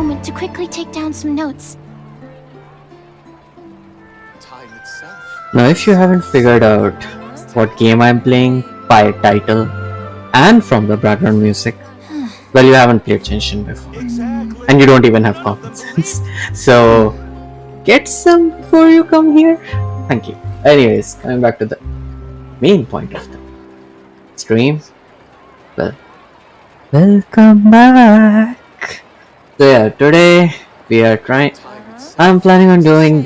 moment to quickly take down some notes. Time itself. Now, if you haven't figured out what game I'm playing by title and from the background music, well, you haven't played Genshin before. Exactly. And you don't even have common sense. So, get some before you come here. Thank you. Anyways, coming back to the main point of the stream. Well, welcome back. So yeah, today we are I'm planning on doing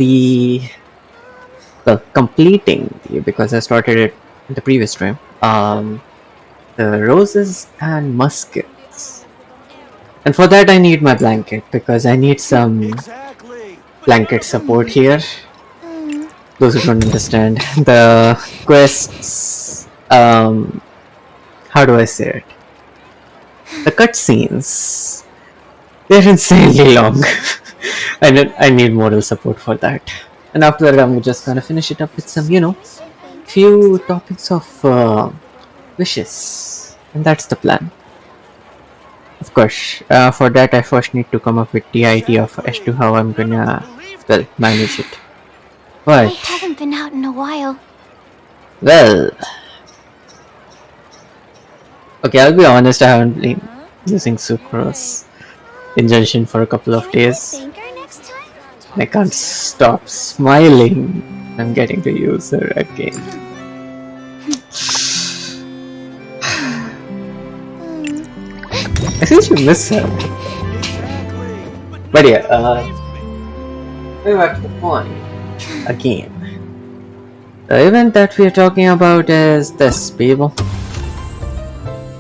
completing because I started it in the previous stream. The Roses and Muskets. And for that I need my blanket because I need some blanket support here. Those who don't understand the quests, how do I say it? The cutscenes, they're insanely long. I need moral support for that. And after that I'm just gonna finish it up with some, few topics of wishes. And that's the plan. Of course, for that I first need to come up with the idea as to how I'm gonna, manage it. I But, haven't been out in a while. well... Okay, I'll be honest, I haven't been using sucrose in Genshin for a couple of days. I can't stop smiling. I'm getting to use her again. I think you miss her. But yeah, going back to the point again. The event that we are talking about is this, people.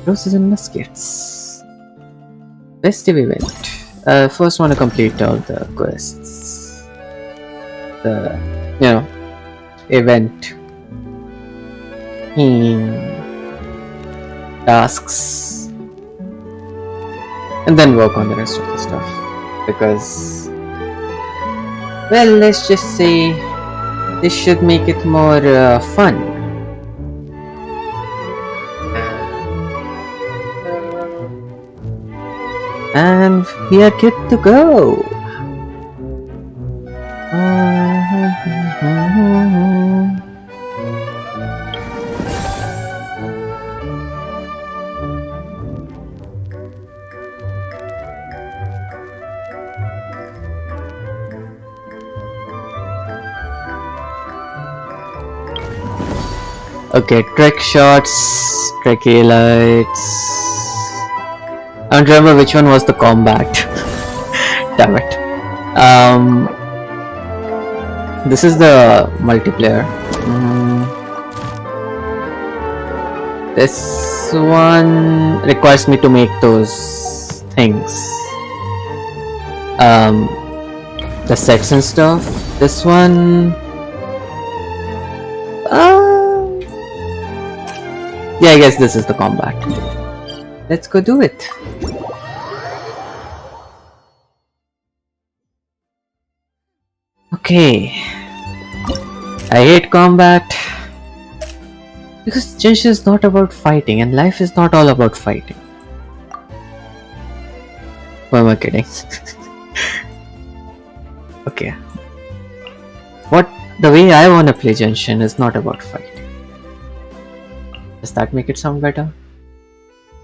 Roses and Muskets. Festive event. First want to complete all the quests. The, event. Tasks. And then work on the rest of the stuff. Because, well, let's just say this should make it more fun. And we are good to go. Okay, trick shots, tricky lights. I don't remember which one was the combat. Damn it. This is the multiplayer. This one requires me to make those things. The sets and stuff. This one... yeah, I guess this is the combat. Let's go do it. Okay. I hate combat because Genshin is not about fighting and life is not all about fighting. Who am I kidding? Okay. The way I wanna play Genshin is not about fighting. Does that make it sound better?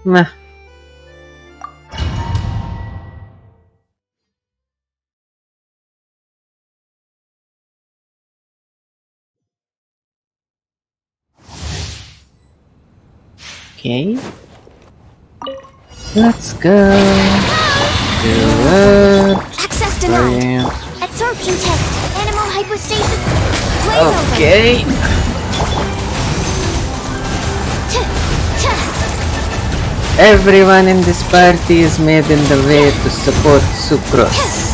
Meh. Okay. Let's go. Do it. Access denied. Absorption test. Animal hypostasis. Okay. Everyone in this party is made in the way to support sucrose.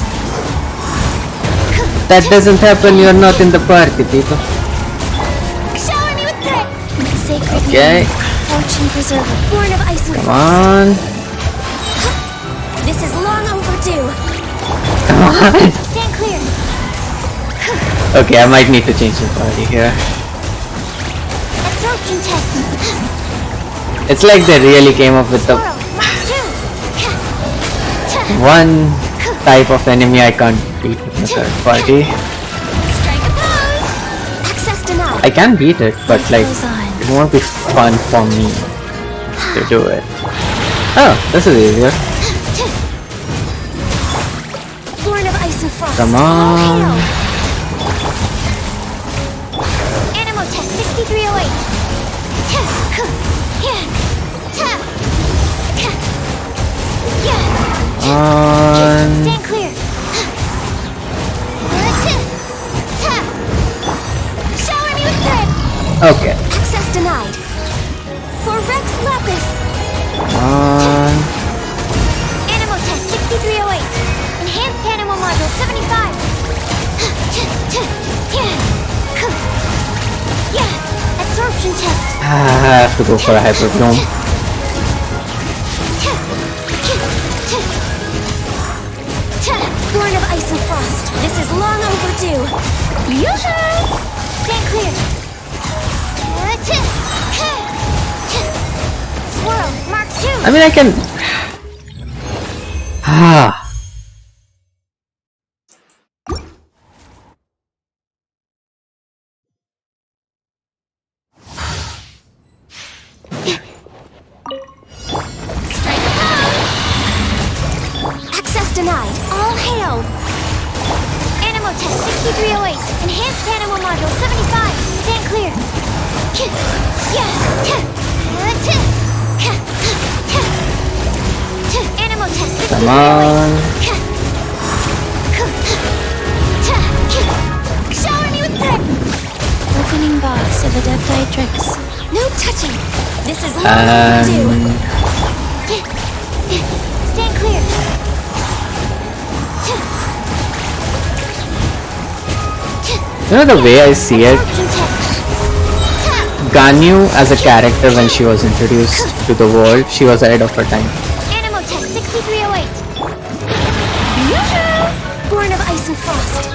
That doesn't happen, you're not in the party, people. Shower me with threat. Sacred Okay. Fortune preserver. Born of ice and Come on. This is long overdue. Come on. Stand clear. Okay, I might need to change the party here. Absorption test. It's like they really came up with the one type of enemy I can't beat with the third party. Strike a pose. Access denied. I can beat it, but like Goes on. it won't be fun for me to do it. Oh, this is easier. Born of ice and frost. Come All on. hail. Animal test 6308. Stand clear. Shower me with bread. Okay. Access denied. For Rex Lapis. Animal test 6308. Enhanced animal module 75. Absorption test. I have to go for a hyperdome. Born of ice and frost. This is long overdue. Yoo-hoo! Stand clear. Swirl, Mark 2. I mean, I can. Ah. Strike a pose. Access denied. All hail. Animal test 6308. Enhanced animal module 75. Stand clear. Animal test 6308. Come on. Shower me with bread. Opening box of Adepti. No touching. This is long overdue. Stand clear. You know the way I see it, Absorption test. Ganyu as a character when she was introduced to the world, she was ahead of her time. Animal test 6308. Yoo-hoo! Born of ice and frost.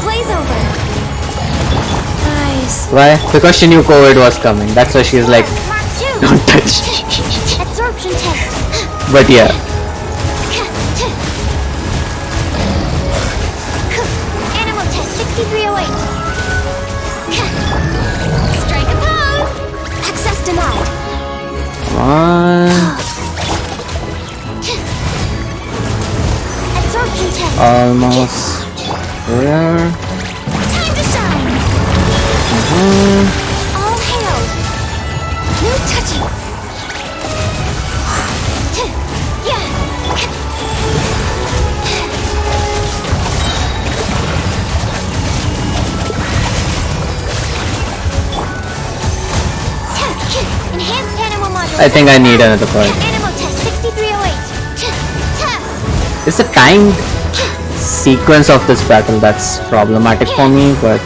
Blaze over. Eyes. Why? Because she knew COVID was coming. That's why she's like, Mark 2. don't touch. Absorption test. But yeah, Animal test 6308. Strike a pose. Access denied. come on. Absorption test. Almost there. Time to shine. All hail. No touching. Enhanced animal module. I think I need another part. Animal test 6308. It's a timed sequence of this battle that's problematic for me, but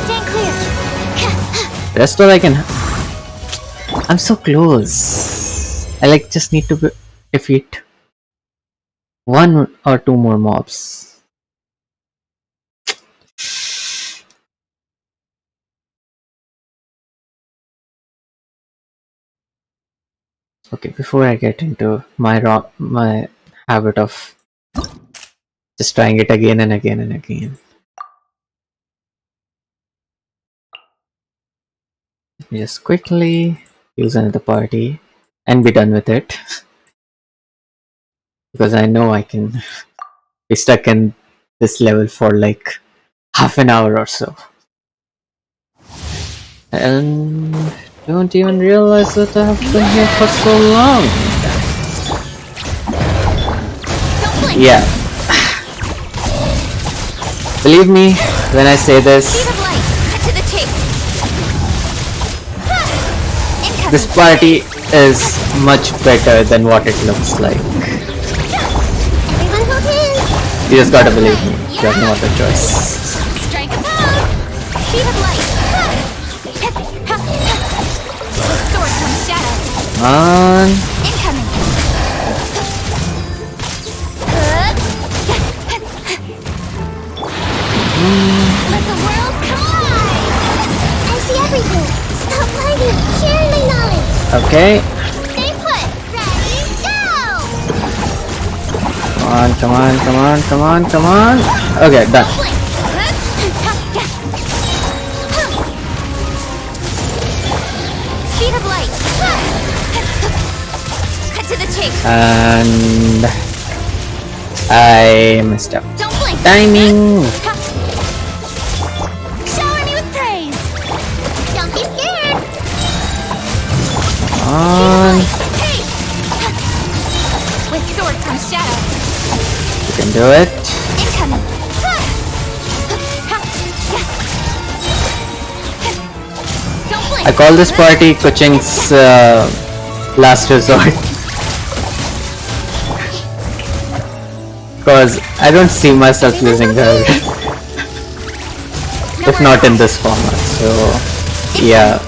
Stand clear. rest all I can. I'm so close. I like just need to defeat one or two more mobs. Okay, before I get into my habit of just trying it again and again and again, let me just quickly use another party and be done with it. Because I know I can be stuck in this level for like half an hour or so. And don't even realize that I have been here for so long. Don't blink. Yeah. Believe me when I say this, Speed of light. Cut to the tape. Incoming. this party is much better than what it looks like. Everyone hold hands. You just gotta believe me. You have no other choice. Strike a pose. Speed of light. With sword comes shadow. Come on. Incoming. Let the world collide. I see everything. Stop fighting. Share my knowledge. Okay. Stay put. Ready, go. on, come on, come on, come on, come on. Okay, done. Speed of light. Cut to the chase. And I messed up. Don't blink. Timing. Shower me with praise. Don't be scared. On. Hey. With sword comes shadow. You can do it. Incoming. Don't blink. I call this party Kuching's last resort. Because I don't see myself using her. If not in this format, so yeah.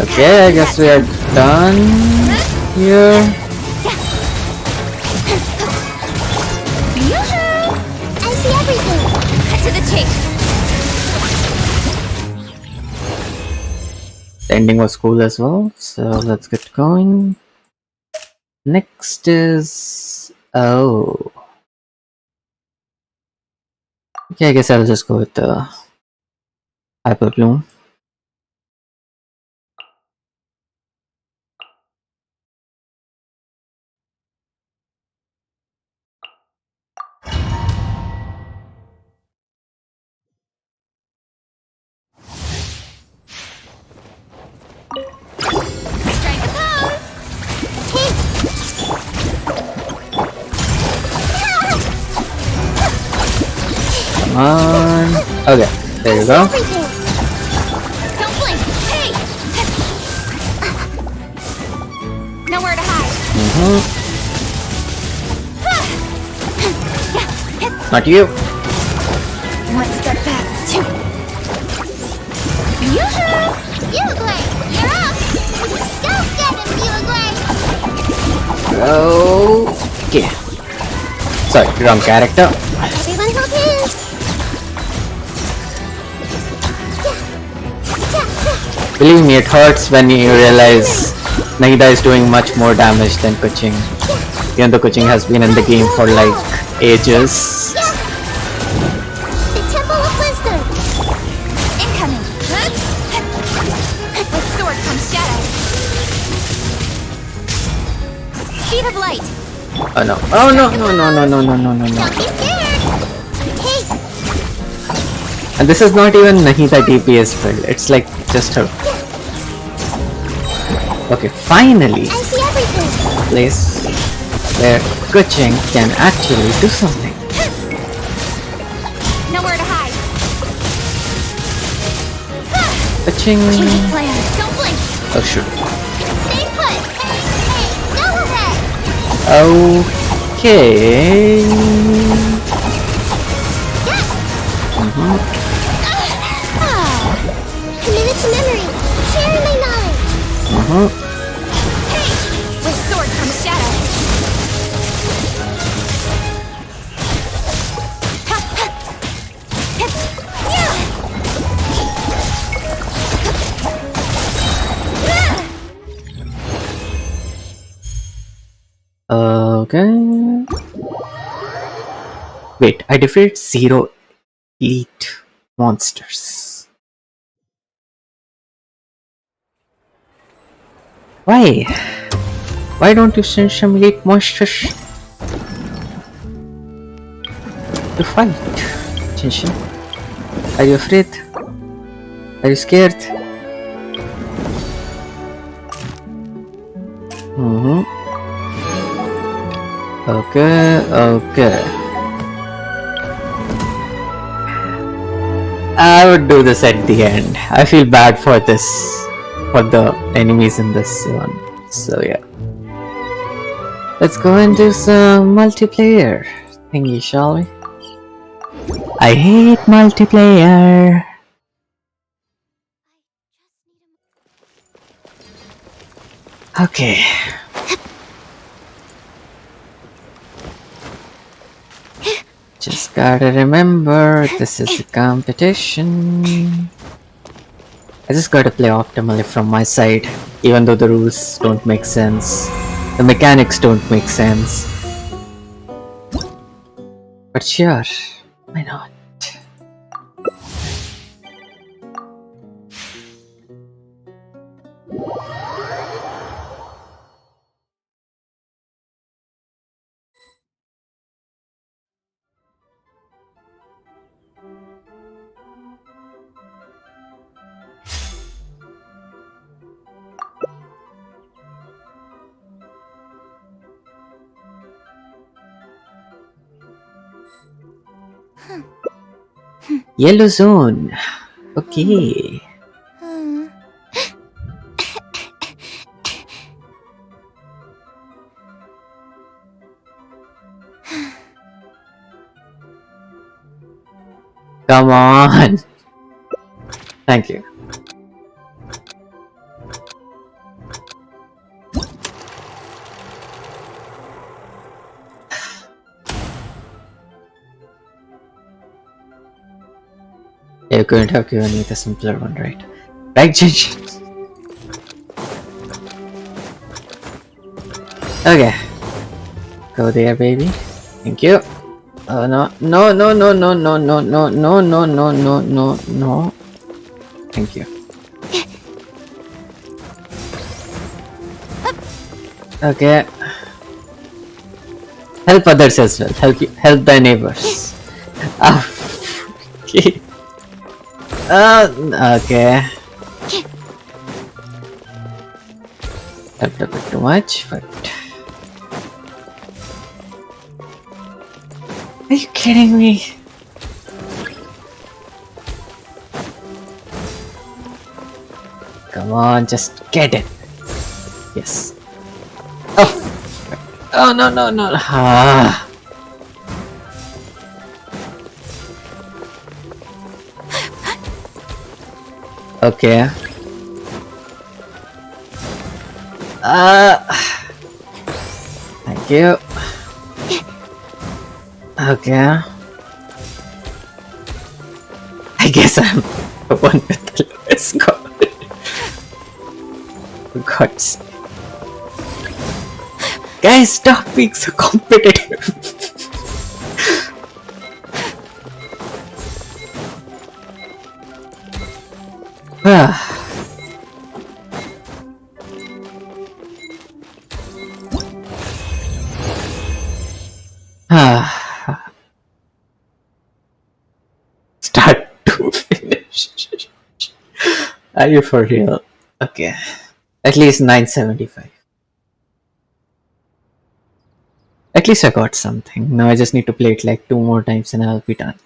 Okay, I guess we are done here. I see everything. Cut to the chase. The ending was cool as well, so let's get going. Next is okay, I guess I'll just go with the Hyper Bloom. Strike a pose. Come on. Okay, there you go. Everything. Don't blink. Hey. Nowhere to hide. Not you. One step back. Two. Yoo-hoo! You look great. You're up. Go get him, you look great. Okay. Sorry, wrong character. Everyone's okay. Believe me, it hurts when you realize Nahida is doing much more damage than Kuching. Even though Kuching has been in the game for like ages. The Temple of Wisdom. Incoming. With sword comes shadow. Speed of light. Oh no. Oh no, no, no, no, no, no, no, no, no. Don't be scared. Hey. And this is not even Nahida DPS build. It's like just her. Okay, finally. I see everything. Place where Kuching can actually do something. Nowhere to hide. Kuching. Changing plans. Don't blink. Oh shoot. Stay put. Hey, go ahead. Okay. Committed to memory. Sharing my knowledge. Hey! With sword comes shadow. Okay. Wait, I defeated 0 elite monsters. Why? Why don't you send some elite monsters to fight? Genshin? Are you afraid? Are you scared? Okay, okay. I would do this at the end. I feel bad for this, for the enemies in this one. So yeah. Let's go and do some multiplayer thingy, shall we? I hate multiplayer. Okay. Just gotta remember, this is a competition. I just gotta play optimally from my side, even though the rules don't make sense. The mechanics don't make sense. But sure, why not? Yellow zone. Okay. Hmm. Come on. Thank you. You couldn't have given me the simpler one, right? Right, Genshin? Okay. Go there, baby. Thank you. Oh no. No, no, no, no, no, no, no, no, no, no, no, no, no. Thank you. Okay. Help others as well. Help thy neighbors. Ah, okay. Okay. Helped a bit too much, but... Are you kidding me? Come on, just get it. Yes. Oh! Oh no no no! Ah. Okay. Thank you. Okay. I guess I'm the one with the lowest score. For God's sake. Guys, stop being so competitive. Start to finish. Are you for real? Okay. At least 975. At least I got something. Now I just need to play it like 2 more times and I'll be done.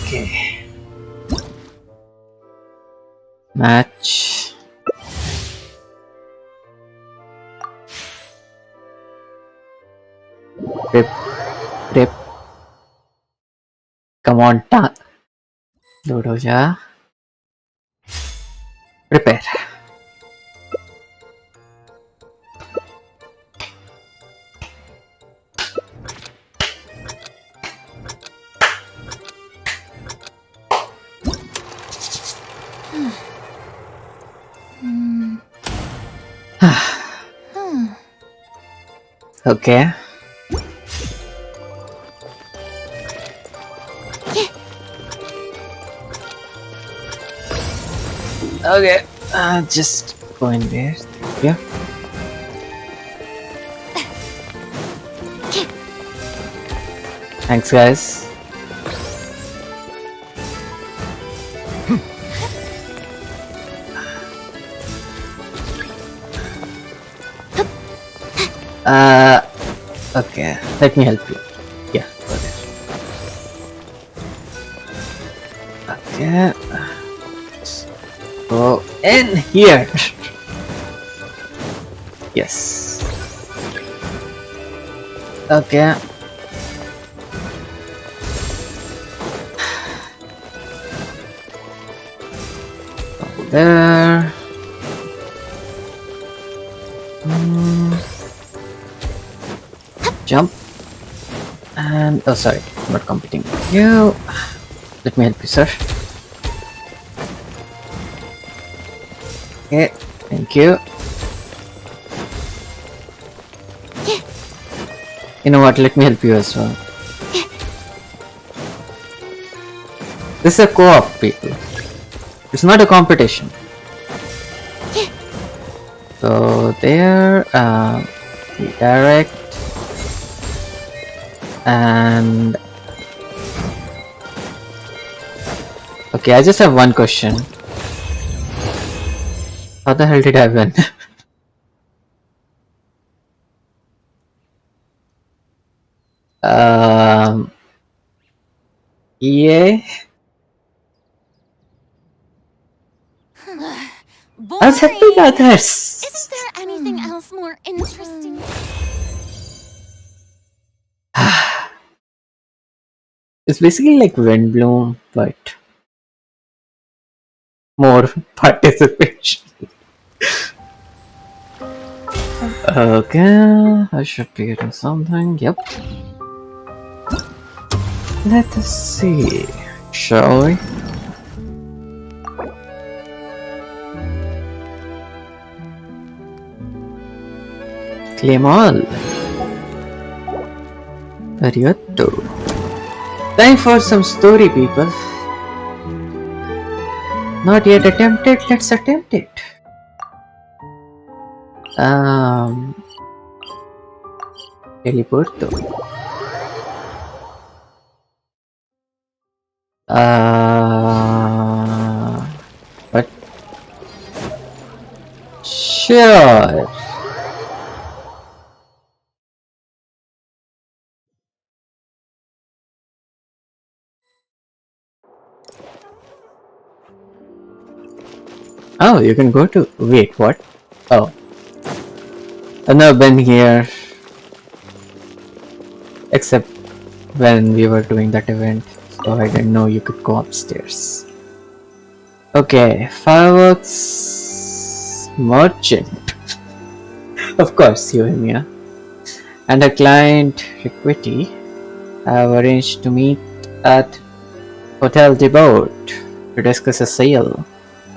Okay. Match. Rip. Rip. Come on, ta. Load ho ja. Prepare. Okay. Okay. Just go in there. Thank you. Thanks, guys. Okay. Let me help you. Yeah, go there. Okay. Go in here. Yes. Okay. there. Hmm. Jump. And oh, sorry, I'm not competing with you. Let me help you, sir. Okay, thank you. You know what? Let me help you as well. This is a co-op, people. It's not a competition. So there, redirect, and okay. I just have one question. How the hell did I win? Yeah. I was helping Boring. others. Isn't there anything else more interesting? It's basically like Windbloom, but more participation. Okay, I should be getting something. Yep. Let us see. Shall we? Claim all. Arigato. Time for some story, people. Not yet attempted, let's attempt it. Teleporto. But sure. Oh, you can go to. Wait, what? Oh, I've never been here except when we were doing that event, so I didn't know you could go upstairs. Okay, fireworks merchant. Of course, Euphemia and her client Riquity have arranged to meet at Hotel de Boat to discuss a sale.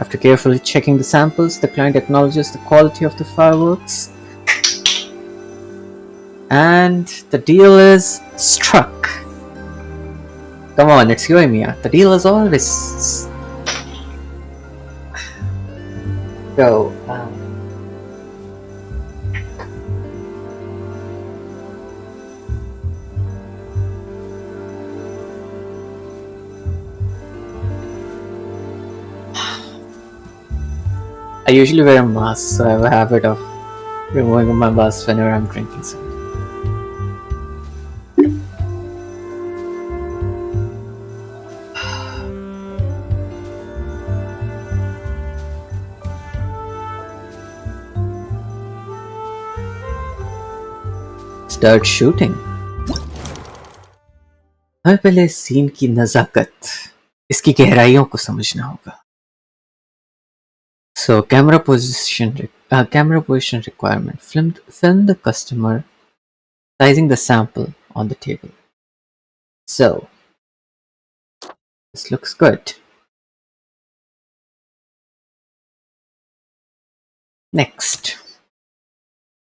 After carefully checking the samples, the client acknowledges the quality of the fireworks and the deal is struck. Come on, it's Euphemia. The deal is always go. I usually wear a mask, so I have a habit of removing my mask whenever I'm drinking something. Start shooting. हमें पहले scene की नजाकत, इसकी गहराइयों को समझना होगा. So camera position requirement. Film the customer sizing the sample on the table. So this looks good. Next,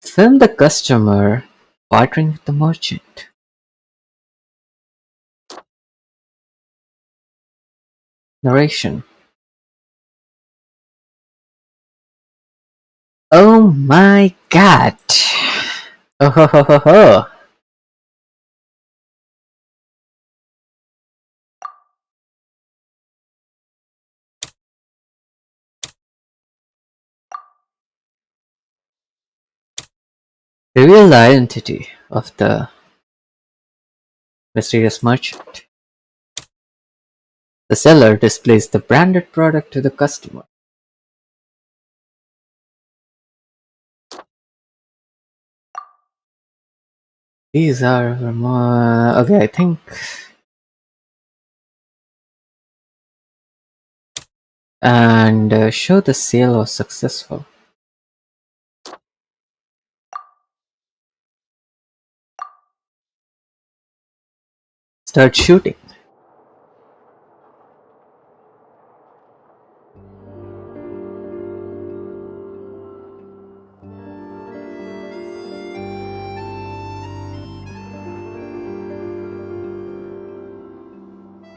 film the customer bartering with the merchant. Narration. Oh my god. Oh ho ho ho ho. Reveal the identity of the mysterious merchant. The seller displays the branded product to the customer. These are okay, I think and show the sale was successful. Start shooting.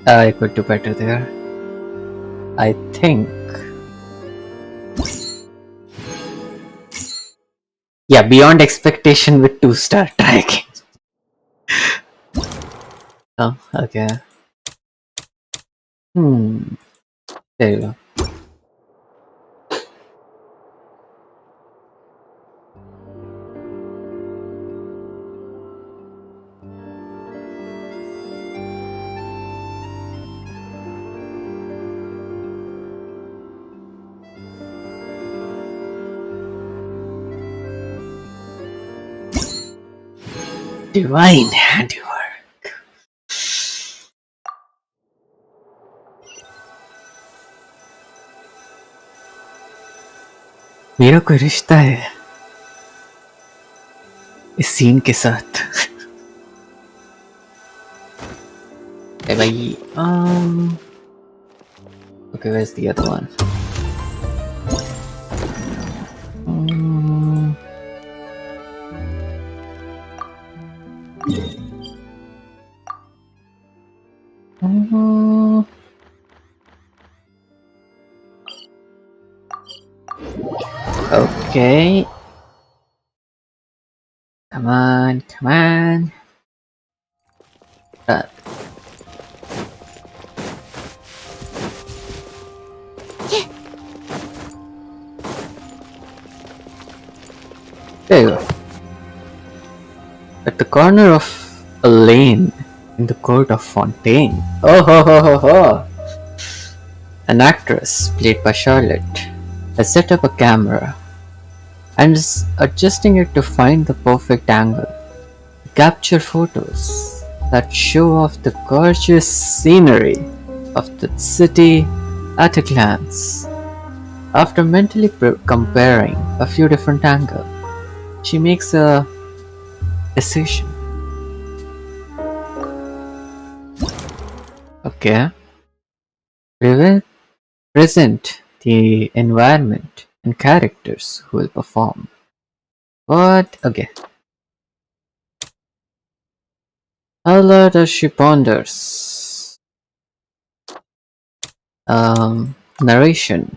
I could do better there. I think. Yeah, beyond expectation with 2-star. Try again. Oh, okay. There you go. Divine handiwork. मेरा कोई रिश्ता है इस scene के साथ. Hey, bye. Okay, where's the other one? Okay. Come on, come on. There you go. At the corner of a lane in the court of Fontaine. Oh ho ho ho ho! An actress, played by Charlotte, has set up a camera and is adjusting it to find the perfect angle to capture photos that show off the gorgeous scenery of the city at a glance. After mentally comparing a few different angles, she makes a decision. Okay. We will present the environment and characters who will perform. What? Okay. How does she ponders? Narration.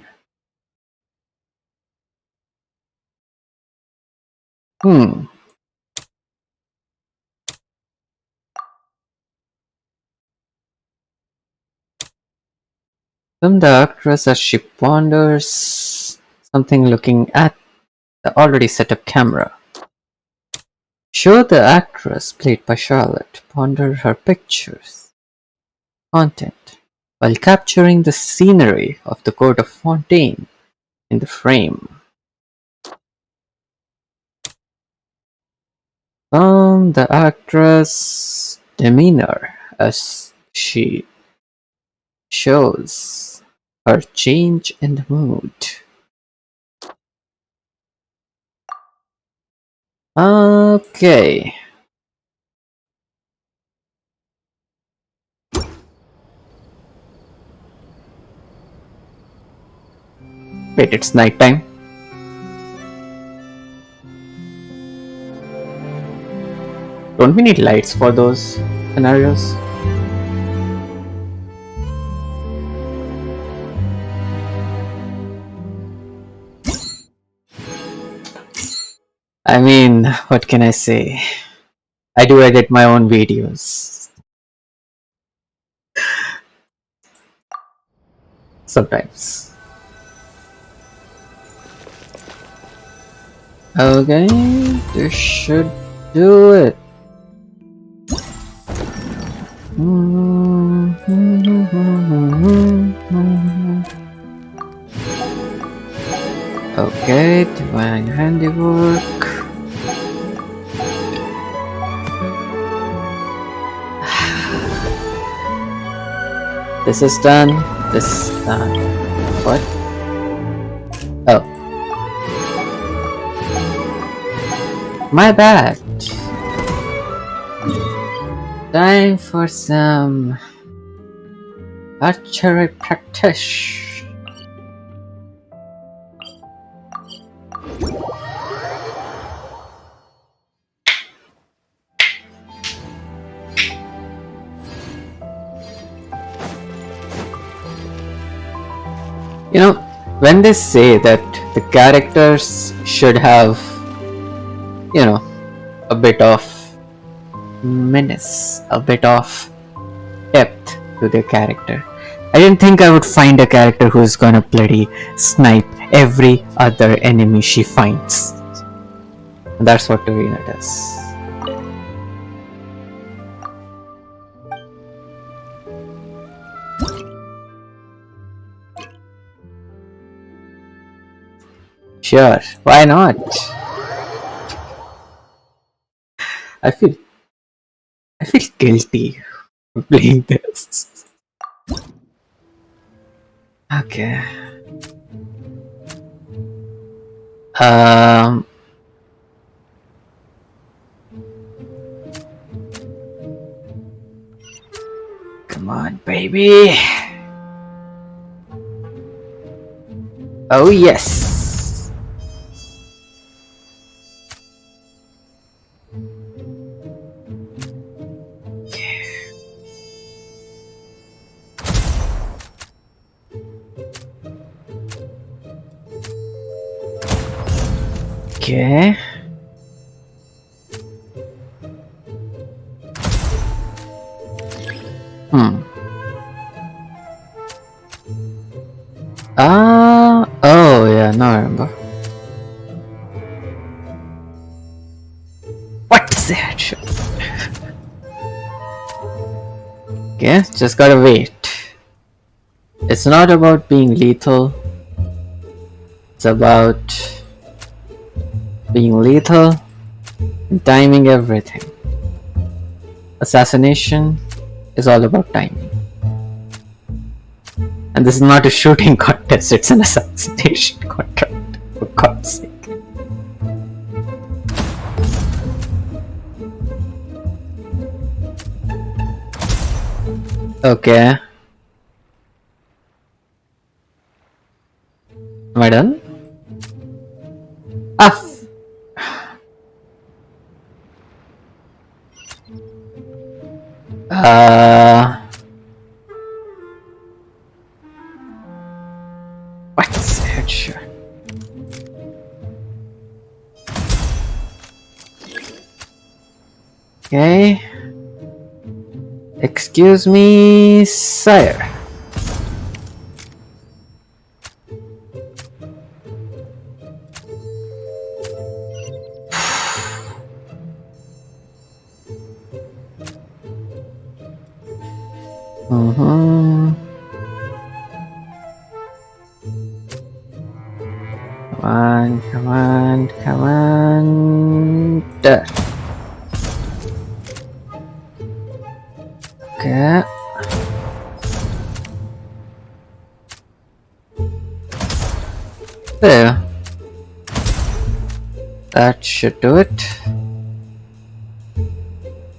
From the actress as she ponders something looking at the already set up camera. Show the actress, played by Charlotte, ponder her pictures content while capturing the scenery of the court of Fontaine in the frame. From the actress' demeanor as she shows her change in mood. Okay. Wait, it's nighttime? Don't we need lights for those scenarios? I mean, what can I say? I do edit my own videos. Sometimes. Okay, this should do it. Okay, divine handiwork. This is done. This is done. What? Oh. My bad. Time for some archery practice. You know, when they say that the characters should have, you know, a bit of menace, a bit of depth to their character, I didn't think I would find a character who's gonna bloody snipe every other enemy she finds. And that's what Torina does. Sure, why not? I feel guilty for playing this. Okay. Come on, baby. Oh yes. Okay. Oh yeah, now I remember. What is that shit? Okay, just gotta wait. It's not about being lethal. It's about being lethal and timing everything. Assassination is all about timing. And this is not a shooting contest, it's an assassination contract, for God's sake. Okay. Am I done? What's that? Sure. Okay. Excuse me, sire. Come on. There. Okay. There. That should do it.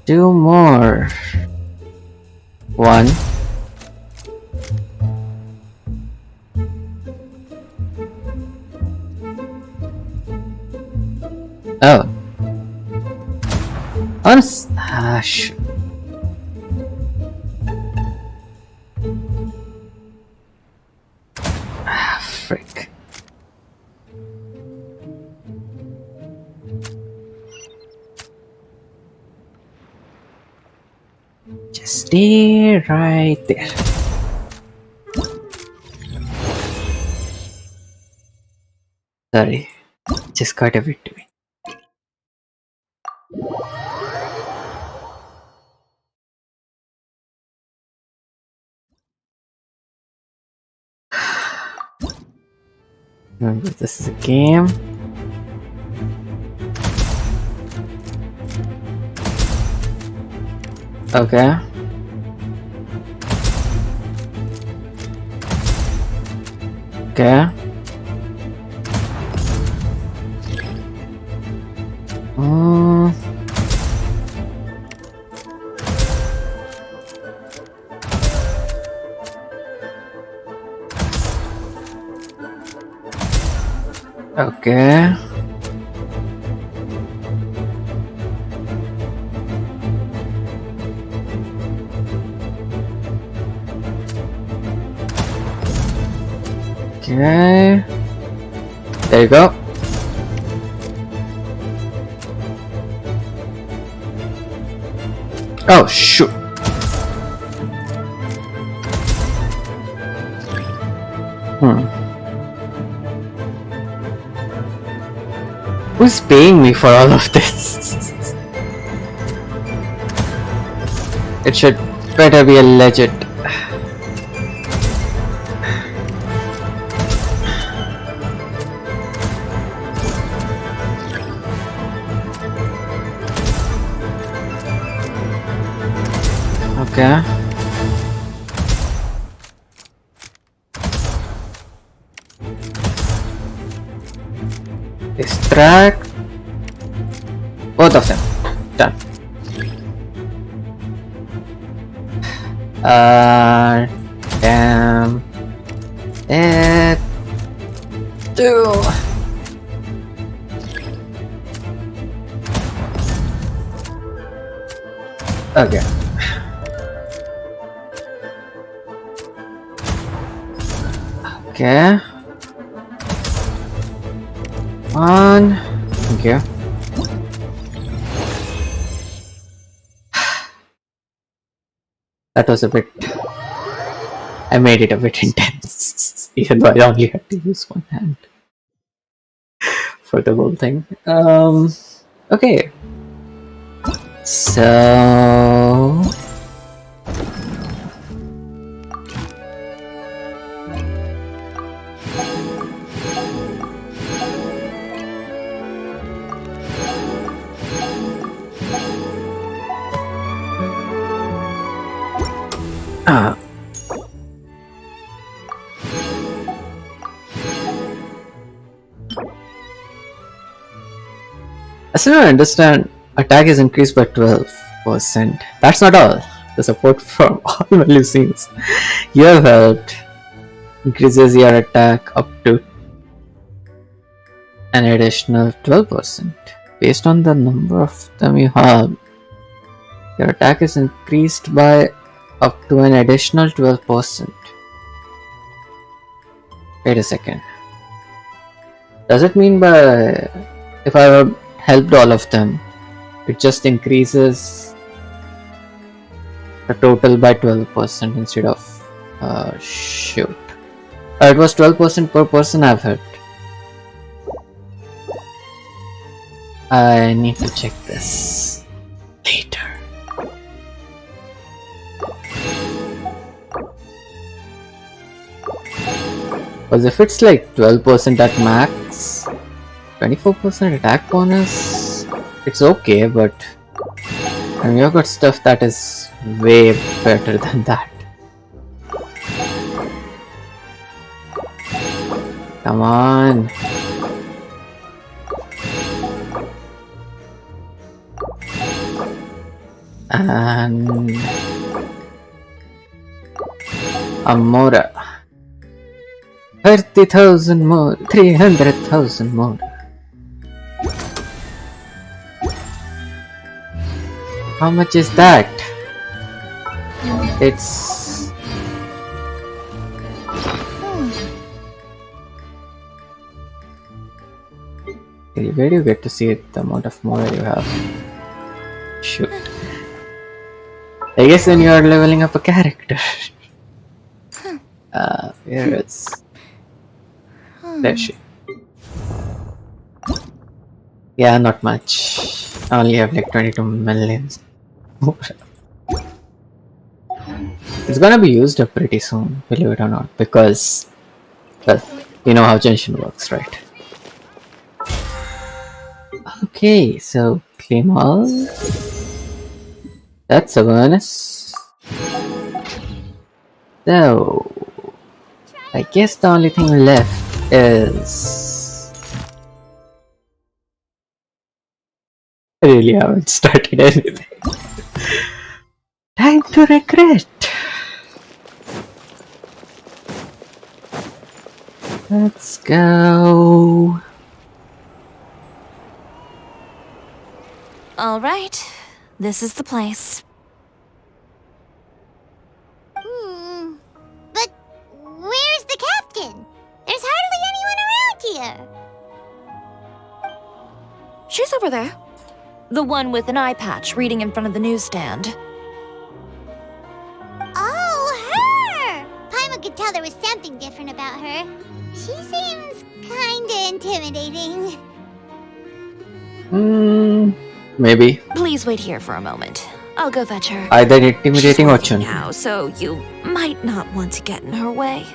2 more. 1. Oh. Shoot. Frick. Just stay right there. Sorry. Just got a bit to me. Remember, this is a game. Okay. Okay. Mm. Okay. Okay. There you go. Oh shoot. Who's paying me for all of this? It should better be a legit. Okay. Extract both of them. Done. Damn it. Do. Okay. Okay. One. Thank you. That was a bit. I made it a bit intense, even though I only had to use one hand for the whole thing. Okay. So. I still don't understand. Attack is increased by 12%. That's not all. The support from all value scenes you have helped increases your attack up to an additional 12%. Based on the number of them you have, your attack is increased by up to an additional 12%. Wait a second. Does it mean by if I have helped all of them, it just increases the total by 12% instead of shoot. It was 12% per person I've helped. I need to check this later. Because if it's like 12% at max, 24% attack bonus, it's okay, but I mean, you've got stuff that is way better than that. Come on. And Amora. 30,000 more, 300,000 more. How much is that? It's where do you get to see the amount of more you have? Shoot. I guess when you are leveling up a character. Where is there she? Yeah, not much. I only have like 22 million. It's gonna be used up pretty soon, believe it or not, because, well, you know how Genshin works, right? Okay, so claim all. That's a bonus. So, I guess the only thing left is... I really haven't started anything. Time to regret. Let's go. All right, this is the place. But where's the captain? There's hardly anyone around here. She's over there. The one with an eye patch reading in front of the newsstand. Oh, her! Paimon could tell there was something different about her. She seems kinda intimidating. Maybe. Please wait here for a moment. I'll go fetch her. Either intimidating or She's working chun. now, so you might not want to get in her way.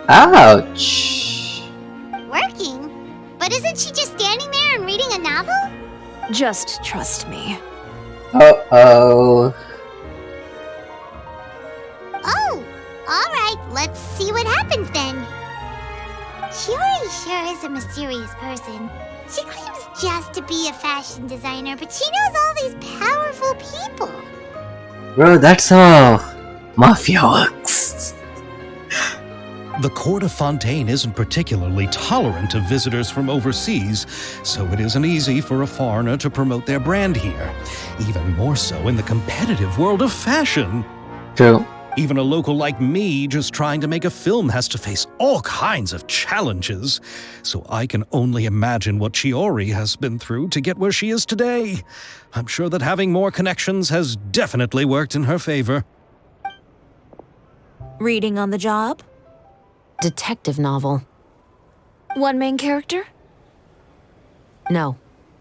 Ouch. Working? But isn't she just standing there and reading a novel? Just trust me. Uh-oh. Oh, alright, let's see what happens then. Shiori sure is a mysterious person. She claims just to be a fashion designer, but she knows all these powerful people. Bro, that's how mafia works. The court of Fontaine isn't particularly tolerant of visitors from overseas, so it isn't easy for a foreigner to promote their brand here. Even more so in the competitive world of fashion. True. Even a local like me just trying to make a film has to face all kinds of challenges. So I can only imagine what Shiori has been through to get where she is today. I'm sure that having more connections has definitely worked in her favor. Reading on the job? Detective novel. One main character? No.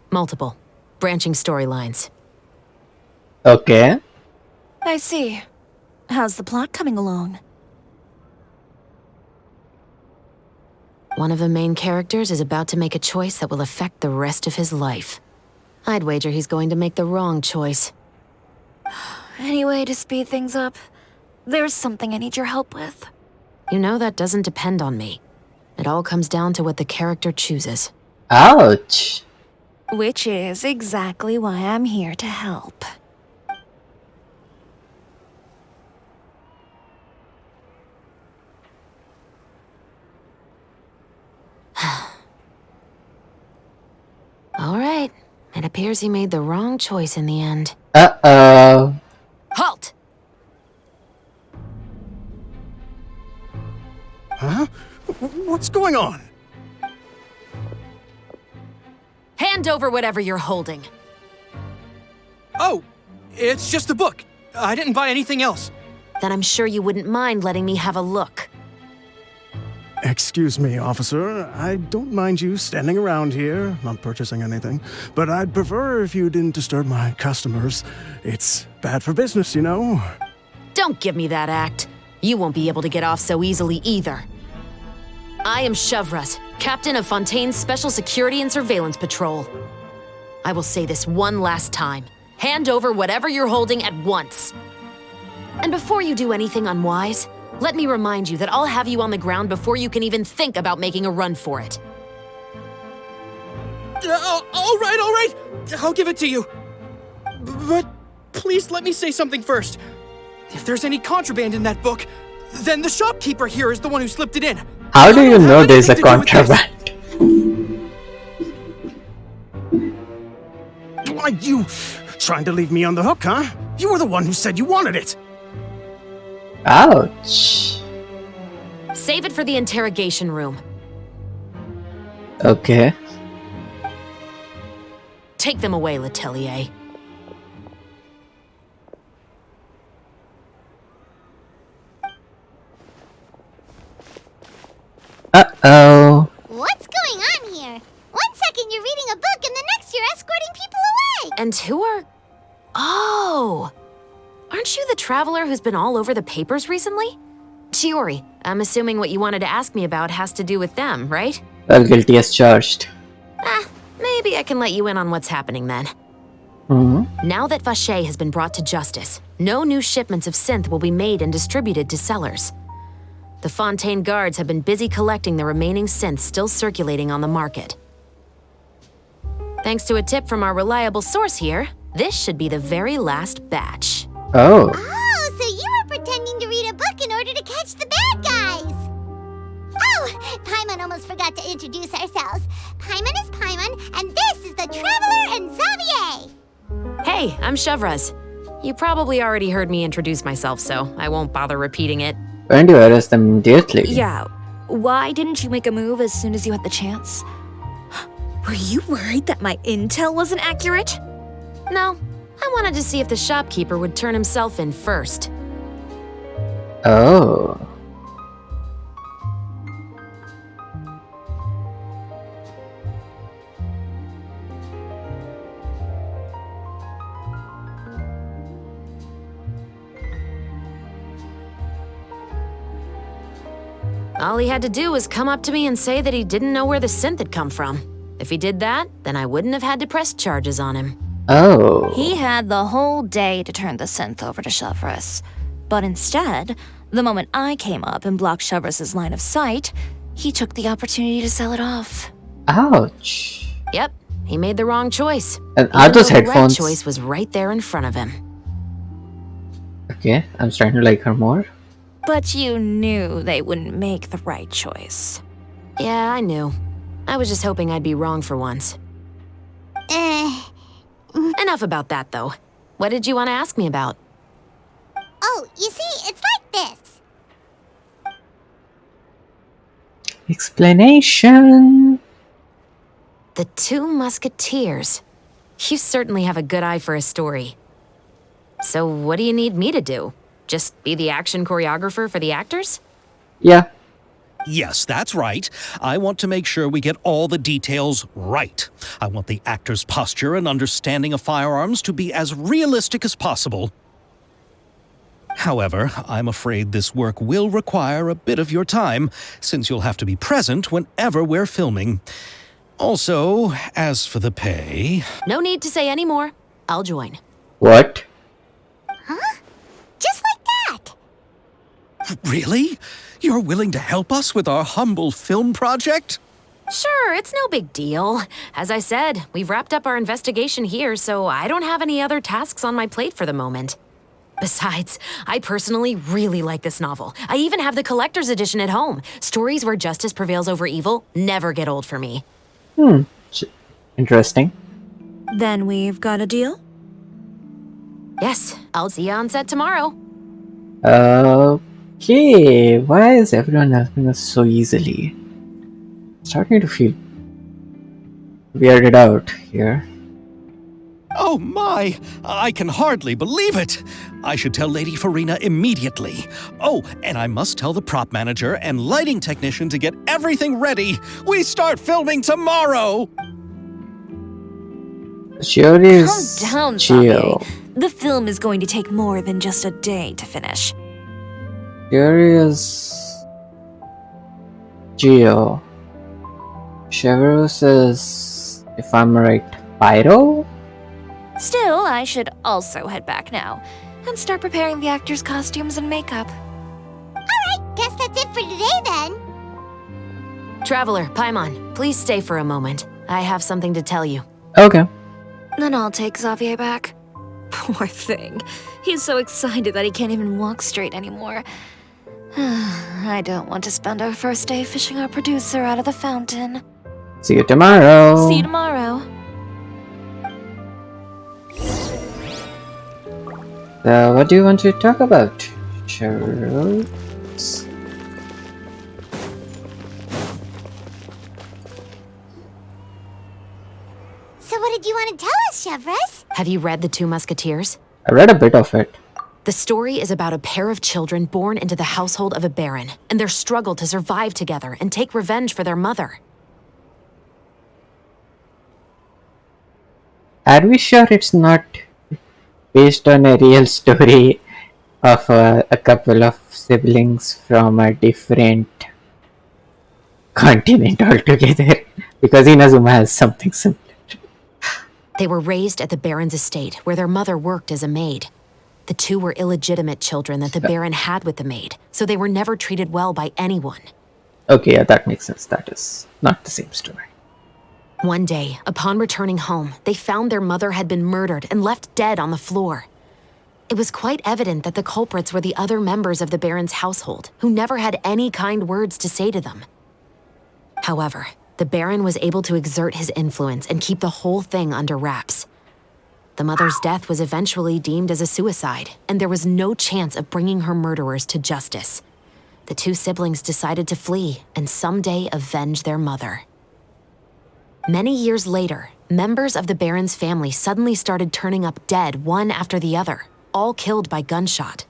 Multiple. Branching storylines. Okay. I see. How's the plot coming along? One of the main characters is about to make a choice that will affect the rest of his life. I'd wager he's going to make the wrong choice. Any way to speed things up? There's something I need your help with. You know that doesn't depend on me. It all comes down to what the character chooses. Ouch. Which is exactly why I'm here to help. All right. It appears he made the wrong choice in the end. Uh-oh. Halt! Huh? What's going on? Hand over whatever you're holding. Oh, it's just a book. I didn't buy anything else. Then I'm sure you wouldn't mind letting me have a look. Excuse me, officer. I don't mind you standing around here, not purchasing anything, but I'd prefer if you didn't disturb my customers. It's bad for business, you know? Don't give me that act. You won't be able to get off so easily either. I am Shavras, captain of Fontaine's Special Security and Surveillance Patrol. I will say this one last time. Hand over whatever you're holding at once. And before you do anything unwise, let me remind you that I'll have you on the ground before you can even think about making a run for it. All right. I'll give it to you. But please let me say something first. If there's any contraband in that book, then the shopkeeper here is the one who slipped it in. How do I you don't know have there's a anything to do with this. contraband? Why, you trying to leave me on the hook, huh? You were the one who said you wanted it. Ouch. Save it for the interrogation room. Okay. Take them away, Letelier. Uh-oh. What's going on here? 1 second you're reading a book and the next you're escorting people away! And who are... Oh! Aren't you the traveler who's been all over the papers recently? Shiori, I'm assuming what you wanted to ask me about has to do with them, right? Well, guilty as charged. Maybe I can let you in on what's happening then. Now that Vache has been brought to justice, no new shipments of synth will be made and distributed to sellers. The Fontaine guards have been busy collecting the remaining synths still circulating on the market. Thanks to a tip from our reliable source here, this should be the very last batch. Oh. Oh, so you were pretending to read a book in order to catch the bad guys! Oh, Paimon almost forgot to introduce ourselves. Paimon is Paimon, and this is the Traveler and Xavier! Hey, I'm Chevraz. You probably already heard me introduce myself, so I won't bother repeating it. Why don't you arrest them immediately? Yeah, why didn't you make a move as soon as you had the chance? Were you worried that my intel wasn't accurate? No, I wanted to see if the shopkeeper would turn himself in first. Oh. All he had to do was come up to me and say that he didn't know where the synth had come from. If he did that, then I wouldn't have had to press charges on him. Oh. He had the whole day to turn the synth over to Chevraz. But instead, the moment I came up and blocked Chevraz's line of sight, he took the opportunity to sell it off. Ouch. Yep, he made the wrong choice. And are those Even though headphones? The right choice was right there in front of him. Okay, I'm starting to like her more. But you knew they wouldn't make the right choice. Yeah, I knew. I was just hoping I'd be wrong for once. Enough about that, though. What did you want to ask me about? Oh, you see, it's like this. Explanation. The Two Musketeers. You certainly have a good eye for a story. So what do you need me to do? Just be the action choreographer for the actors? Yeah. Yes, that's right. I want to make sure we get all the details right. I want the actor's posture and understanding of firearms to be as realistic as possible. However, I'm afraid this work will require a bit of your time, since you'll have to be present whenever we're filming. Also, as for the pay... No need to say any more. I'll join. What? Just like that. Really? You're willing to help us with our humble film project? Sure, it's no big deal. As I said, we've wrapped up our investigation here, so I don't have any other tasks on my plate for the moment. Besides, I personally really like this novel. I even have the collector's edition at home. Stories where justice prevails over evil never get old for me. Interesting. Then we've got a deal? Yes, I'll see you on set tomorrow. Okay, why is everyone helping us so easily? Starting to feel weirded out here. Oh my! I can hardly believe it! I should tell Lady Farina immediately. Oh, and I must tell the prop manager and lighting technician to get everything ready. We start filming tomorrow! Shiori is Calm down, chill. Sabe. The film is going to take more than just a day to finish. Shiori is Geo. Chevros is, if I'm right, Pyro? Still, I should also head back now and start preparing the actors' costumes and makeup. Alright, guess that's it for today then. Traveler, Paimon, please stay for a moment. I have something to tell you. Okay. Then I'll take Xavier back. Poor thing. He's so excited that he can't even walk straight anymore. I don't want to spend our first day fishing our producer out of the fountain. See you tomorrow. See you tomorrow. So, what do you want to talk about, Cheryl? So what did you want to tell us, Chevros? Have you read The Two Musketeers? I read a bit of it. The story is about a pair of children born into the household of a baron and their struggle to survive together and take revenge for their mother. Are we sure it's not based on a real story of a couple of siblings from a different continent altogether? Because Inazuma has something similar. They were raised at the baron's estate where their mother worked as a maid. The two were illegitimate children that the Baron had with the maid, so they were never treated well by anyone. Okay, yeah, that makes sense. That is not the same story. One day, upon returning home, they found their mother had been murdered and left dead on the floor. It was quite evident that the culprits were the other members of the Baron's household, who never had any kind words to say to them. However, the Baron was able to exert his influence and keep the whole thing under wraps. The mother's death was eventually deemed as a suicide, and there was no chance of bringing her murderers to justice. The two siblings decided to flee and someday avenge their mother. Many years later, members of the Baron's family suddenly started turning up dead one after the other, all killed by gunshot.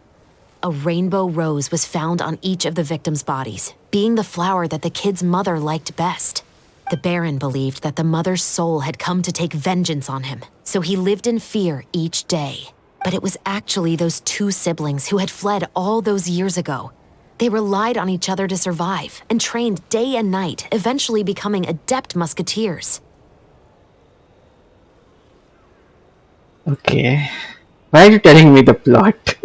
A rainbow rose was found on each of the victims' bodies, being the flower that the kid's mother liked best. The Baron believed that the mother's soul had come to take vengeance on him, so he lived in fear each day. But it was actually those two siblings who had fled all those years ago. They relied on each other to survive and trained day and night, eventually becoming adept musketeers. Okay. Why are you telling me the plot?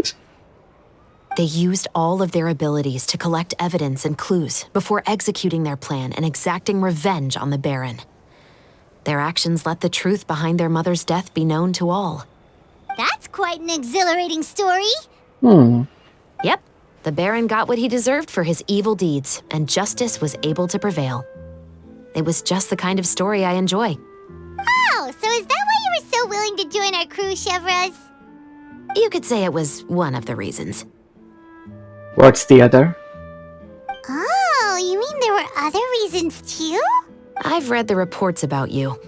They used all of their abilities to collect evidence and clues before executing their plan and exacting revenge on the Baron. Their actions let the truth behind their mother's death be known to all. That's quite an exhilarating story. Yep, the Baron got what he deserved for his evil deeds, and justice was able to prevail. It was just the kind of story I enjoy. Oh, so is that why you were so willing to join our crew, Chevraz? You could say it was one of the reasons. What's the other? Oh, you mean there were other reasons too? I've read the reports about you.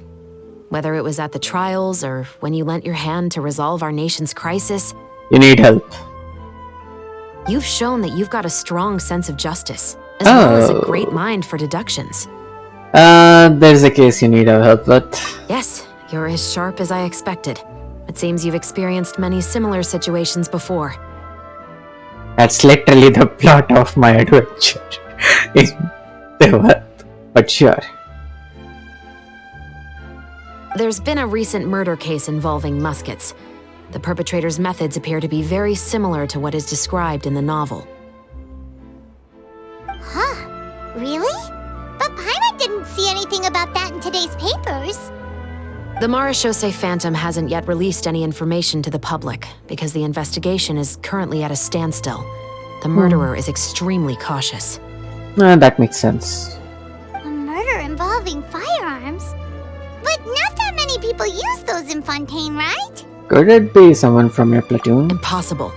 Whether it was at the trials or when you lent your hand to resolve our nation's crisis, You need help. you've shown that you've got a strong sense of justice, as well as a great mind for deductions. There's a case you need our help with. Yes, you're as sharp as I expected. It seems you've experienced many similar situations before. That's literally the plot of my adventure in the world. But sure. There's been a recent murder case involving muskets. The perpetrator's methods appear to be very similar to what is described in the novel. Huh? Really? But Paimon didn't see anything about that in today's papers. The Marechaussee Phantom hasn't yet released any information to the public because the investigation is currently at a standstill. The murderer is extremely cautious. That makes sense. A murder involving firearms? But not that many people use those in Fontaine, right? Could it be someone from your platoon? Impossible.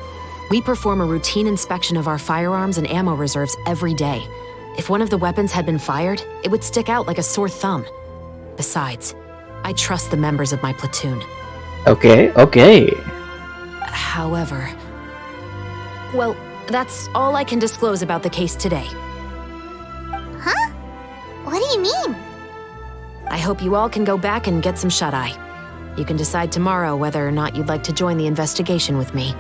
We perform a routine inspection of our firearms and ammo reserves every day. If one of the weapons had been fired, it would stick out like a sore thumb. Besides, I trust the members of my platoon. Okay. However... Well, that's all I can disclose about the case today. Huh? What do you mean? I hope you all can go back and get some shut-eye. You can decide tomorrow whether or not you'd like to join the investigation with me.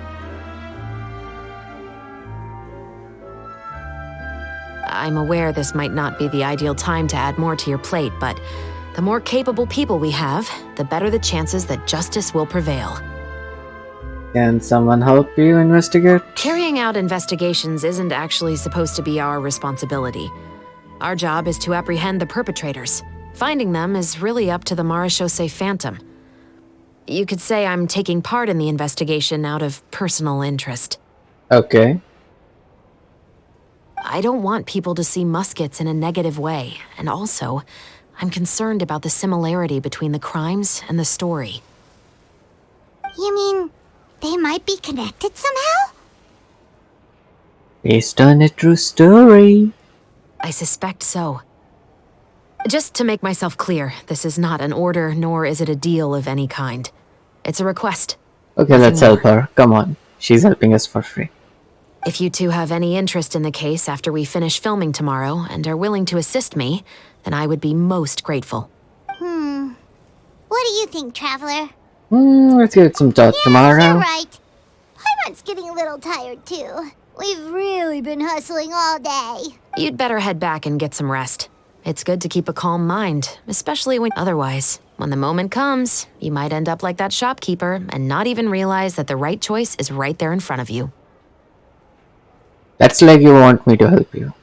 I'm aware this might not be the ideal time to add more to your plate, but the more capable people we have, the better the chances that justice will prevail. Can someone help you investigate? Carrying out investigations isn't actually supposed to be our responsibility. Our job is to apprehend the perpetrators. Finding them is really up to the Marechaussee Phantom. You could say I'm taking part in the investigation out of personal interest. Okay. I don't want people to see muskets in a negative way, and also, I'm concerned about the similarity between the crimes and the story. You mean they might be connected somehow? Based on a true story. I suspect so. Just to make myself clear, this is not an order, nor is it a deal of any kind. It's a request. Okay, let's help her. Come on. She's helping us for free. If you two have any interest in the case after we finish filming tomorrow and are willing to assist me, then I would be most grateful. What do you think, Traveler? Let's give it some thought tomorrow. You're right. Paimon's getting a little tired, too. We've really been hustling all day. You'd better head back and get some rest. It's good to keep a calm mind, especially when otherwise. When the moment comes, you might end up like that shopkeeper and not even realize that the right choice is right there in front of you. That's like you want me to help you.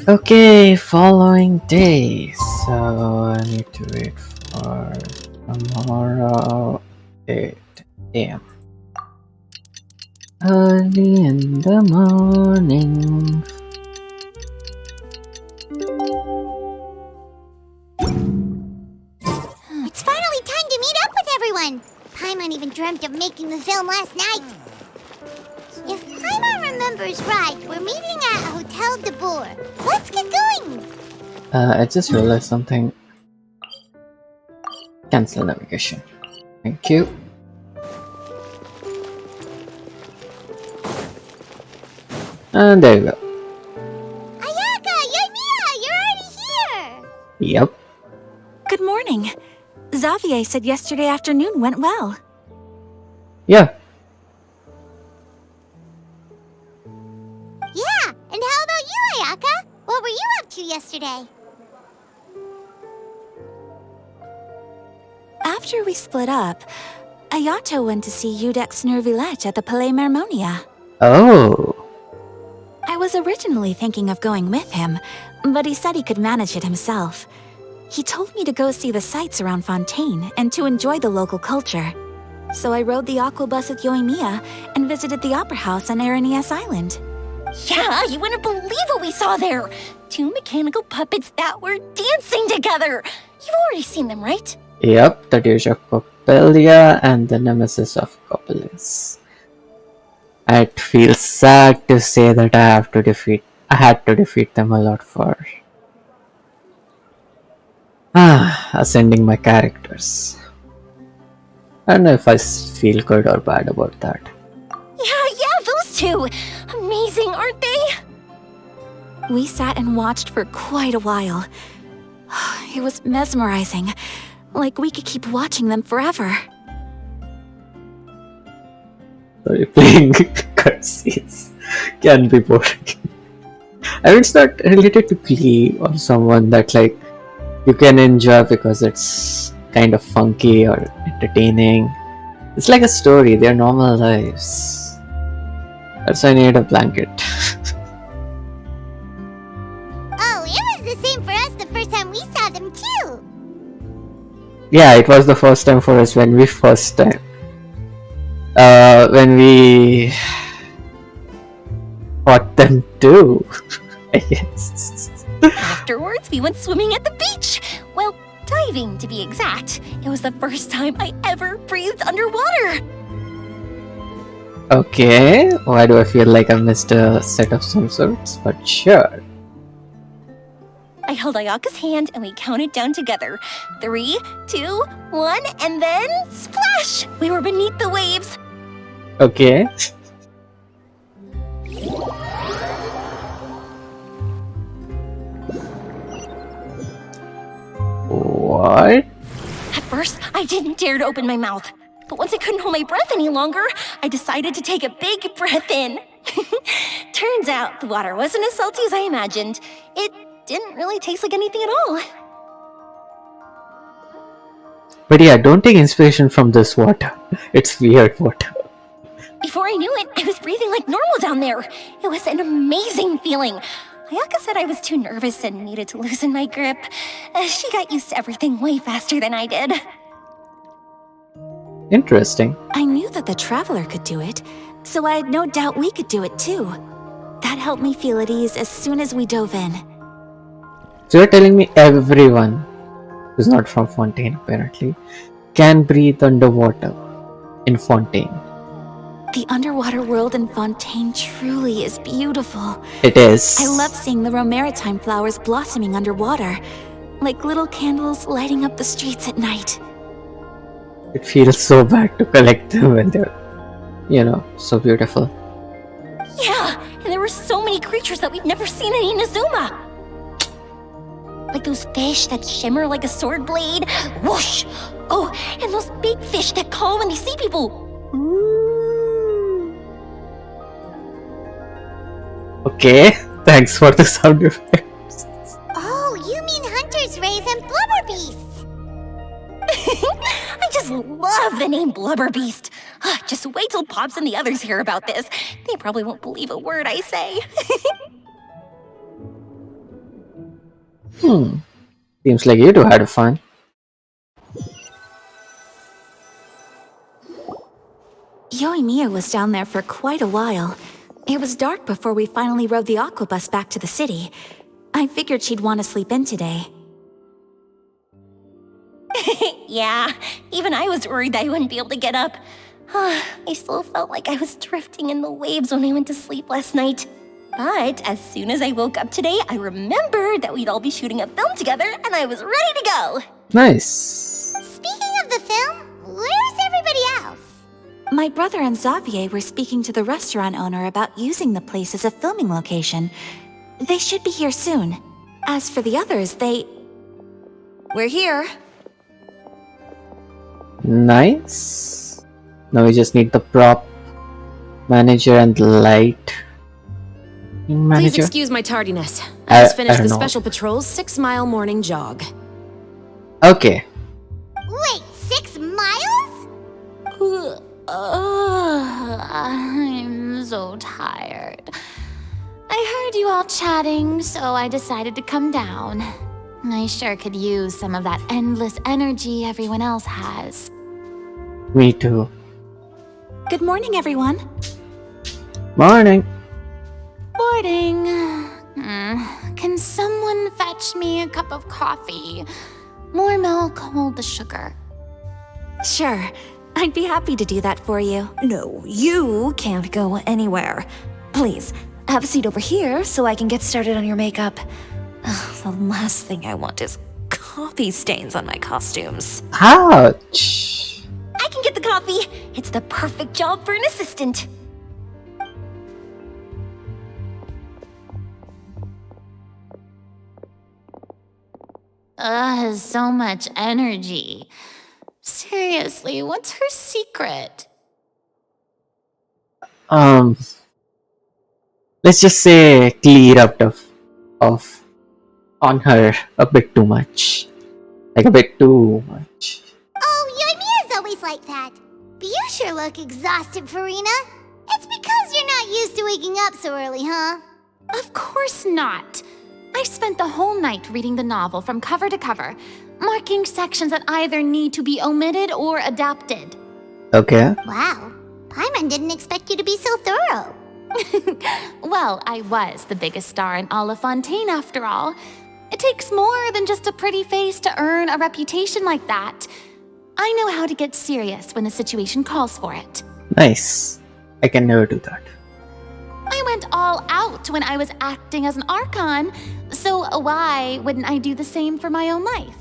Okay, following day. So I need to wait for tomorrow 8 a.m. Early in the morning. It's finally time to meet up with everyone. Paimon even dreamt of making the film last night. If Paimon remembers right, we're meeting at Hotel de Boer. Let's get going. I just realized something. Cancel navigation. Thank you. And there you go. Ayaka, Yoimiya, you're already here. Yep. Good morning. Xavier said yesterday afternoon went well. Yeah. Yeah, and how about you, Ayaka? What were you up to yesterday? After we split up, Ayato went to see Udex Nervillette at the Palais Mermonia. Oh. I was originally thinking of going with him, but he said he could manage it himself. He told me to go see the sights around Fontaine and to enjoy the local culture. So I rode the aquabus with Yoimiya and visited the opera house on Aranias Island. Yeah, you wouldn't believe what we saw there! 2 mechanical puppets that were dancing together! You've already seen them, right? Yep, the Dirge of Coppelia and the Nemesis of Coppelius. It feels sad to say that I had to defeat them a lot for ascending my characters. I don't know if I feel good or bad about that. Yeah, those two! Amazing, aren't they? We sat and watched for quite a while. It was mesmerizing, like we could keep watching them forever. Sorry, playing cutscenes can be boring. I mean, it's not related to Glee or someone that like you can enjoy because it's kind of funky or entertaining. It's like a story, they're normal lives. That's why I need a blanket. Oh, it was the same for us the first time we saw them too. Yeah, it was the first time for us when we fought them too, I guess. Afterwards, we went swimming at the beach! Well, diving to be exact. It was the first time I ever breathed underwater! Okay, why do I feel like I missed a set of some sorts? But sure. I held Ayaka's hand and we counted down together. 3, 2, 1, and then splash! We were beneath the waves. Okay. What? At first, I didn't dare to open my mouth. But once I couldn't hold my breath any longer, I decided to take a big breath in. Turns out the water wasn't as salty as I imagined. It didn't really taste like anything at all. But yeah, don't take inspiration from this water. It's weird water. Before I knew it, I was breathing like normal down there. It was an amazing feeling. Ayaka said I was too nervous and needed to loosen my grip. She got used to everything way faster than I did. Interesting. I knew that the Traveler could do it, so I had no doubt we could do it too. That helped me feel at ease as soon as we dove in. So you're telling me everyone who's not from Fontaine apparently can breathe underwater in Fontaine. The underwater world in Fontaine truly is beautiful. It is. I love seeing the romaritime flowers blossoming underwater, like little candles lighting up the streets at night. It feels so bad to collect them when they're, so beautiful. Yeah, and there were so many creatures that we've never seen in Inazuma. Like those fish that shimmer like a sword blade. Whoosh! Oh, and those big fish that call when they see people. Okay, thanks for the sound effects. Oh, you mean hunters, rays, and blubber beasts. I just love the name Blubber Beast. Just wait till Pops and the others hear about this. They probably won't believe a word I say. Seems like you two had fun. Yoimiya was down there for quite a while. It was dark before we finally rode the aquabus back to the city. I figured she'd want to sleep in today. Yeah, even I was worried I wouldn't be able to get up. I still felt like I was drifting in the waves when I went to sleep last night. But as soon as I woke up today, I remembered that we'd all be shooting a film together, and I was ready to go. Nice. Speaking of the film, where's everybody else? My brother and Xavier were speaking to the restaurant owner about using the place as a filming location. They should be here soon. As for the others, We're here. Nice. Now we just need the prop manager and the light Please manager. excuse my tardiness. I just finished don't the know. Special Patrol's 6-mile morning jog. Okay. Wait, 6 miles? I'm so tired. I heard you all chatting, so I decided to come down. I sure could use some of that endless energy everyone else has. Me too. Good morning, everyone. Morning. Morning. Can someone fetch me a cup of coffee? More milk, hold the sugar. Sure, I'd be happy to do that for you. No, you can't go anywhere. Please, have a seat over here so I can get started on your makeup. The last thing I want is coffee stains on my costumes. Ouch. I can get the coffee. It's the perfect job for an assistant. So much energy. Seriously, what's her secret? Let's just say clear up of on her a bit too much. Like a bit too much. Oh, Yoimiya's always like that. But you sure look exhausted, Farina. It's because you're not used to waking up so early, huh? Of course not. I spent the whole night reading the novel from cover to cover, marking sections that either need to be omitted or adapted. Okay. Wow. Paimon didn't expect you to be so thorough. Well, I was the biggest star in all of Fontaine after all. It takes more than just a pretty face to earn a reputation like that. I know how to get serious when the situation calls for it. Nice. I can never do that. I went all out when I was acting as an Archon, so why wouldn't I do the same for my own life?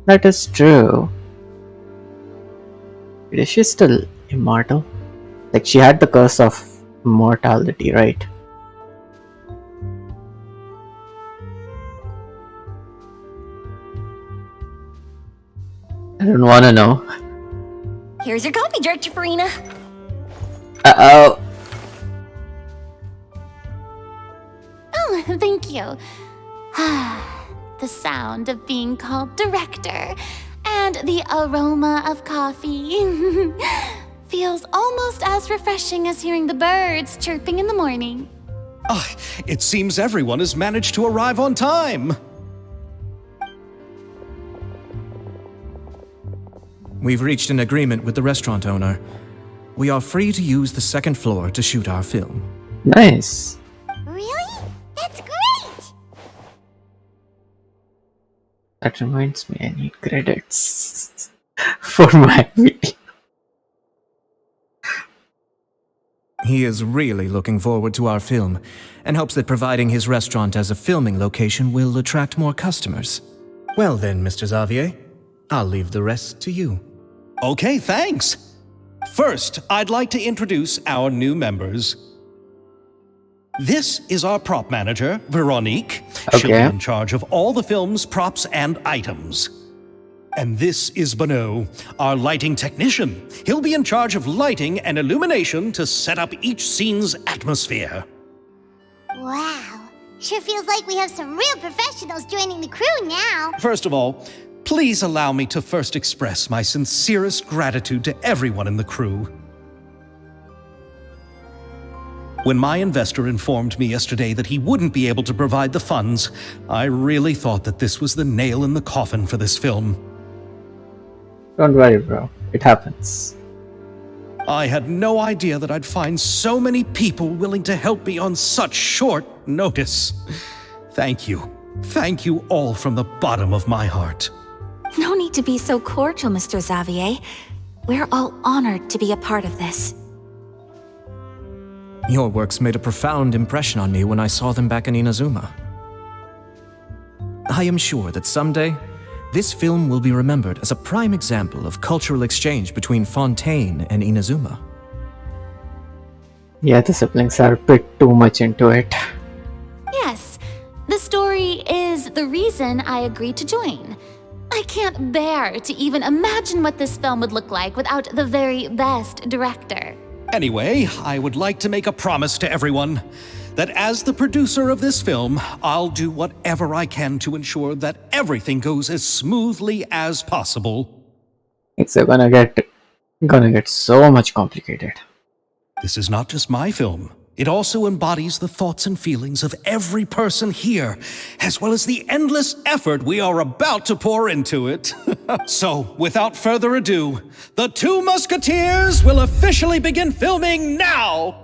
That is true. Is she still immortal? Like, she had the curse of immortality, right? I don't wanna know. Here's your coffee, Director Farina. Uh-oh. Oh, thank you. The sound of being called director and the aroma of coffee feels almost as refreshing as hearing the birds chirping in the morning. It seems everyone has managed to arrive on time. We've reached an agreement with the restaurant owner. We are free to use the second floor to shoot our film. Nice. Really? That's great! That reminds me, I need credits for my video. He is really looking forward to our film and hopes that providing his restaurant as a filming location will attract more customers. Well then, Mr. Xavier, I'll leave the rest to you. Okay, thanks. First, I'd like to introduce our new members. This is our prop manager, Veronique. She'll be Okay. in charge of all the film's props and items. And this is Bono, our lighting technician. He'll be in charge of lighting and illumination to set up each scene's atmosphere. Wow. Sure feels like we have some real professionals joining the crew now. First of all, please allow me to first express my sincerest gratitude to everyone in the crew. When my investor informed me yesterday that he wouldn't be able to provide the funds, I really thought that this was the nail in the coffin for this film. Don't worry, bro. It happens. I had no idea that I'd find so many people willing to help me on such short notice. Thank you. Thank you all from the bottom of my heart. No need to be so cordial, Mr. Xavier. We're all honored to be a part of this. Your works made a profound impression on me when I saw them back in Inazuma. I am sure that someday, this film will be remembered as a prime example of cultural exchange between Fontaine and Inazuma. Yeah, the siblings are a bit too much into it. Yes, the story is the reason I agreed to join. I can't bear to even imagine what this film would look like without the very best director. Anyway, I would like to make a promise to everyone that as the producer of this film, I'll do whatever I can to ensure that everything goes as smoothly as possible. It's gonna get so much complicated. This is not just my film. It also embodies the thoughts and feelings of every person here, as well as the endless effort we are about to pour into it. So, without further ado, The Two Musketeers will officially begin filming now!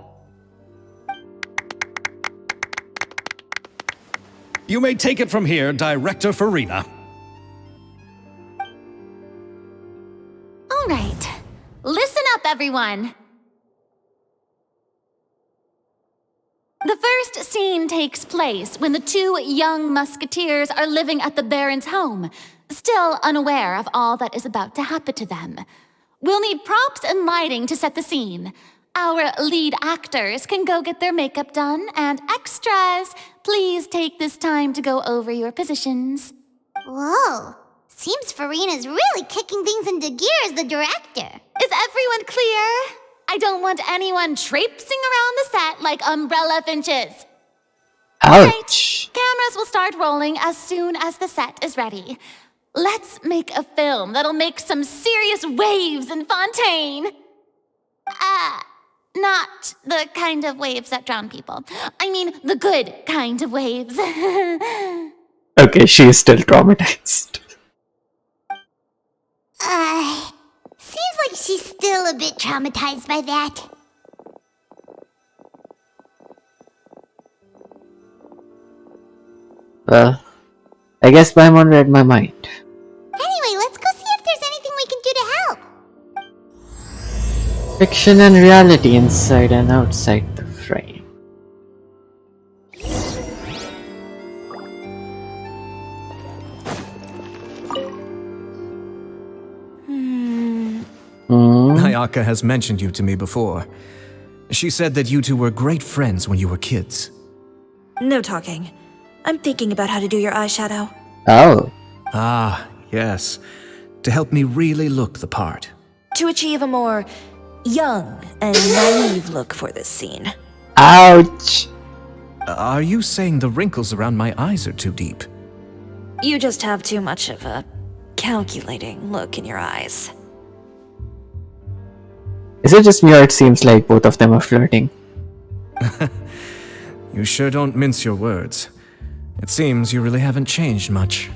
You may take it from here, Director Farina. All right, listen up, everyone. The first scene takes place when the two young musketeers are living at the Baron's home, still unaware of all that is about to happen to them. We'll need props and lighting to set the scene. Our lead actors can go get their makeup done, and extras, please take this time to go over your positions. Whoa. Seems Farina's really kicking things into gear as the director. Is everyone clear? I don't want anyone traipsing around the set like umbrella finches. Ouch! Cameras will start rolling as soon as the set is ready. Let's make a film that'll make some serious waves in Fontaine. Not the kind of waves that drown people. I mean, the good kind of waves. Okay, she is still traumatized. Seems like she's still a bit traumatized by that. Well, I guess Paimon read my mind. Anyway, let's go see if there's anything we can do to help. Fiction and reality inside and outside the frame. Ayaka has mentioned you to me before. She said that you two were great friends when you were kids. No talking. I'm thinking about how to do your eyeshadow. Oh. Ah, yes. To help me really look the part. To achieve a more young and naive look for this scene. Ouch! Are you saying the wrinkles around my eyes are too deep? You just have too much of a calculating look in your eyes. Is it just me or it seems like both of them are flirting? You sure don't mince your words. It seems you really haven't changed much.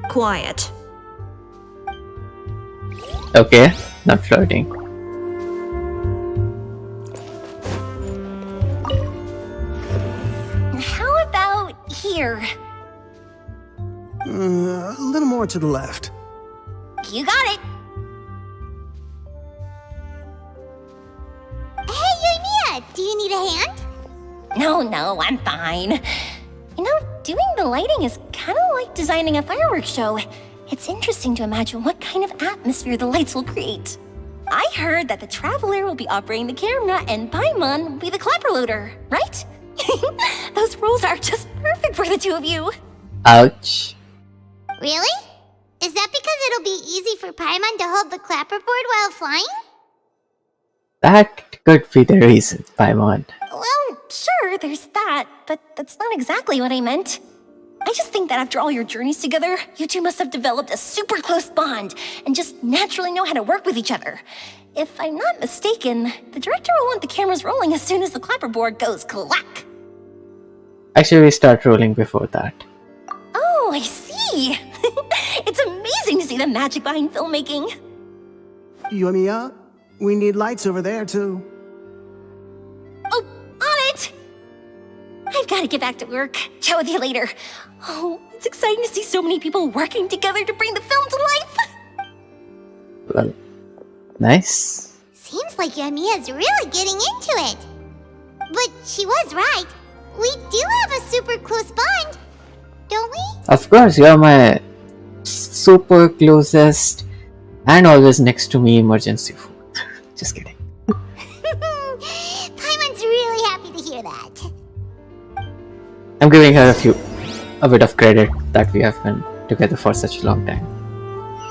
Quiet. Okay, not flirting. How about here? A little more to the left. You got it. Hey, Yoimiya, do you need a hand? No, I'm fine. You know, doing the lighting is kind of like designing a fireworks show. It's interesting to imagine what kind of atmosphere the lights will create. I heard that the Traveler will be operating the camera and Paimon will be the clapper loader, right? Those roles are just perfect for the two of you. Ouch. Really? Is that because it'll be easy for Paimon to hold the clapperboard while flying? That could be the reason, Paimon. Well, sure, there's that, but that's not exactly what I meant. I just think that after all your journeys together, you two must have developed a super close bond and just naturally know how to work with each other. If I'm not mistaken, the director will want the cameras rolling as soon as the clapperboard goes clack. Actually, we start rolling before that. Oh, I see. It's amazing to see the magic behind filmmaking. Yumiya, we need lights over there too. Oh, on it! I've got to get back to work. Chat with you later. Oh, it's exciting to see so many people working together to bring the film to life. Well, nice. Seems like Yumiya's really getting into it. But she was right. We do have a super close bond, don't we? Of course, you're my super closest and always next to me emergency food. Just kidding. Paimon's really happy to hear that. I'm giving her a bit of credit that we have been together for such a long time.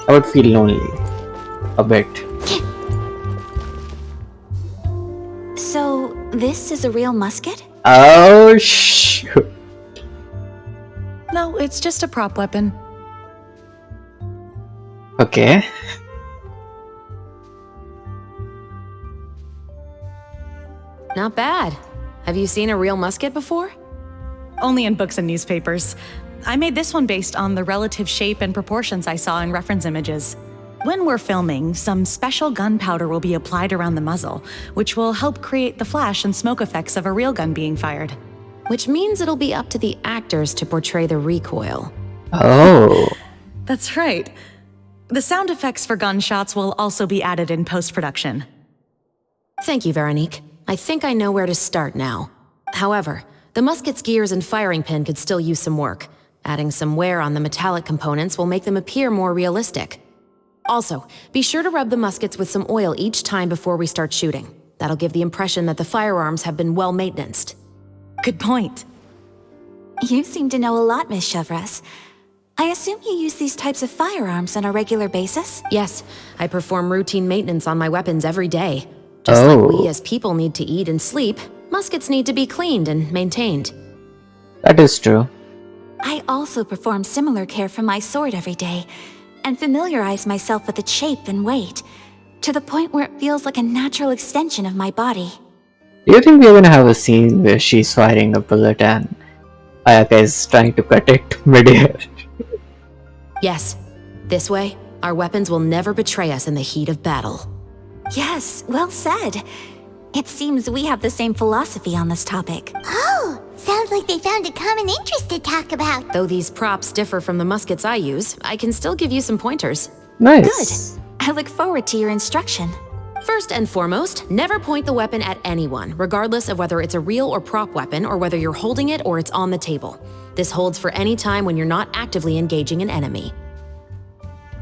I would feel lonely. A bit. So, this is a real musket? Oh, shoot. No, it's just a prop weapon. Okay. Not bad. Have you seen a real musket before? Only in books and newspapers. I made this one based on the relative shape and proportions I saw in reference images. When we're filming, some special gunpowder will be applied around the muzzle, which will help create the flash and smoke effects of a real gun being fired. Which means it'll be up to the actors to portray the recoil. Oh. That's right. The sound effects for gunshots will also be added in post-production. Thank you, Veronique. I think I know where to start now. However, the musket's gears and firing pin could still use some work. Adding some wear on the metallic components will make them appear more realistic. Also, be sure to rub the muskets with some oil each time before we start shooting. That'll give the impression that the firearms have been well maintained. Good point. You seem to know a lot, Miss Chevres. I assume you use these types of firearms on a regular basis? Yes, I perform routine maintenance on my weapons every day. Just like we as people need to eat and sleep, muskets need to be cleaned and maintained. That is true. I also perform similar care for my sword every day, and familiarize myself with its shape and weight, to the point where it feels like a natural extension of my body. Do you think we're gonna have a scene where she's firing a bullet and Ayaka is trying to cut it mid-air? Yes. This way, our weapons will never betray us in the heat of battle. Yes, well said. It seems we have the same philosophy on this topic. Oh, sounds like they found a common interest to talk about. Though these props differ from the muskets I use, I can still give you some pointers. Nice. Good. I look forward to your instruction. First and foremost, never point the weapon at anyone, regardless of whether it's a real or prop weapon or whether you're holding it or it's on the table. This holds for any time when you're not actively engaging an enemy.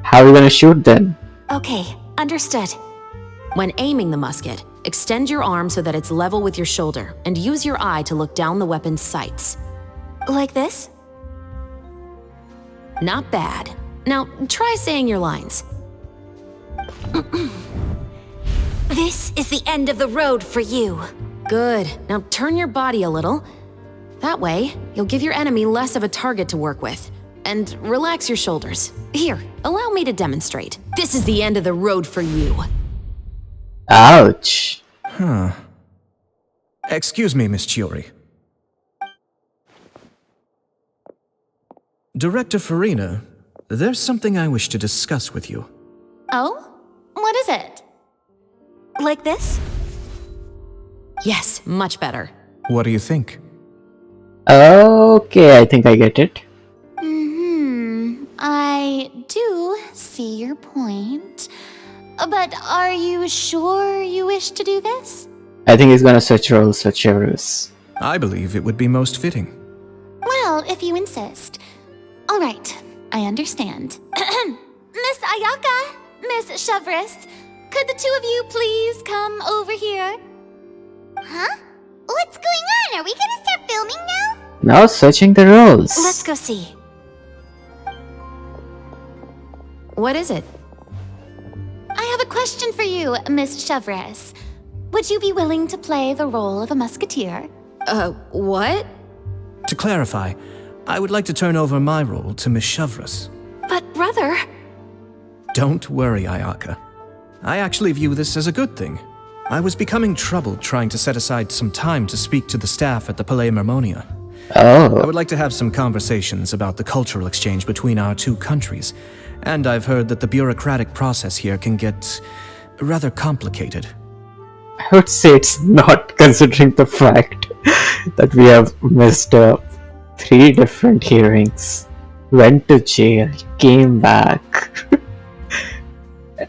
How are we gonna shoot then? Okay, understood. When aiming the musket, extend your arm so that it's level with your shoulder and use your eye to look down the weapon's sights. Like this? Not bad. Now, try saying your lines. This is the end of the road for you. Good. Now turn your body a little. That way, you'll give your enemy less of a target to work with. And relax your shoulders. Here, allow me to demonstrate. This is the end of the road for you. Ouch. Huh. Excuse me, Miss Chiori. Director Farina, there's something I wish to discuss with you. Oh? What is it? Like this? Yes, much better. What do you think? Okay, I think I get it. I do see your point. But are you sure you wish to do this? I think he's gonna switch roles with Chevreuse. I believe it would be most fitting. Well, if you insist. All right, I understand. Miss Ayaka, Miss Chevres, could the two of you please come over here? Huh? What's going on? Are we gonna start filming now? Now searching the roles. Let's go see. What is it? I have a question for you, Miss Chevres. Would you be willing to play the role of a musketeer? What? To clarify, I would like to turn over my role to Miss Chevres. But brother... Don't worry, Ayaka. I actually view this as a good thing. I was becoming troubled trying to set aside some time to speak to the staff at the Palais Mermonia. I would like to have some conversations about the cultural exchange between our two countries, and I've heard that the bureaucratic process here can get rather complicated. I would say it's not, considering the fact that we have missed 3 different hearings, went to jail, came back.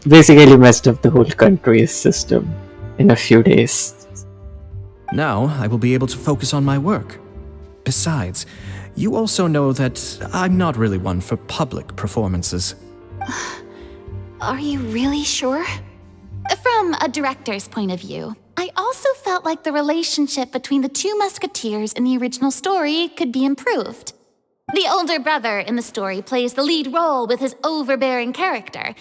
Basically messed up the whole country's system in a few days. Now I will be able to focus on my work. Besides, you also know that I'm not really one for public performances. Are you really sure? From a director's point of view, I also felt like the relationship between the two musketeers in the original story could be improved. The older brother in the story plays the lead role with his overbearing character,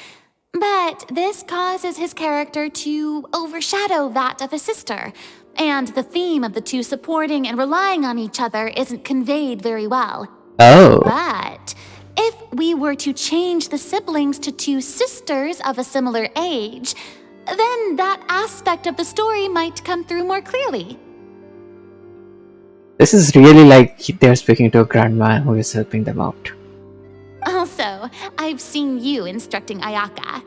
but this causes his character to overshadow that of his sister, and the theme of the two supporting and relying on each other isn't conveyed very well. Oh. But if we were to change the siblings to two sisters of a similar age, then that aspect of the story might come through more clearly. This is really like they're speaking to a grandma who is helping them out. Also, I've seen you instructing Ayaka.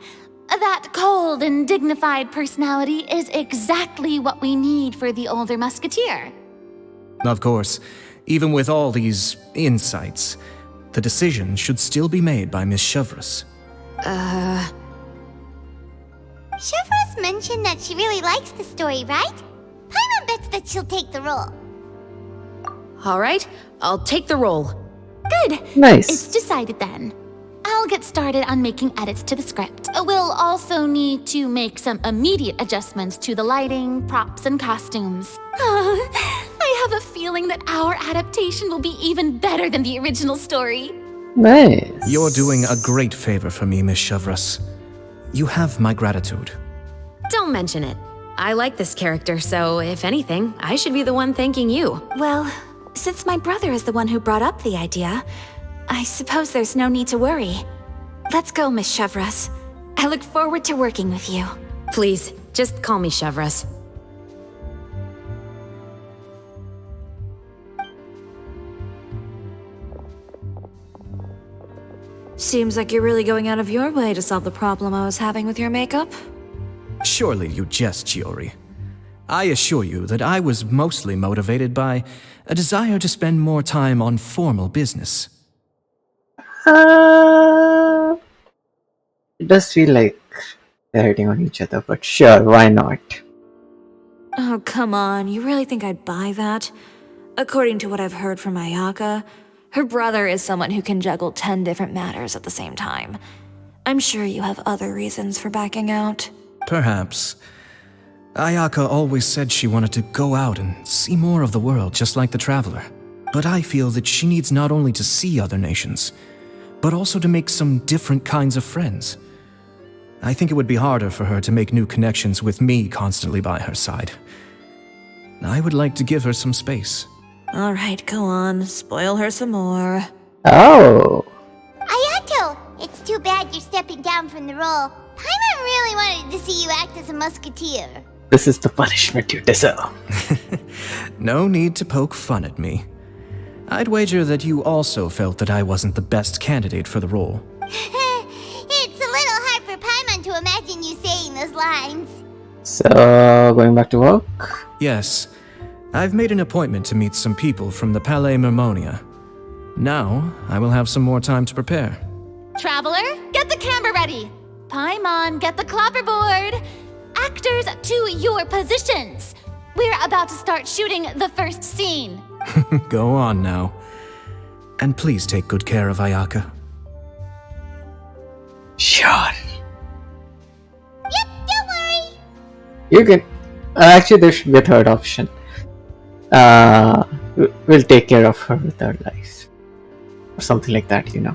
That cold and dignified personality is exactly what we need for the older musketeer. Of course, even with all these insights, the decision should still be made by Miss Chevres. Chevres mentioned that she really likes the story, right? Paimon bets that she'll take the role. All right, I'll take the role. Good. Nice. It's decided then. I'll get started on making edits to the script. We'll also need to make some immediate adjustments to the lighting, props, and costumes. I have a feeling that our adaptation will be even better than the original story. Nice. You're doing a great favor for me, Miss Chevres. You have my gratitude. Don't mention it. I like this character, so if anything, I should be the one thanking you. Well, since my brother is the one who brought up the idea, I suppose there's no need to worry. Let's go, Miss Chevres. I look forward to working with you. Please, just call me Chevres. Seems like you're really going out of your way to solve the problem I was having with your makeup. Surely you jest, Chiori. I assure you that I was mostly motivated by a desire to spend more time on formal business. It does feel like they're hitting on each other, but sure, why not? Oh, come on. You really think I'd buy that? According to what I've heard from Ayaka, her brother is someone who can juggle 10 different matters at the same time. I'm sure you have other reasons for backing out. Perhaps. Ayaka always said she wanted to go out and see more of the world, just like the Traveler. But I feel that she needs not only to see other nations, but also to make some different kinds of friends. I think it would be harder for her to make new connections with me constantly by her side. I would like to give her some space. Alright, go on. Spoil her some more. Oh. Ayato, it's too bad you're stepping down from the role. Paimon really wanted to see you act as a musketeer. This is the punishment you deserve. No need to poke fun at me. I'd wager that you also felt that I wasn't the best candidate for the role. It's a little hard for Paimon to imagine you saying those lines. So, going back to work? Yes. I've made an appointment to meet some people from the Palais Mermonia. Now, I will have some more time to prepare. Traveler, get the camera ready. Paimon, get the clapperboard. Actors, to your positions. We're about to start shooting the first scene. Go on now. And please take good care of Ayaka. Sure. Yep, don't worry. You can. Actually, there should be a third option. We'll take care of her with our lives. Or something like that, you know.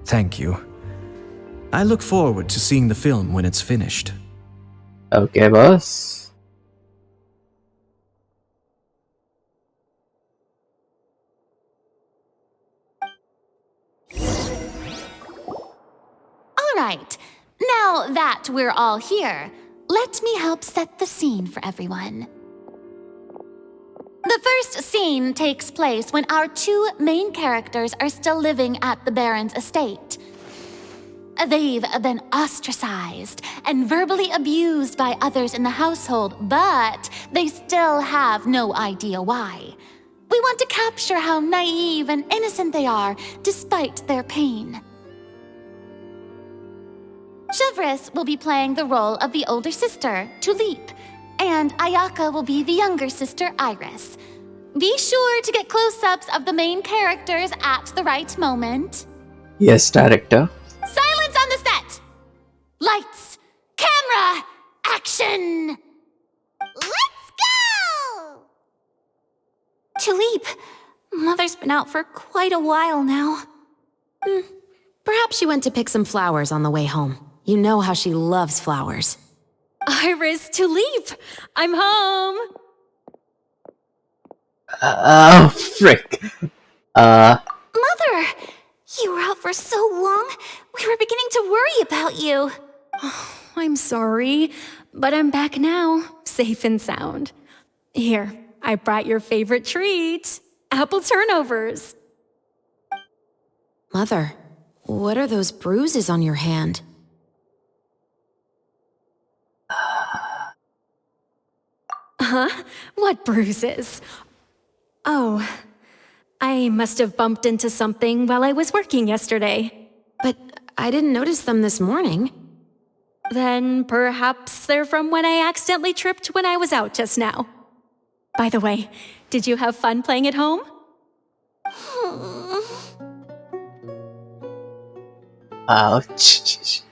Thank you. I look forward to seeing the film when it's finished. Okay, boss. All right, now that we're all here, let me help set the scene for everyone. The first scene takes place when our two main characters are still living at the Baron's estate. They've been ostracized and verbally abused by others in the household, but they still have no idea why. We want to capture how naive and innocent they are despite their pain. Chevres will be playing the role of the older sister, Tulip, and Ayaka will be the younger sister, Iris. Be sure to get close-ups of the main characters at the right moment. Yes, director. Silence on the set! Lights, camera, action! Let's go! Tulip, Mother's been out for quite a while now. Perhaps she went to pick some flowers on the way home. You know how she loves flowers. Iris, Tulip, I'm home. Oh, frick. Mother! You were out for so long, we were beginning to worry about you. I'm sorry, but I'm back now, safe and sound. Here, I brought your favorite treat, apple turnovers. Mother, what are those bruises on your hand? Huh? What bruises? Oh, I must have bumped into something while I was working yesterday. But I didn't notice them this morning. Then perhaps they're from when I accidentally tripped when I was out just now. By the way, did you have fun playing at home? Ouch.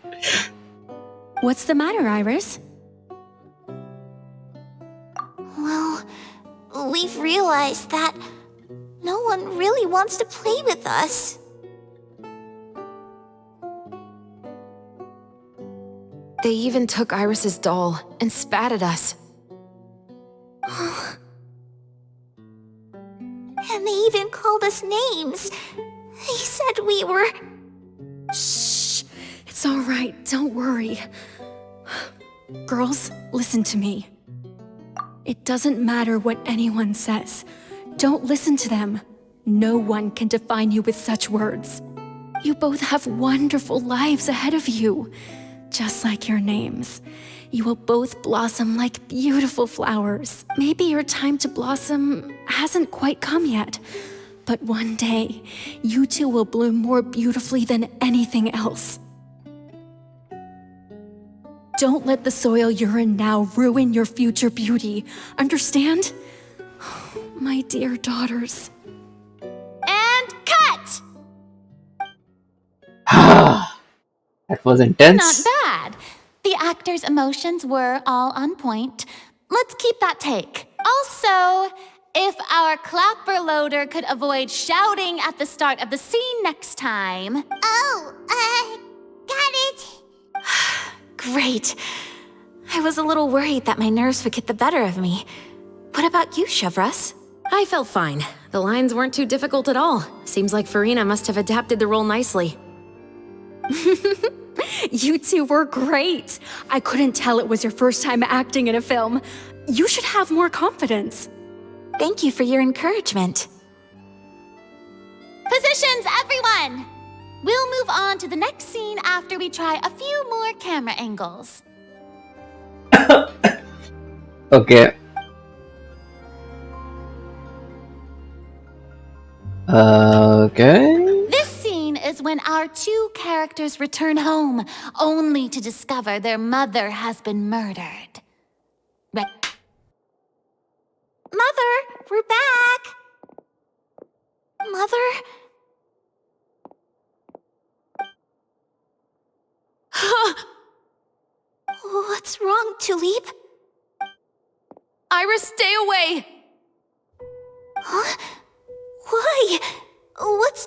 What's the matter, Iris? Well, we've realized that no one really wants to play with us. They even took Iris's doll and spat at us. And they even called us names. They said we were... Shh. It's all right. Don't worry. Girls, listen to me. It doesn't matter what anyone says. Don't listen to them. No one can define you with such words. You both have wonderful lives ahead of you. Just like your names. You will both blossom like beautiful flowers. Maybe your time to blossom hasn't quite come yet. But one day, you two will bloom more beautifully than anything else. Don't let the soil you're in now ruin your future beauty. Understand? My dear daughters. And cut! That was intense. Not bad. The actors' emotions were all on point. Let's keep that take. Also, if our clapper loader could avoid shouting at the start of the scene next time... Oh, got it. Great. I was a little worried that my nerves would get the better of me. What about you, Chevres? I felt fine. The lines weren't too difficult at all. Seems like Farina must have adapted the role nicely. You two were great. I couldn't tell it was your first time acting in a film. You should have more confidence. Thank you for your encouragement. Positions, everyone! We'll move on to the next scene after we try a few more camera angles. Okay. Okay. This scene is when our two characters return home, only to discover their mother has been murdered. Right. Mother, we're back. Mother? Iris, stay away! Huh? Why? What's...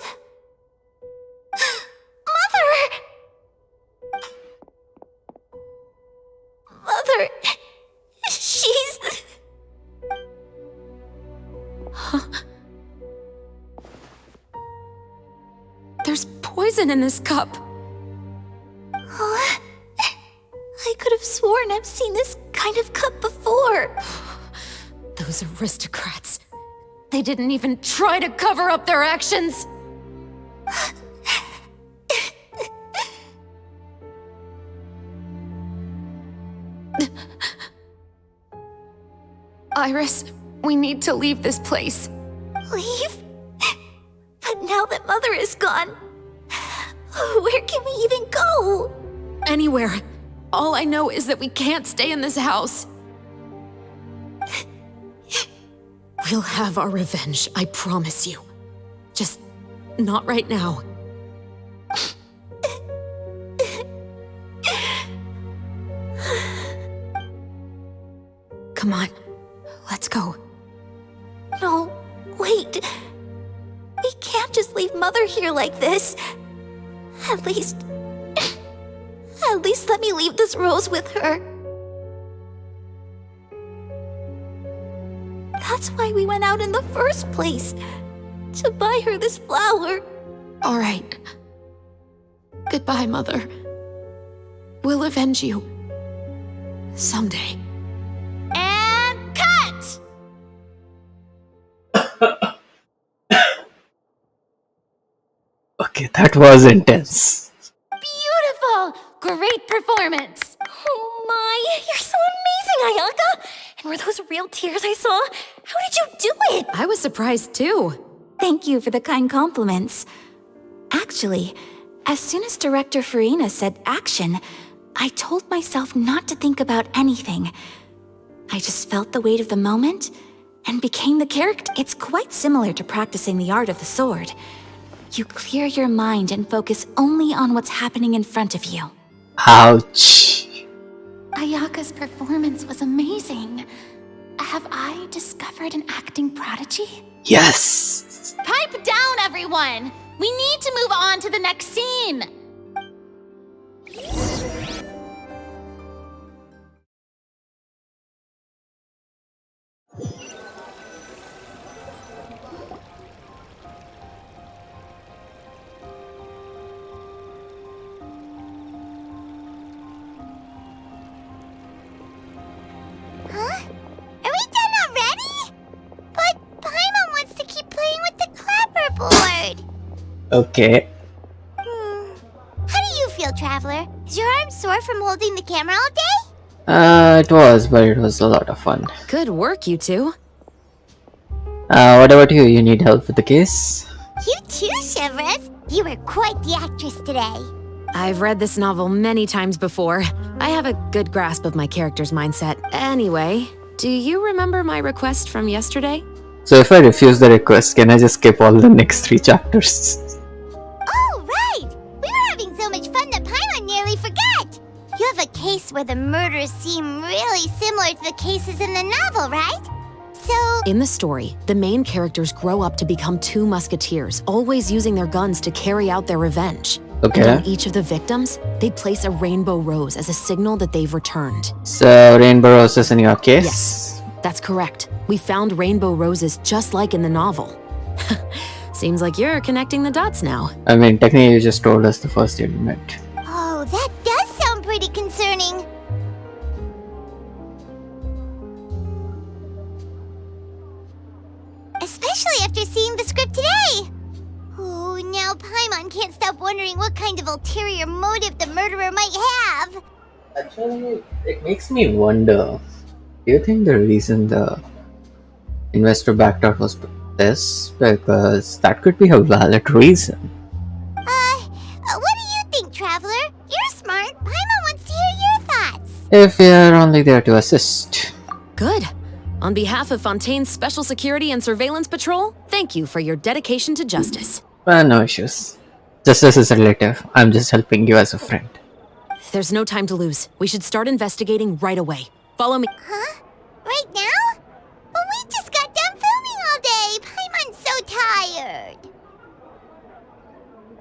Mother... She's... There's poison in this cup. Huh? I could have sworn I've seen this kind of cup before. Those aristocrats. They didn't even try to cover up their actions. Iris, we need to leave this place. Leave? But now that Mother is gone, where can we even go? Anywhere. All I know is that we can't stay in this house. We'll have our revenge, I promise you. Just not right now. Come on, let's go. No, wait. We can't just leave Mother here like this. At least let me leave this rose with her. That's why we went out in the first place. To buy her this flower. All right. Goodbye, Mother. We'll avenge you. Someday. And cut! Okay, that was intense. Beautiful! Great performance! Oh my, you're so amazing, Ayaka! And were those real tears I saw? How did you do it? I was surprised too. Thank you for the kind compliments. Actually, as soon as Director Farina said action, I told myself not to think about anything. I just felt the weight of the moment and became the character. It's quite similar to practicing the art of the sword. You clear your mind and focus only on what's happening in front of you. Ouch. Ayaka's performance was amazing. Have I discovered an acting prodigy? Yes. Pipe down, everyone! We need to move on to the next scene! Huh? Are we done already? But Paimon wants to keep playing with the clapperboard. Okay. How do you feel, Traveler? Is your arm sore from holding the camera all day? It was, but it was a lot of fun. Good work, you two. What about you? You need help with the case? You too, Chevres. You were quite the actress today. I've read this novel many times before. I have a good grasp of my character's mindset. Anyway, do you remember my request from yesterday? So if I refuse the request, can I just skip all the next 3 chapters? Oh, right! We were having so much fun that Paimon nearly forgot! You have a case where the murders seem really similar to the cases in the novel, right? So... In the story, the main characters grow up to become 2 musketeers, always using their guns to carry out their revenge. Okay. And on each of the victims, they place a rainbow rose as a signal that they've returned. So, rainbow roses in your case? Yes, that's correct. We found rainbow roses just like in the novel. Seems like you're connecting the dots now. I mean, technically you just told us the first year you met. Oh, that does sound pretty concerning. Especially after seeing the script today. Oh, now Paimon can't stop wondering what kind of ulterior motive the murderer might have. Actually, it makes me wonder. Do you think the reason the investor backed out was this? Because that could be a valid reason. What do you think, Traveler? You're smart. Paimon wants to hear your thoughts. If you're only there to assist. Good. On behalf of Fontaine's Special Security and Surveillance Patrol, thank you for your dedication to justice. No issues. Justice is relative. I'm just helping you as a friend. There's no time to lose. We should start investigating right away. Follow me. Huh? Right now?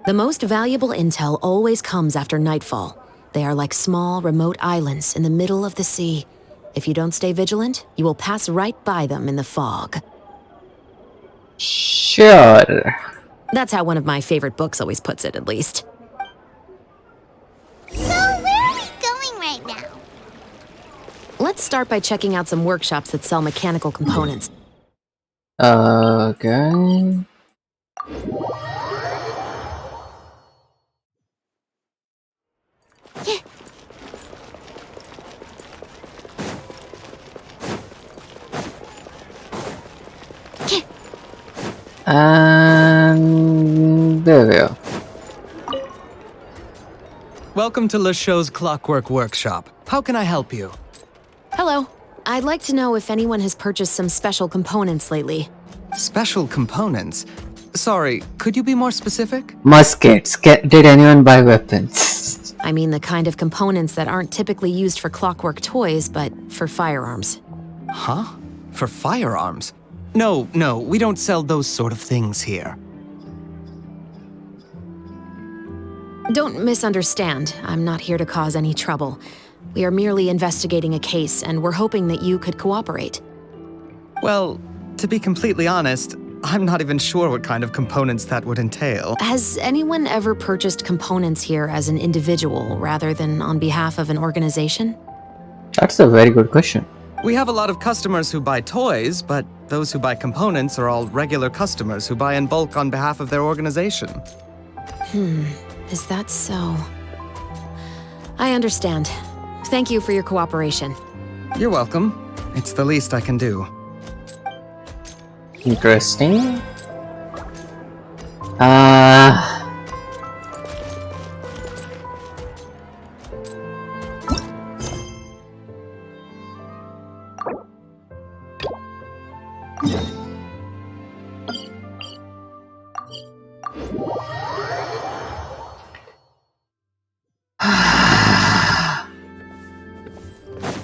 The most valuable intel always comes after nightfall. They are like small, remote islands in the middle of the sea. If you don't stay vigilant, you will pass right by them in the fog. Sure. That's how one of my favorite books always puts it, at least. So, where are we going right now? Let's start by checking out some workshops that sell mechanical components. Okay. And there we are. Welcome to LeChaux's Clockwork Workshop. How can I help you? Hello. I'd like to know if anyone has purchased some special components lately. Special components? Sorry, could you be more specific? Muskets. Did anyone buy weapons? I mean the kind of components that aren't typically used for clockwork toys, but for firearms. Huh? For firearms? No, we don't sell those sort of things here. Don't misunderstand. I'm not here to cause any trouble. We are merely investigating a case, and we're hoping that you could cooperate. Well, to be completely honest, I'm not even sure what kind of components that would entail. Has anyone ever purchased components here as an individual rather than on behalf of an organization? That's a very good question. We have a lot of customers who buy toys, but those who buy components are all regular customers who buy in bulk on behalf of their organization. Is that so? I understand. Thank you for your cooperation. You're welcome. It's the least I can do. Interesting.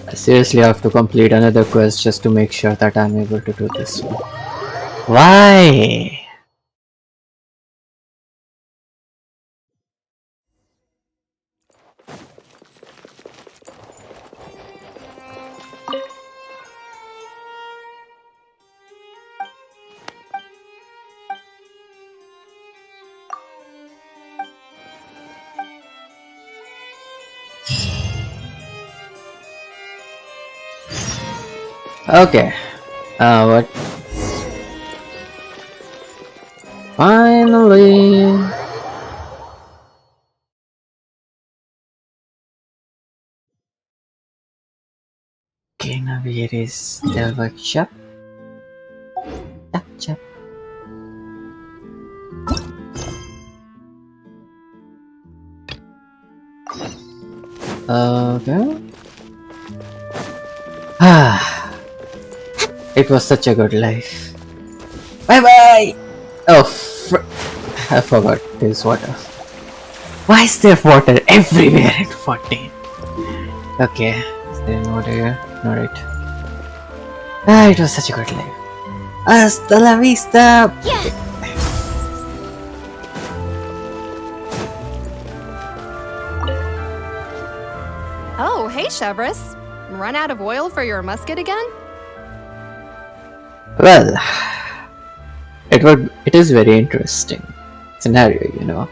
I seriously have to complete another quest just to make sure that I'm able to do this one. Why? Okay. What? Finally. Okay, now here is the workshop. Chop. Okay. It was such a good life. Bye bye! Oh, I forgot there's water. Why is there water everywhere in 14? Okay, is there any water here? Alright. It was such a good life. Hasta la vista! Oh, hey, Chevres. Run out of oil for your musket again? Well, it is very interesting scenario, you know.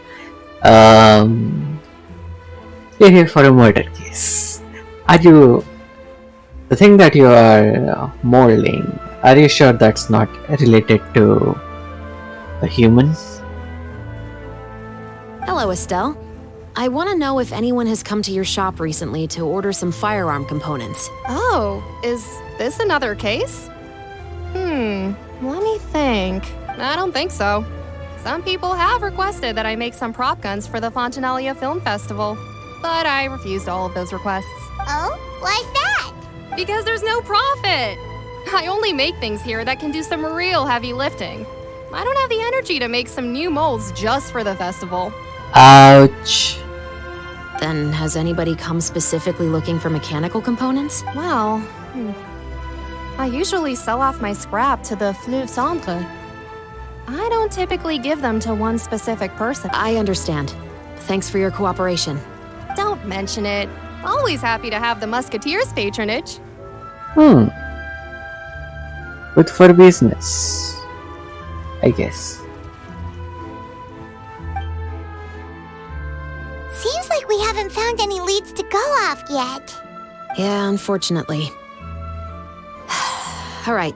You're here for a murder case. Are you the thing that you are modeling? Are you sure that's not related to a human? Hello, Estelle. I want to know if anyone has come to your shop recently to order some firearm components. Oh, is this another case? Let me think. I don't think so. Some people have requested that I make some prop guns for the Fontanalia Film Festival, but I refused all of those requests. Oh? Why's that? Because there's no profit! I only make things here that can do some real heavy lifting. I don't have the energy to make some new molds just for the festival. Ouch. Then has anybody come specifically looking for mechanical components? Well, I usually sell off my scrap to the Fleuve Centre. I don't typically give them to one specific person. I understand. Thanks for your cooperation. Don't mention it. Always happy to have the Musketeers' patronage. Good for business, I guess. Seems like we haven't found any leads to go off yet. Yeah, unfortunately. Alright,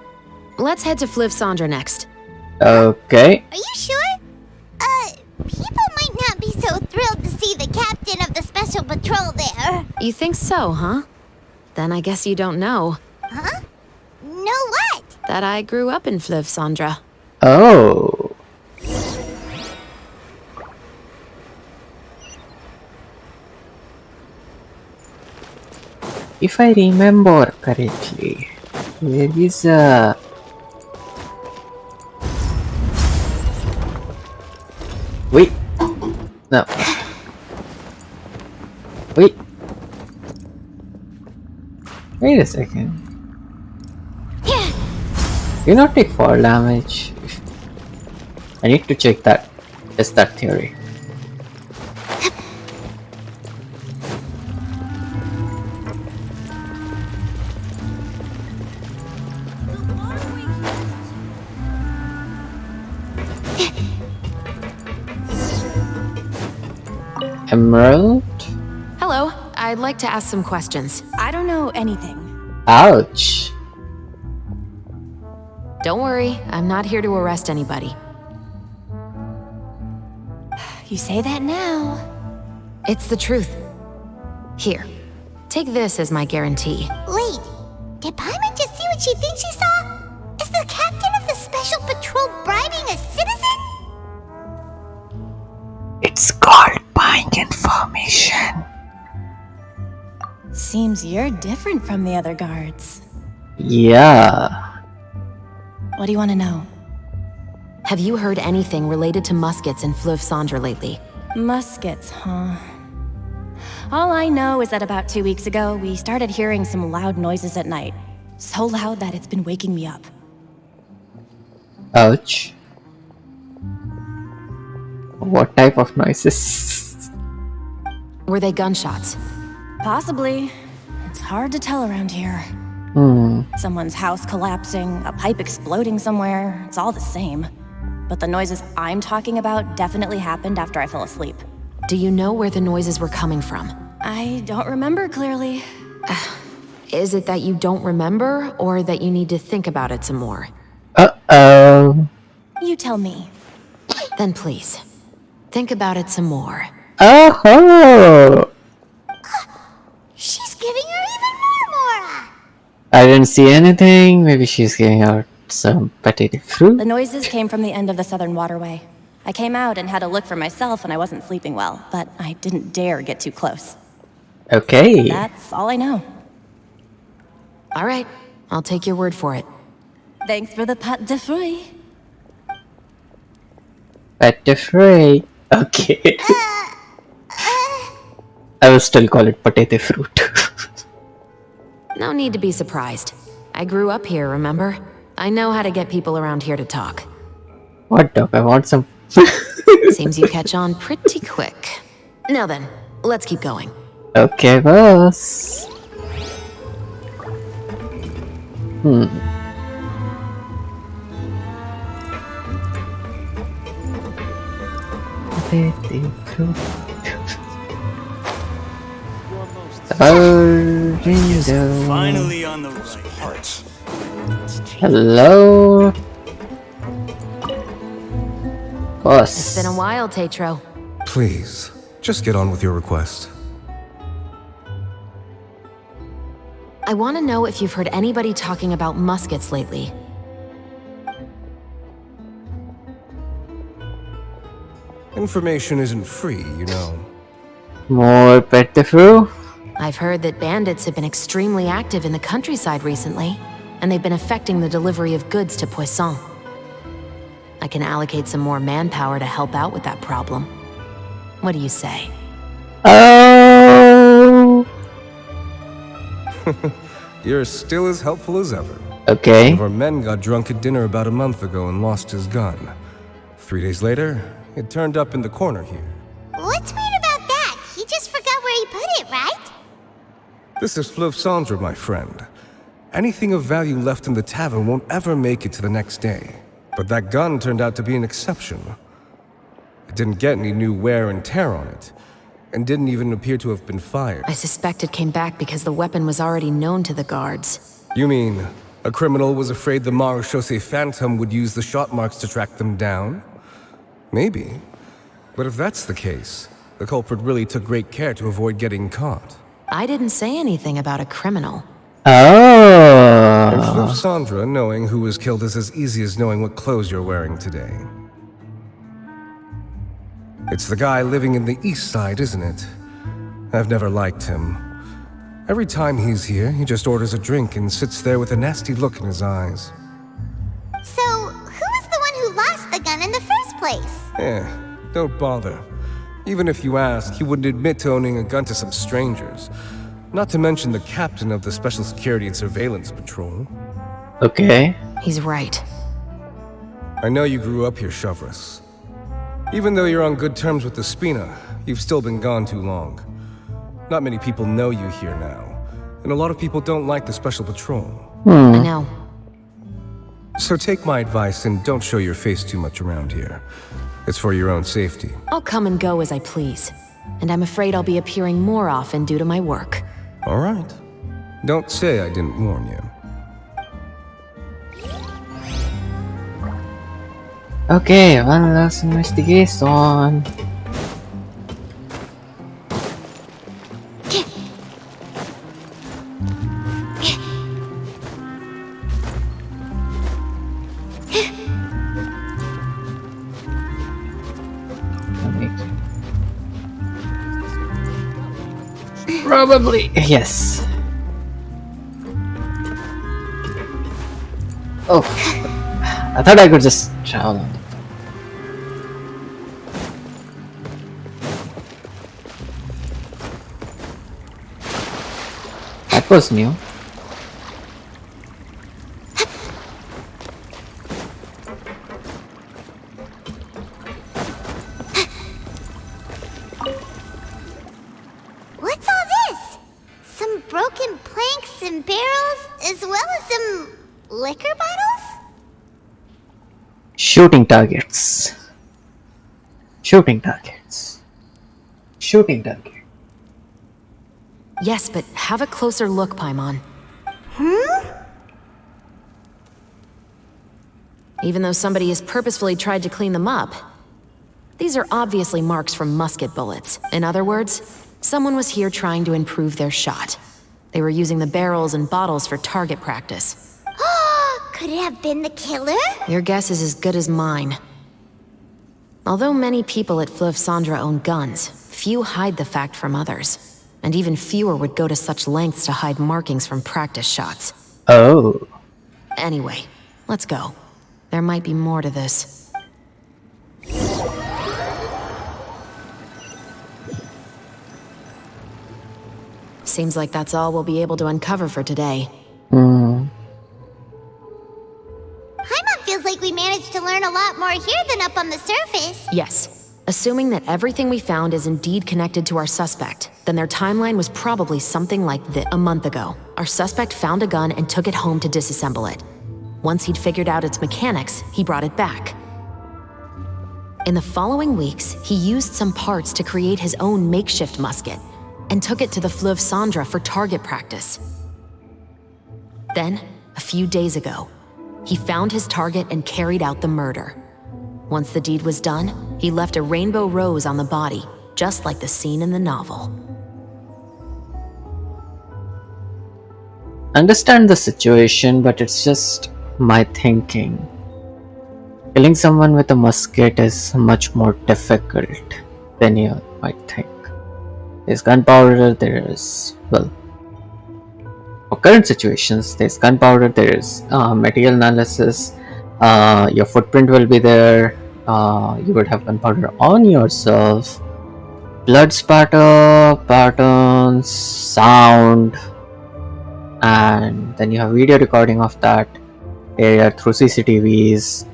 let's head to Fliv Sandra next. Okay. Are you sure? People might not be so thrilled to see the captain of the special patrol there. You think so, huh? Then I guess you don't know. Huh? Know what? That I grew up in Fliv Sandra. Oh. If I remember correctly, there is a... Wait. No. Wait. Wait a second. Do not take fall damage. I need to check that. Test that theory. Emerald? Hello, I'd like to ask some questions. I don't know anything. Ouch. Don't worry, I'm not here to arrest anybody. You say that now. It's the truth. Here, take this as my guarantee. Wait, did Paimon just see what she thinks she saw? Is the captain of the special patrol bribing a citizen? It's called buying information. Seems you're different from the other guards. Yeah. What do you want to know? Have you heard anything related to muskets in Fliv Sandra lately? Muskets, huh? All I know is that about 2 weeks ago, we started hearing some loud noises at night. So loud that it's been waking me up. Ouch. What type of noises? Were they gunshots? Possibly. It's hard to tell around here. Someone's house collapsing, a pipe exploding somewhere, it's all the same. But the noises I'm talking about definitely happened after I fell asleep. Do you know where the noises were coming from? I don't remember clearly. Is it that you don't remember, or that you need to think about it some more? Uh-oh. You tell me. Then please, think about it some more. Oh! She's giving her even more Mora. I didn't see anything. Maybe she's giving out some potato fruit. The noises came from the end of the southern waterway. I came out and had a look for myself and I wasn't sleeping well, but I didn't dare get too close. Okay. That's all I know. All right, I'll take your word for it. Thanks for the pâte de fruits. Pet de fruit. Okay. I will still call it potato fruit. No need to be surprised. I grew up here, remember? I know how to get people around here to talk. What the? I want some. Seems you catch on pretty quick. Now then, let's keep going. Okay, boss. Potato fruit. Finally on the right part. Hello, boss. It's been a while, Tetro. Please, just get on with your request. I want to know if you've heard anybody talking about muskets lately. Information isn't free, you know. More pet de fruit? I've heard that bandits have been extremely active in the countryside recently, and they've been affecting the delivery of goods to Poisson. I can allocate some more manpower to help out with that problem. What do you say? Oh. You're still as helpful as ever. Okay. One of our men got drunk at dinner about a month ago and lost his gun. 3 days later, it turned up in the corner here. What's weird about that? He just forgot where he put it, right? This is Fleuve Cendre, my friend. Anything of value left in the tavern won't ever make it to the next day. But that gun turned out to be an exception. It didn't get any new wear and tear on it, and didn't even appear to have been fired. I suspect it came back because the weapon was already known to the guards. You mean, a criminal was afraid the Marechaussee Phantom would use the shot marks to track them down? Maybe. But if that's the case, the culprit really took great care to avoid getting caught. I didn't say anything about a criminal. And Fleuve Cendre knowing who was killed is as easy as knowing what clothes you're wearing today. It's the guy living in the East Side, isn't it? I've never liked him. Every time he's here, he just orders a drink and sits there with a nasty look in his eyes. So, who was the one who lost the gun in the first place? Don't bother. Even if you asked, he wouldn't admit to owning a gun to some strangers. Not to mention the captain of the Special Security and Surveillance Patrol. Okay. He's right. I know you grew up here, Chevreuse. Even though you're on good terms with the Spina, you've still been gone too long. Not many people know you here now, and a lot of people don't like the Special Patrol. I know. So take my advice and don't show your face too much around here. It's for your own safety. I'll come and go as I please. And I'm afraid I'll be appearing more often due to my work. All right. Don't say I didn't warn you. Okay, one last investigation. Probably, yes. Oh, I thought I could just travel on. That was new. What's all this? Some broken planks and barrels, as well as some liquor bottles? Shooting targets. Shooting targets. Shooting target. Yes, but have a closer look, Paimon. Even though somebody has purposefully tried to clean them up, these are obviously marks from musket bullets. In other words, someone was here trying to improve their shot. They were using the barrels and bottles for target practice. Could it have been the killer? Your guess is as good as mine. Although many people at Fleuve Cendre own guns, few hide the fact from others. And even fewer would go to such lengths to hide markings from practice shots. Oh. Anyway, let's go. There might be more to this. Seems like that's all we'll be able to uncover for today. Paimon feels like we managed to learn a lot more here than up on the surface. Yes. Assuming that everything we found is indeed connected to our suspect, then their timeline was probably something like this. A month ago, our suspect found a gun and took it home to disassemble it. Once he'd figured out its mechanics, he brought it back. In the following weeks, he used some parts to create his own makeshift musket and took it to the Fleuve Cendre for target practice. Then, a few days ago, he found his target and carried out the murder. Once the deed was done, he left a rainbow rose on the body, just like the scene in the novel. Understand the situation, but it's just my thinking. Killing someone with a musket is much more difficult than you might think. There's gunpowder, there's, well, for current situations, there's gunpowder, there's material analysis, your footprint will be there, you would have gunpowder on yourself, blood spatter, patterns, sound, and then you have video recording of that area through CCTVs.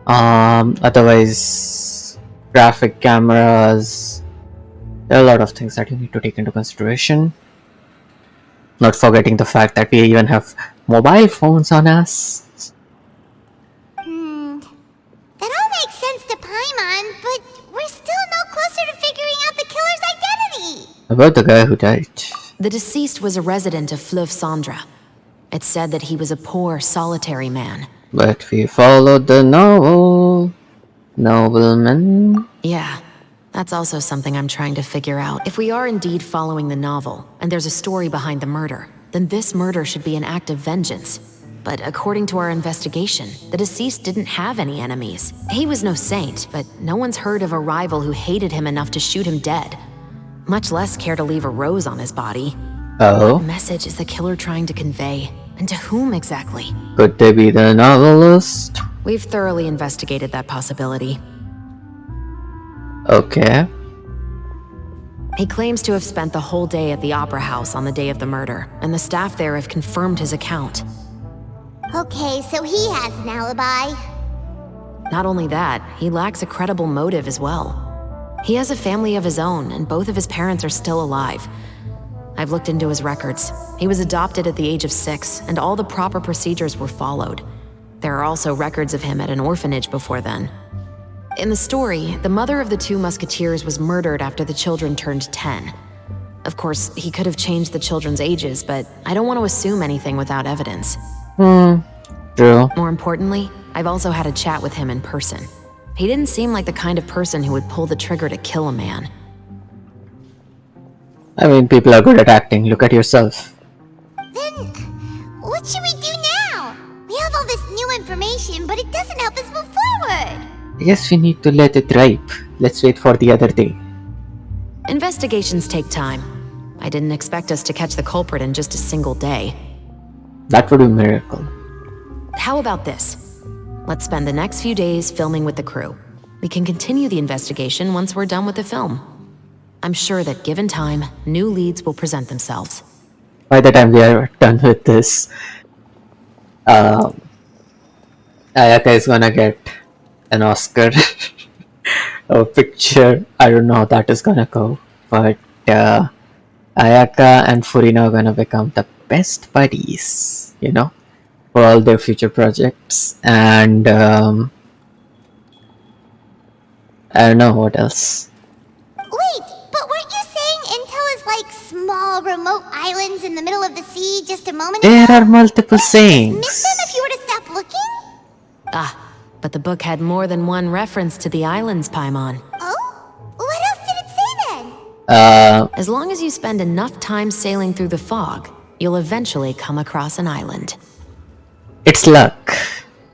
Otherwise, graphic cameras. There are a lot of things that you need to take into consideration. Not forgetting the fact that we even have mobile phones on us. That all makes sense to Paimon, but we're still no closer to figuring out the killer's identity. About the guy who died. The deceased was a resident of Fleuve Cendre. It said that he was a poor, solitary man. But we followed the novel. Nobleman. Yeah, that's also something I'm trying to figure out. If we are indeed following the novel, and there's a story behind the murder, then this murder should be an act of vengeance. But according to our investigation, the deceased didn't have any enemies. He was no saint, but no one's heard of a rival who hated him enough to shoot him dead. Much less care to leave a rose on his body. Oh? What message is the killer trying to convey? And to whom exactly? Could they be the novelist? We've thoroughly investigated that possibility. Okay. He claims to have spent the whole day at the Opera House on the day of the murder, and the staff there have confirmed his account. Okay, so he has an alibi. Not only that, he lacks a credible motive as well. He has a family of his own, and both of his parents are still alive. I've looked into his records. He was adopted at the age of 6, and all the proper procedures were followed. There are also records of him at an orphanage before then. In the story, the mother of the 2 musketeers was murdered after the children turned 10. Of course, he could have changed the children's ages, but I don't want to assume anything without evidence. True. More importantly, I've also had a chat with him in person. He didn't seem like the kind of person who would pull the trigger to kill a man. I mean, people are good at acting. Look at yourself. Then, what should we do now? We have all this new information, but it doesn't help us move forward. I guess we need to let it ripe. Let's wait for the other day. Investigations take time. I didn't expect us to catch the culprit in just a single day. That would be a miracle. How about this? Let's spend the next few days filming with the crew. We can continue the investigation once we're done with the film. I'm sure that given time, new leads will present themselves. By the time we are done with this, Ayaka is gonna get an Oscar. A picture. I don't know how that is gonna go, but Ayaka and Furina are gonna become the best buddies, you know, for all their future projects. And I don't know what else. Wait, but weren't you saying Intel is like small, remote islands in the middle of the sea just a moment ago? There are multiple Miss sayings. them if you were to stop looking? Ah, but the book had more than one reference to the islands, Paimon. Oh? What else did it say then? As long as you spend enough time sailing through the fog, you'll eventually come across an island. It's luck.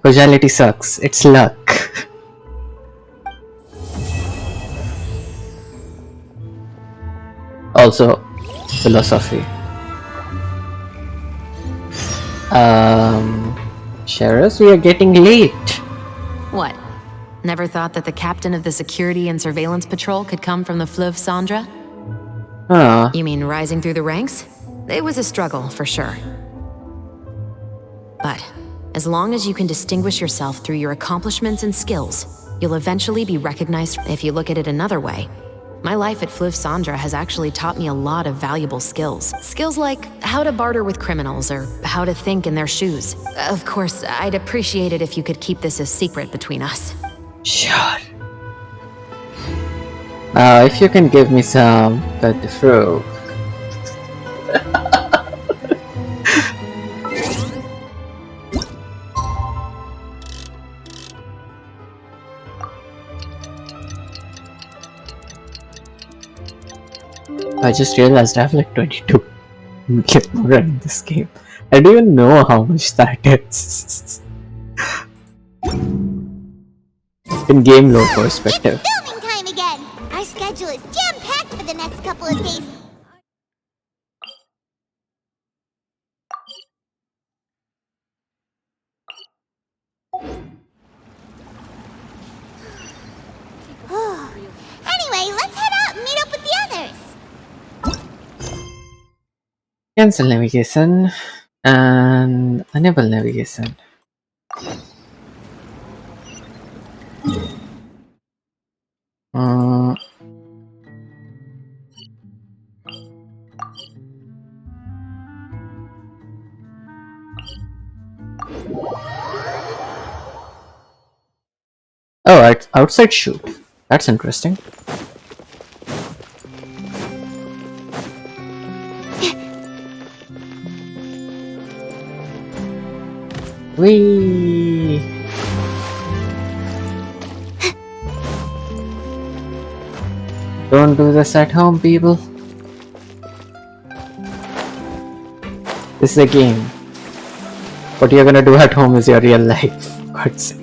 Causality sucks. It's luck. Also, philosophy. Sheris, we are getting late. What? Never thought that the captain of the security and surveillance patrol could come from the Fleuve Cendre? Huh. You mean rising through the ranks? It was a struggle, for sure. But as long as you can distinguish yourself through your accomplishments and skills, you'll eventually be recognized. If you look at it another way, my life at Fleuve Cendre has actually taught me a lot of valuable skills. Skills like how to barter with criminals or how to think in their shoes. Of course, I'd appreciate it if you could keep this a secret between us. Sure. If you can give me some cut through. I just realized I have like 22 million more in this game. I don't even know how much that is. In game lore perspective. It's filming time again! Our schedule is jam-packed for the next couple of days. Anyway, let's head out and meet up with the others. Cancel navigation and enable navigation. Oh, outside shoot. That's interesting. Whee! Don't do this at home, people. This is a game. What you're gonna do at home is your real life. For God's sake.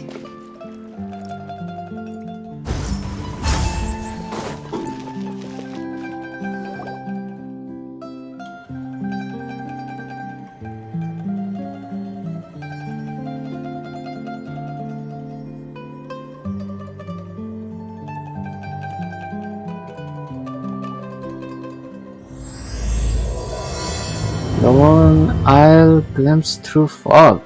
Come on, I'll glimpse through fog.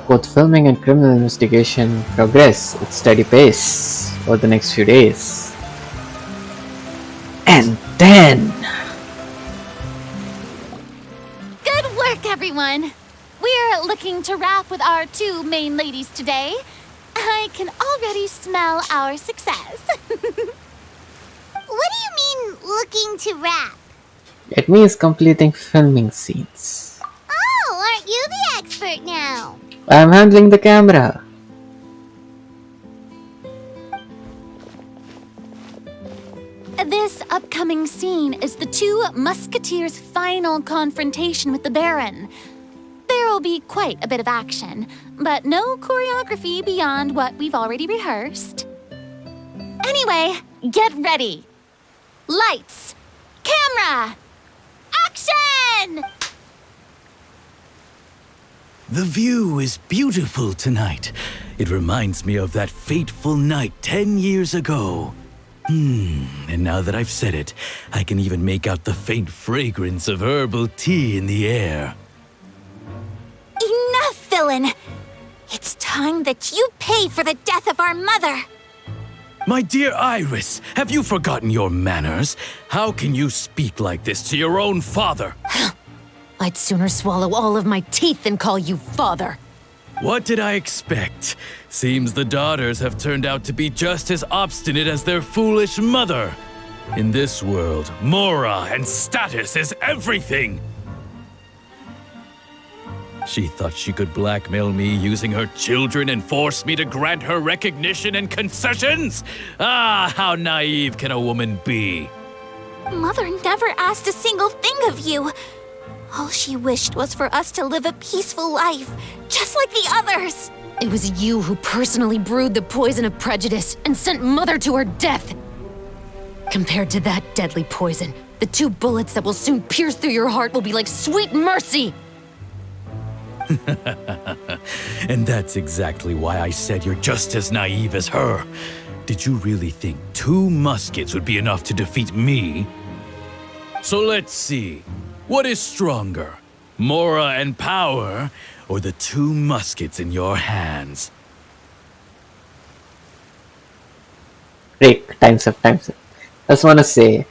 Both filming and criminal investigation progress at steady pace over the next few days. And then... Good work, everyone! We're looking to wrap with our two main ladies today. I can already smell our success. What do you mean, looking to wrap? It means completing filming scenes. Oh, aren't you the expert now? I'm handling the camera. This upcoming scene is the two musketeers' final confrontation with the Baron. There will be quite a bit of action, but no choreography beyond what we've already rehearsed. Anyway, get ready. Lights, camera, action! The view is beautiful tonight. It reminds me of that fateful night 10 years ago. And now that I've said it, I can even make out the faint fragrance of herbal tea in the air. Enough, villain! It's time that you pay for the death of our mother! My dear Iris, have you forgotten your manners? How can you speak like this to your own father? I'd sooner swallow all of my teeth than call you father. What did I expect? Seems the daughters have turned out to be just as obstinate as their foolish mother. In this world, mora and status is everything. She thought she could blackmail me using her children and force me to grant her recognition and concessions? Ah, how naive can a woman be? Mother never asked a single thing of you. All she wished was for us to live a peaceful life, just like the others. It was you who personally brewed the poison of prejudice and sent Mother to her death. Compared to that deadly poison, the 2 bullets that will soon pierce through your heart will be like sweet mercy. And that's exactly why I said you're just as naive as her. Did you really think 2 muskets would be enough to defeat me? So let's see. What is stronger, mora and power, or the 2 muskets in your hands? Break. Time's up. I just want to say,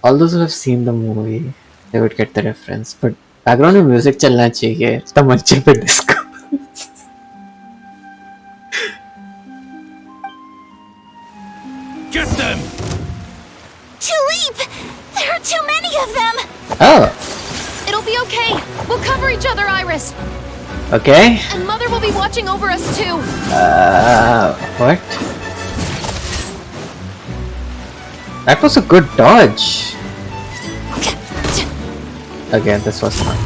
all those who have seen the movie, they would get the reference. But background में music चलना चाहिए तमंचे पे disco. Get them! Tulip! There are too many of them! Oh, It'll be okay. We'll cover each other, Iris. okay. And Mother will be watching over us too. What? That was a good dodge. Again, this was fun.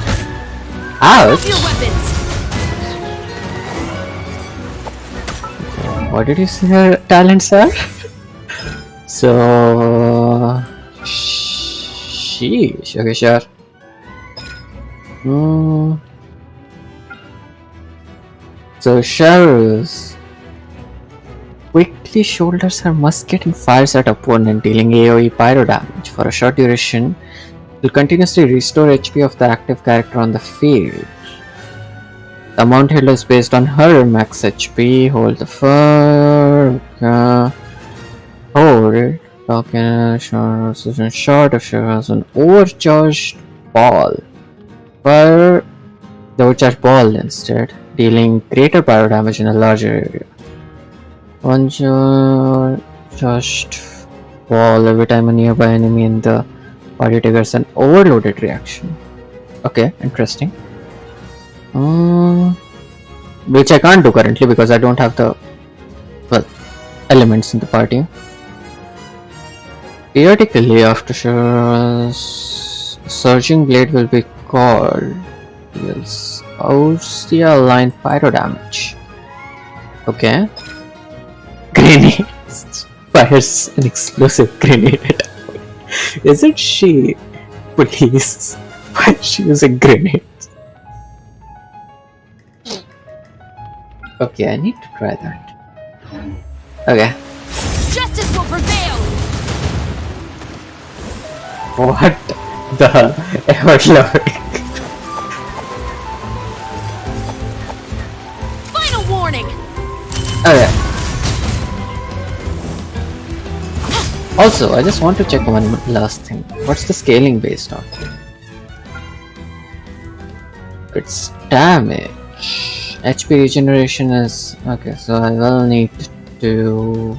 Ouch! Your weapons. What did you say her talents are? So... Sheesh. Okay, sure. So Charles quickly shoulders her musket and fires at opponent, dealing AoE pyro damage. For a short duration, will continuously restore HP of the active character on the field. The amount held is based on her max HP. Hold the fur. Hold it. Lock in shot if she has an overcharged ball. Fire the overcharged ball instead. dealing greater pyro damage in a larger area. One just fall every time a nearby enemy in the party triggers an overloaded reaction. Okay, interesting. Which I can't do currently because I don't have the elements in the party. Periodically, after Surging Blade will be called. Yes, Austia line pyro damage. Okay. Grenades. Fires an explosive grenade at a point. Isn't she police? Why is she using grenades? Okay, I need to try that. Okay. Justice will prevail! What the ever-loving? Final warning! Okay. Also, I just want to check one last thing. What's the scaling based on? It's damage. HP regeneration is... Okay, so I will need to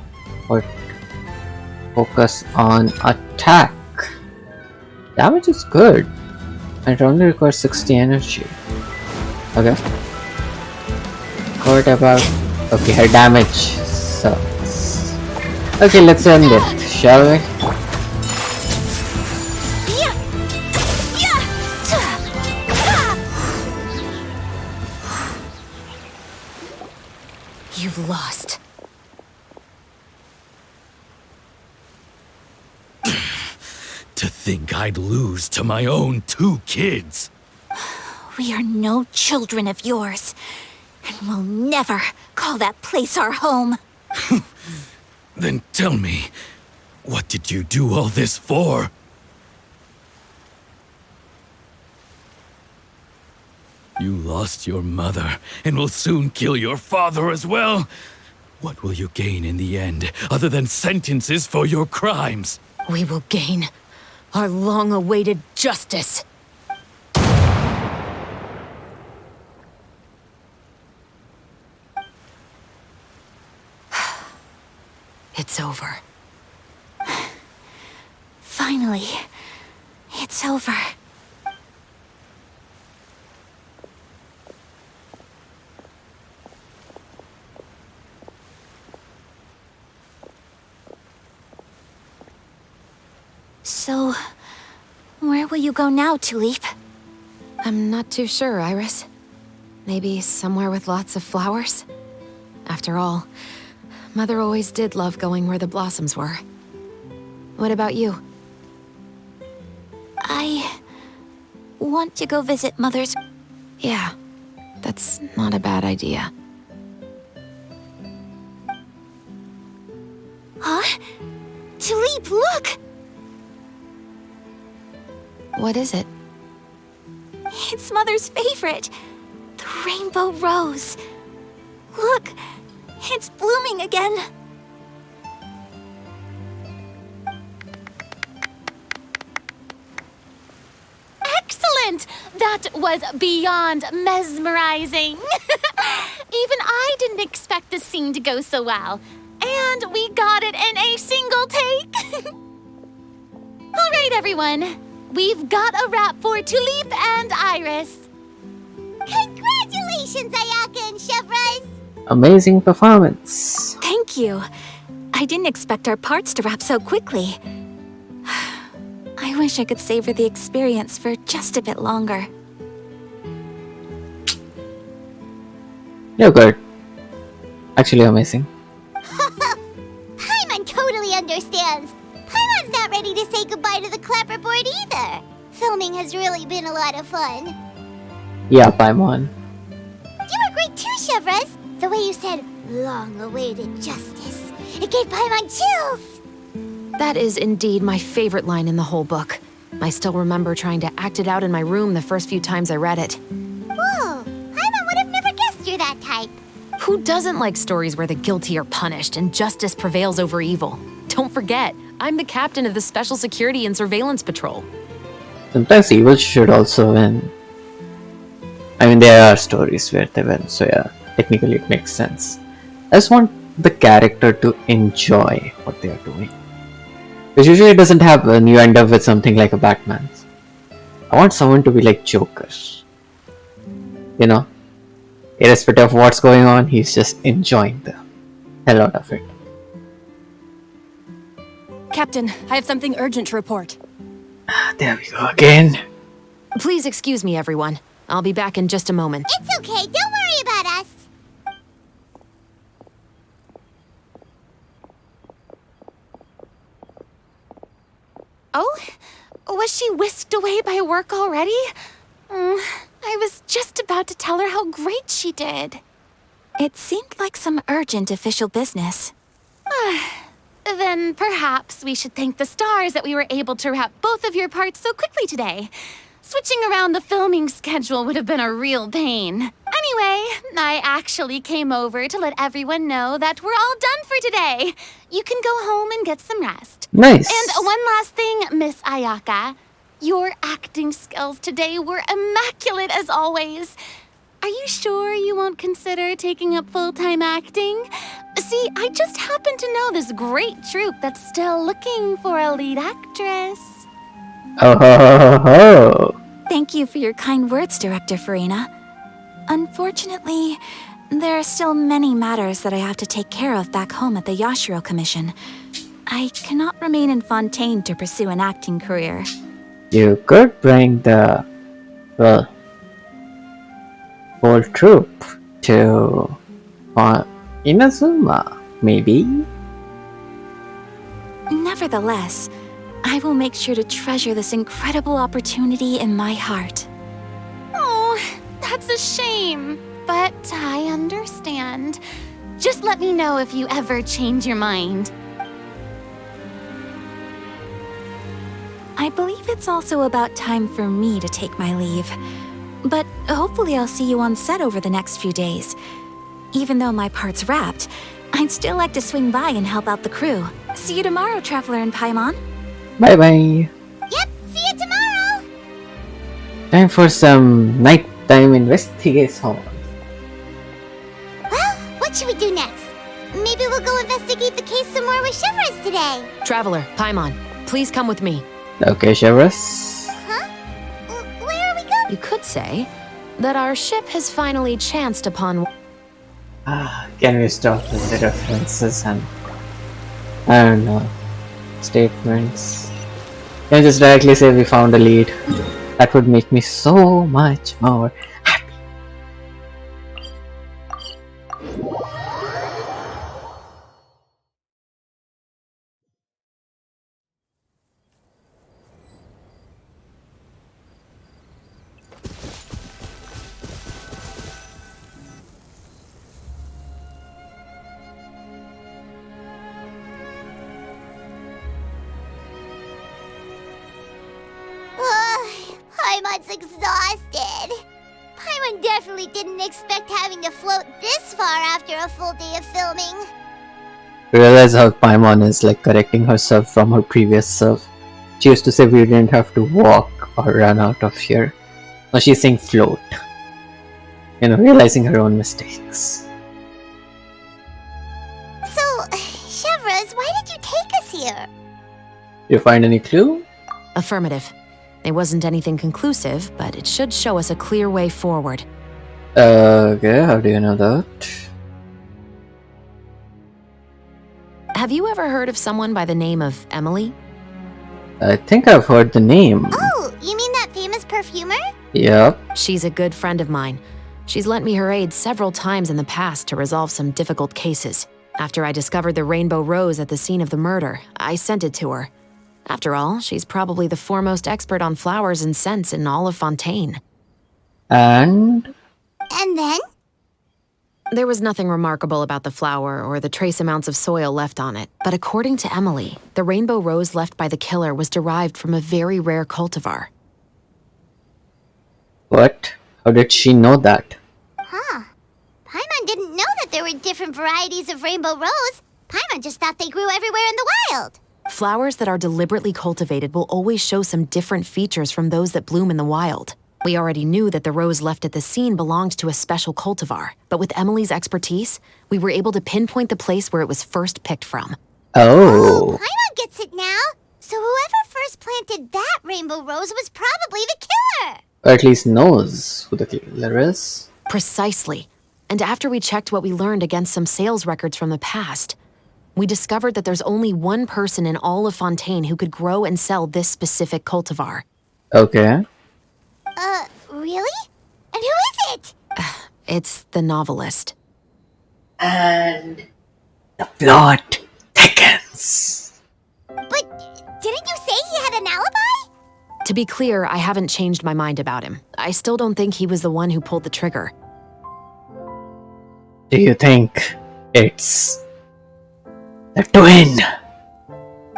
focus on attack. Damage is good. It only requires 60 energy. Okay. What about... Okay, her damage sucks. Okay, let's end it, shall we? You've lost. To think I'd lose to my own 2 kids. We are no children of yours, and we'll never call that place our home. Then tell me, what did you do all this for? You lost your mother, and will soon kill your father as well. What will you gain in the end, other than sentences for your crimes? We will gain our long-awaited justice. It's over. Finally, it's over. So, where will you go now, Tulip? I'm not too sure, Iris. Maybe somewhere with lots of flowers? After all, Mother always did love going where the blossoms were. What about you? I want to go visit Mother's... Yeah, that's not a bad idea. Huh? Tulip, look! What is it? It's Mother's favorite. The rainbow rose. Look, it's blooming again. Excellent! That was beyond mesmerizing. Even I didn't expect the scene to go so well. And we got it in a single take. All right, everyone. We've got a wrap for Tulip and Iris. Congratulations, Ayaka and Chevrolet! Amazing performance. Thank you. I didn't expect our parts to wrap so quickly. I wish I could savor the experience for just a bit longer. You're good. Actually amazing. Paimon totally understands. Paimon's not ready to say goodbye to the clapperboard either. Filming has really been a lot of fun. Yeah, Paimon. You were great too, Chevrolet. The way you said, long-awaited justice. It gave Paimon chills. That is indeed my favorite line in the whole book. I still remember trying to act it out in my room the first few times I read it. Whoa, Paimon would have never guessed you're that type. Who doesn't like stories where the guilty are punished and justice prevails over evil? Don't forget, I'm the captain of the Special Security and Surveillance Patrol. Sometimes evil should also win. I mean, there are stories where they win, so yeah, technically it makes sense. I just want the character to enjoy what they are doing. Because usually it doesn't happen, you end up with something like a Batman. I want someone to be like Joker. You know? Irrespective of what's going on, he's just enjoying the hell out of it. Captain, I have something urgent to report. There we go again. Please excuse me, everyone. I'll be back in just a moment. It's okay, don't worry about us. Oh? Was she whisked away by work already? I was just about to tell her how great she did. It seemed like some urgent official business. Then perhaps we should thank the stars that we were able to wrap both of your parts so quickly today. Switching around the filming schedule would have been a real pain. Anyway, I actually came over to let everyone know that we're all done for today. You can go home and get some rest. Nice. And one last thing, Miss Ayaka. Your acting skills today were immaculate as always. Are you sure you won't consider taking up full-time acting? See, I just happen to know this great troupe that's still looking for a lead actress. Oh ho ho ho ho. Thank you for your kind words, Director Farina. Unfortunately, there are still many matters that I have to take care of back home at the Yashiro Commission. I cannot remain in Fontaine to pursue an acting career. You could bring the, well, whole troupe to Inazuma, maybe? Nevertheless, I will make sure to treasure this incredible opportunity in my heart. Oh, that's a shame. But I understand. Just let me know if you ever change your mind. I believe it's also about time for me to take my leave. But hopefully I'll see you on set over the next few days. Even though my part's wrapped, I'd still like to swing by and help out the crew. See you tomorrow, Traveler and Paimon. Bye bye. Yep, see you tomorrow. Time for some nighttime investigation. Well, what should we do next? Maybe we'll go investigate the case some more with Chevres today. Traveler, Paimon, please come with me. Okay, Chevres. Huh? Where are we going? You could say that our ship has finally chanced upon... Can we stop with the references and, I don't know, statements? Can we just directly say we found a lead? That would make me so much more happy. Paimon's exhausted. Paimon definitely didn't expect having to float this far after a full day of filming. Realize how Paimon is like correcting herself from her previous self. She used to say we didn't have to walk or run out of here. Now she's saying float. You know, realizing her own mistakes. So, Chevres, why did you take us here? Did you find any clue? Affirmative. It wasn't anything conclusive, but it should show us a clear way forward. Okay, how do you know that? Have you ever heard of someone by the name of Emily? I think I've heard the name. Oh, you mean that famous perfumer? Yep. She's a good friend of mine. She's lent me her aid several times in the past to resolve some difficult cases. After I discovered the rainbow rose at the scene of the murder, I sent it to her. After all, she's probably the foremost expert on flowers and scents in all of Fontaine. And? And then? There was nothing remarkable about the flower or the trace amounts of soil left on it, but according to Emily, the rainbow rose left by the killer was derived from a very rare cultivar. What? How did she know that? Huh. Paimon didn't know that there were different varieties of rainbow rose. Paimon just thought they grew everywhere in the wild. Flowers that are deliberately cultivated will always show some different features from those that bloom in the wild. We already knew that the rose left at the scene belonged to a special cultivar, but with Emily's expertise, we were able to pinpoint the place where it was first picked from. Oh. Paimon gets it now. So whoever first planted that rainbow rose was probably the killer. Or at least knows who the killer is. Precisely. And after we checked what we learned against some sales records from the past, we discovered that there's only one person in all of Fontaine who could grow and sell this specific cultivar. Okay. Really? And who is it? It's the novelist. And the plot thickens. But didn't you say he had an alibi? To be clear, I haven't changed my mind about him. I still don't think he was the one who pulled the trigger. Do you think it's the twin?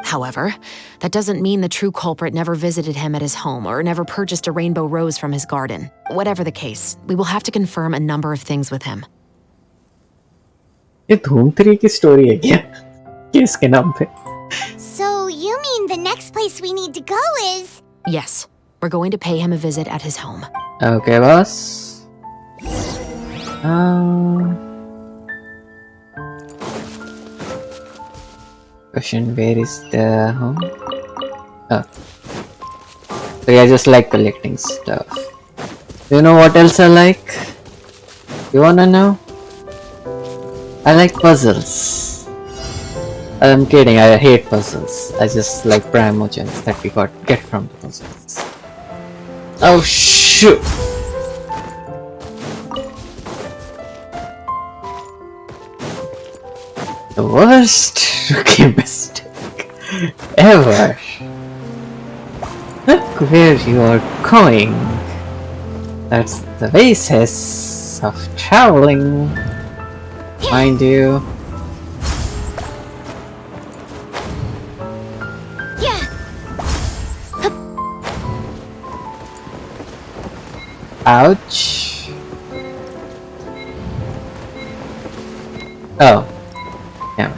However, that doesn't mean the true culprit never visited him at his home or never purchased a rainbow rose from his garden. Whatever the case, we will have to confirm a number of things with him. ये धूम 3 की story है क्या? किसके नाम पे? So you mean the next place we need to go is... Yes, we're going to pay him a visit at his home. Okay, boss. Question, where is the home? Oh. So yeah, I just like collecting stuff. Do you know what else I like? You wanna know? I like puzzles. I'm kidding, I hate puzzles. I just like primogens that we get from the puzzles. Oh shoot! The worst rookie mistake ever. Look where you are going. That's the basis of traveling, mind you. Ouch. Oh. Damn it.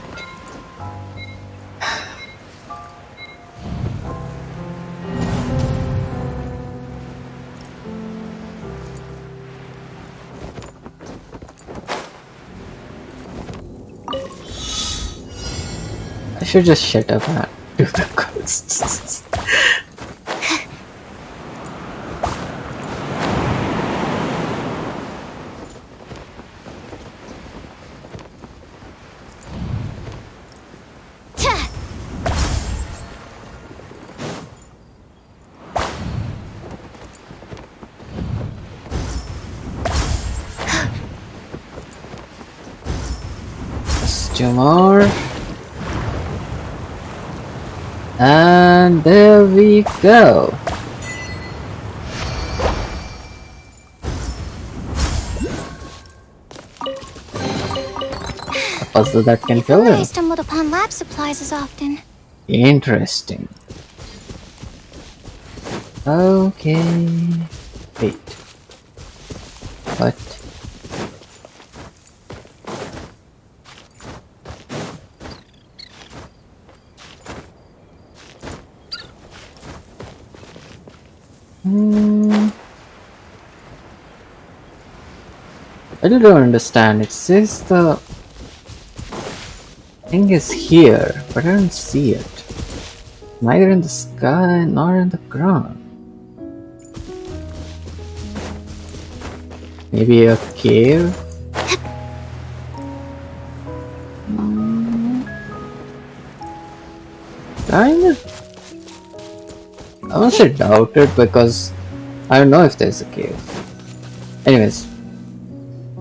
I should just shut up and do the quests. Two more. And there we go. A puzzle that can fill I in. stumbled upon lab supplies as often. Interesting. Okay. Wait. What? I don't understand. It says the thing is here, but I don't see it. Neither in the sky nor in the ground. Maybe a cave? Kinda. I won't say doubt it because I don't know if there's a cave. Anyways,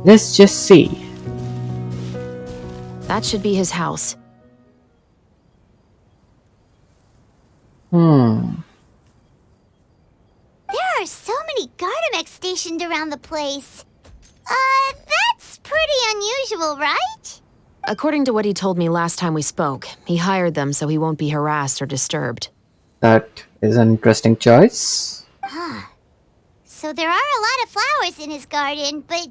let's just see. That should be his house. There are so many Gardamex stationed around the place. That's pretty unusual, right? According to what he told me last time we spoke, he hired them so he won't be harassed or disturbed. That is an interesting choice. So there are a lot of flowers in his garden, but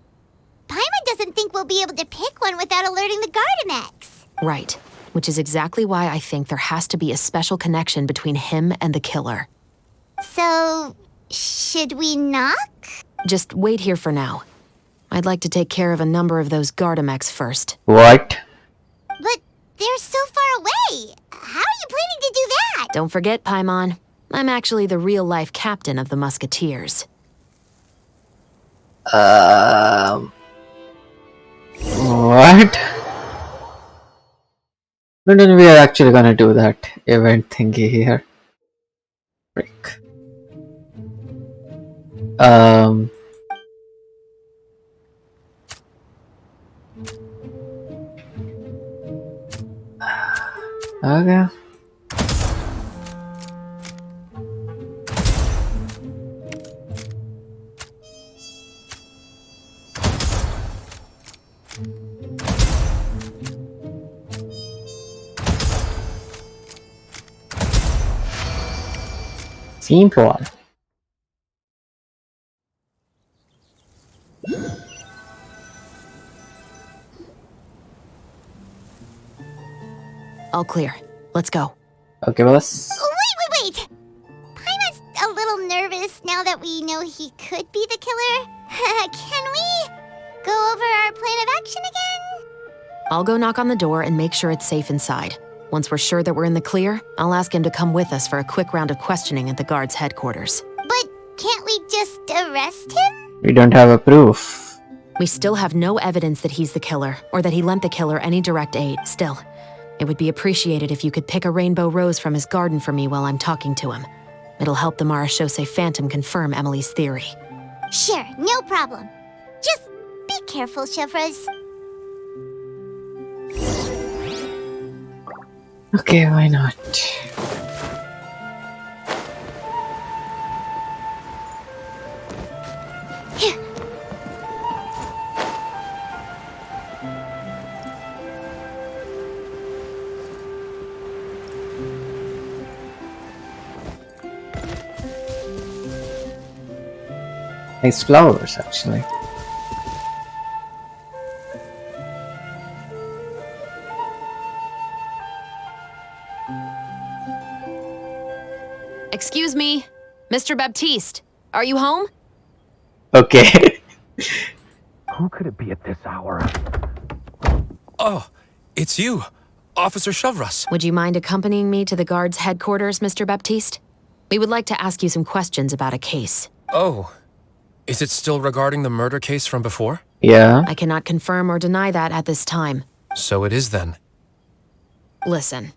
Paimon doesn't think we'll be able to pick one without alerting the Gardamex. Right, which is exactly why I think there has to be a special connection between him and the killer. So, Should we knock? Just wait here for now. I'd like to take care of a number of those Gardamex first. What? But they're so far away. How are you planning to do that? Don't forget, Paimon, I'm actually the real-life captain of the Musketeers. What? But then we are actually gonna do that event thingy here. Break. Okay. Simple. All clear. Let's go. Okay, boss. Wait! Paimon's a little nervous now that we know he could be the killer. Can we go over our plan of action again? I'll go knock on the door and make sure it's safe inside. Once we're sure that we're in the clear, I'll ask him to come with us for a quick round of questioning at the guard's headquarters. But can't we just arrest him? We don't have a proof. We still have no evidence that he's the killer, or that he lent the killer any direct aid. Still, it would be appreciated if you could pick a rainbow rose from his garden for me while I'm talking to him. It'll help the Marachose Phantom confirm Emily's theory. Sure, no problem. Just be careful, Chevraz. Okay, why not? Nice flowers, actually. Excuse me, Mr. Baptiste, are you home? Okay. Who could it be at this hour? Oh, it's you, Officer Chevras. Would you mind accompanying me to the guard's headquarters, Mr. Baptiste? We would like to ask you some questions about a case. Oh, is it still regarding the murder case from before? Yeah. I cannot confirm or deny that at this time. So it is then. Listen,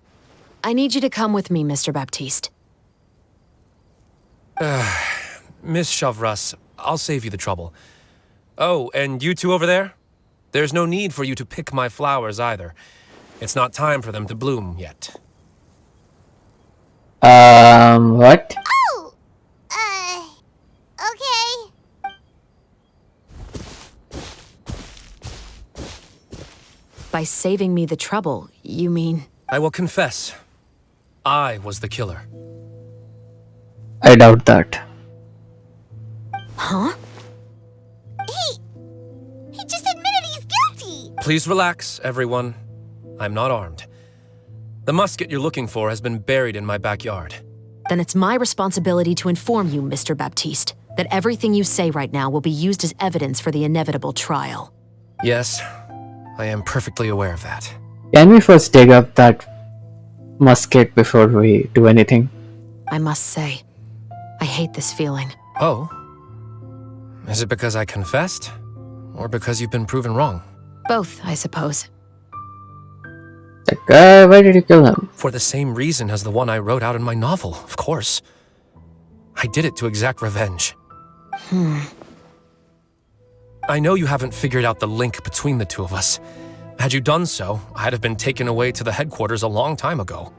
I need you to come with me, Mr. Baptiste. Miss Chevras, I'll save you the trouble. Oh, and you two over there? There's no need for you to pick my flowers either. It's not time for them to bloom yet. What? Oh! Okay. By saving me the trouble, you mean... I will confess. I was the killer. I doubt that. Huh? He just admitted he's guilty! Please relax, everyone. I'm not armed. The musket you're looking for has been buried in my backyard. Then it's my responsibility to inform you, Mr. Baptiste, that everything you say right now will be used as evidence for the inevitable trial. Yes, I am perfectly aware of that. Can we first dig up that musket before we do anything? I must say, I hate this feeling. Oh? Is it because I confessed? Or because you've been proven wrong? Both, I suppose. That guy, why did you kill him? For the same reason as the one I wrote out in my novel, of course. I did it to exact revenge. I know you haven't figured out the link between the two of us. Had you done so, I'd have been taken away to the headquarters a long time ago.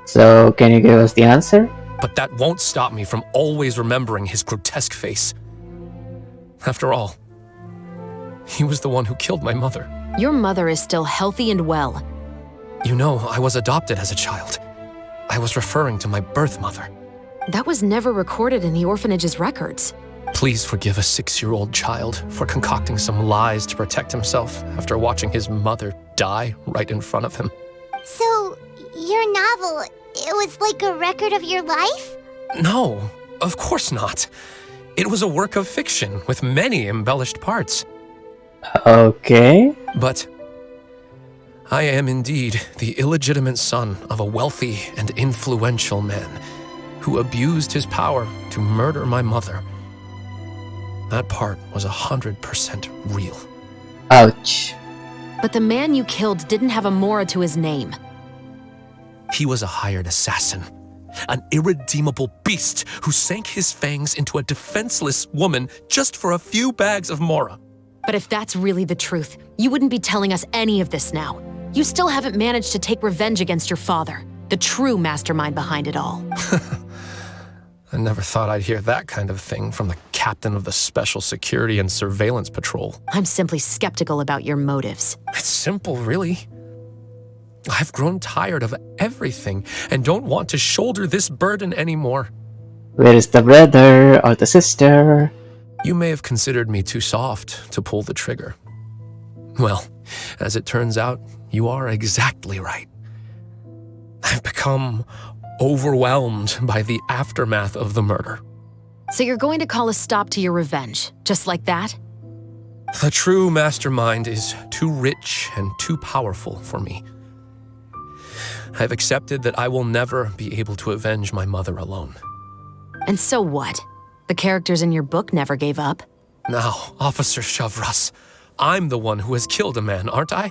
So, can you give us the answer? But that won't stop me from always remembering his grotesque face. After all, he was the one who killed my mother. Your mother is still healthy and well. You know, I was adopted as a child. I was referring to my birth mother. That was never recorded in the orphanage's records. Please forgive a 6-year-old child for concocting some lies to protect himself after watching his mother die right in front of him. So, your novel, it was like a record of your life? No, Of course not. It was a work of fiction with many embellished parts. Okay. But I am indeed the illegitimate son of a wealthy and influential man who abused his power to murder my mother. That part was 100% real. Ouch. But the man you killed didn't have a Mora to his name. He was a hired assassin, an irredeemable beast who sank his fangs into a defenseless woman just for a few bags of Mora. But if that's really the truth, you wouldn't be telling us any of this now. You still haven't managed to take revenge against your father, the true mastermind behind it all. I never thought I'd hear that kind of thing from the captain of the Special Security and Surveillance Patrol. I'm simply skeptical about your motives. It's simple, really. I've grown tired of everything and don't want to shoulder this burden anymore. Where is the brother or the sister? You may have considered me too soft to pull the trigger. Well, as it turns out, you are exactly right. I've become overwhelmed by the aftermath of the murder. So you're going to call a stop to your revenge, just like that? The true mastermind is too rich and too powerful for me. I've accepted that I will never be able to avenge my mother alone. And so what? The characters in your book never gave up. Now, Officer Shavras, I'm the one who has killed a man, aren't I?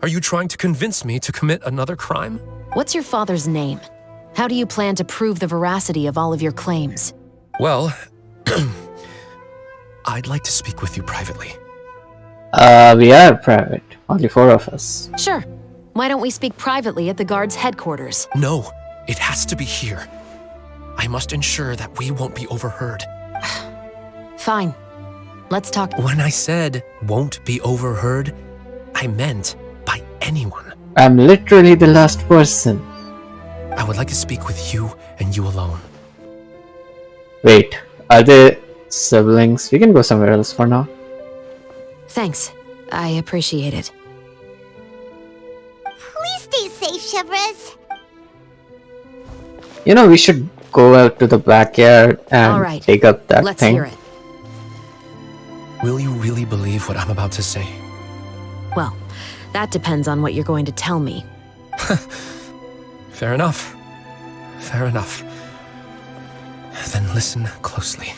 Are you trying to convince me to commit another crime? What's your father's name? How do you plan to prove the veracity of all of your claims? Well, I'd like to speak with you privately. We are private. Only 4 of us. Sure. Why don't we speak privately at the guard's headquarters? No, it has to be here. I must ensure that we won't be overheard. Fine. Let's talk. When I said won't be overheard, I meant by anyone. I'm literally the last person. I would like to speak with you and you alone. Wait, are they siblings? We can go somewhere else for now. Thanks. I appreciate it. Please stay safe, Shavras. You know, we should go out to the backyard and All right. dig up that Let's thing. hear it. Will you really believe what I'm about to say? Well, that depends on what you're going to tell me. Fair enough. Fair enough. Then listen closely.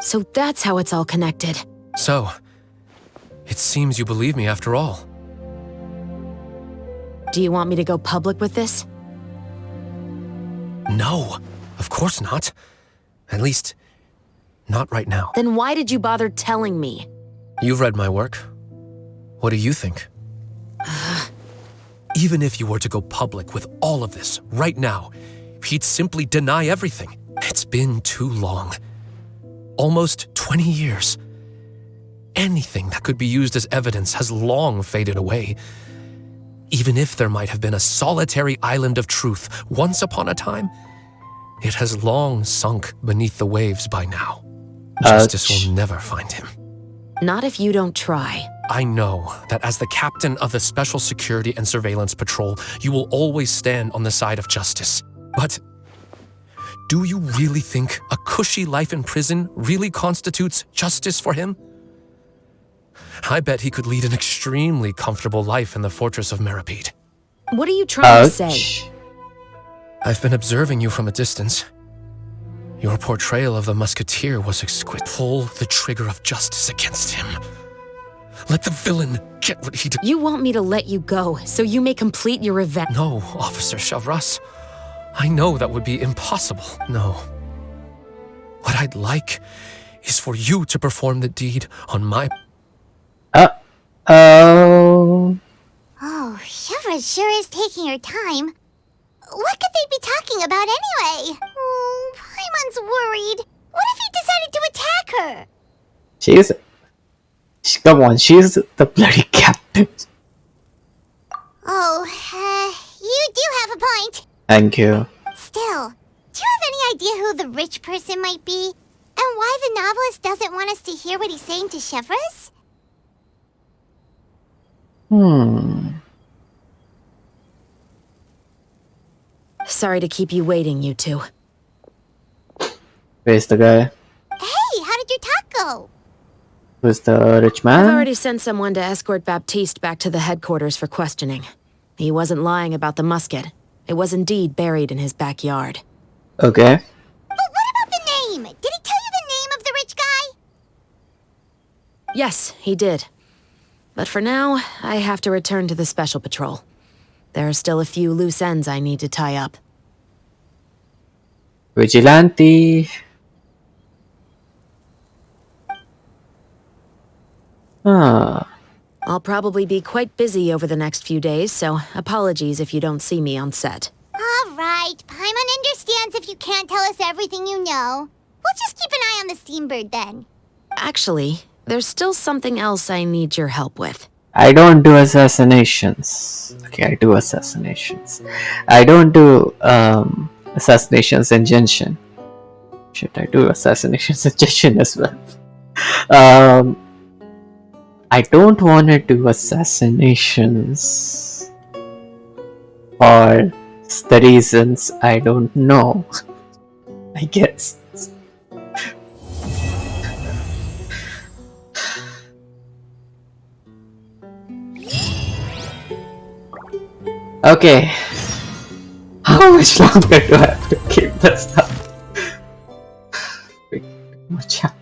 So that's how it's all connected. So, it seems you believe me after all. Do you want me to go public with this? No, of course not. At least, not right now. Then why did you bother telling me? You've read my work. What do you think? Even if you were to go public with all of this right now, he'd simply deny everything. It's been too long. Almost 20 years. Anything that could be used as evidence has long faded away. Even if there might have been a solitary island of truth once upon a time, it has long sunk beneath the waves by now. Justice will never find him. Not if you don't try. I know that as the captain of the Special Security and Surveillance Patrol, you will always stand on the side of justice. But do you really think a cushy life in prison really constitutes justice for him? I bet he could lead an extremely comfortable life in the fortress of Meripede. What are you trying to say? I've been observing you from a distance. Your portrayal of the musketeer was exquisite. Pull the trigger of justice against him. Let the villain get what he did. You want me to let you go so you may complete your revenge? No, Officer Shavras. I know that would be impossible. No. What I'd like is for you to perform the deed on my... Oh, Shavras sure is taking her time. What could they be talking about anyway? Oh, Paimon's worried. What if he decided to attack her? come on, she's the bloody captain. Oh, you do have a point. Thank you. Still, do you have any idea who the rich person might be? And why the novelist doesn't want us to hear what he's saying to Shavras? Sorry to keep you waiting, you two. Where's the guy? Hey, how did your talk go? Who's the rich man? I've already sent someone to escort Baptiste back to the headquarters for questioning. He wasn't lying about the musket. It was indeed buried in his backyard. Okay. But what about the name? Did he tell you the name of the rich guy? Yes, he did. But for now, I have to return to the Special Patrol. There are still a few loose ends I need to tie up. Vigilante. I'll probably be quite busy over the next few days, so apologies if you don't see me on set. All right, Paimon understands if you can't tell us everything you know. We'll just keep an eye on the Steambird then. Actually, there's still something else I need your help with. I don't do assassinations. Okay, I do assassinations. I don't do assassinations in Genshin. Shit, I do assassinations in Genshin as well. I don't want to do assassinations for the reasons I don't know. I guess. Okay. How much longer do I have to keep this up? Watch out.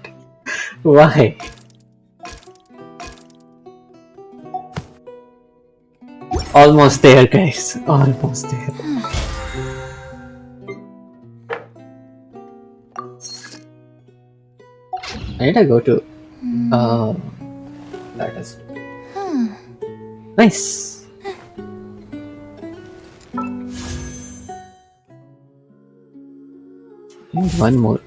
Why? Almost there, guys. Almost there. I need to go to. That is. Nice. And one more.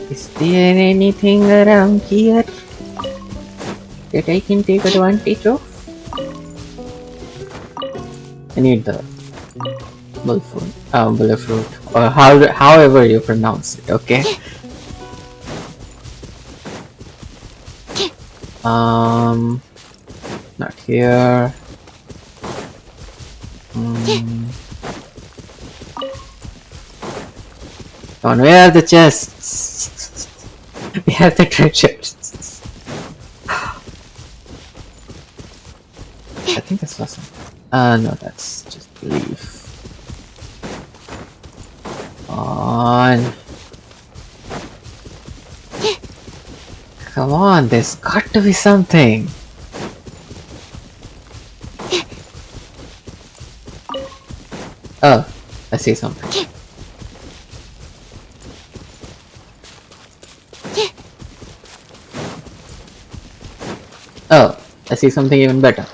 Is there anything around here that I can take advantage of? I need the bullfruit, or however you pronounce it. Okay. Not here. Come on, where are the chests? We have the treasures. I think this was something. No, that's just leaf. On. Come on, there's got to be something. Oh, I see something. Oh, I see something even better.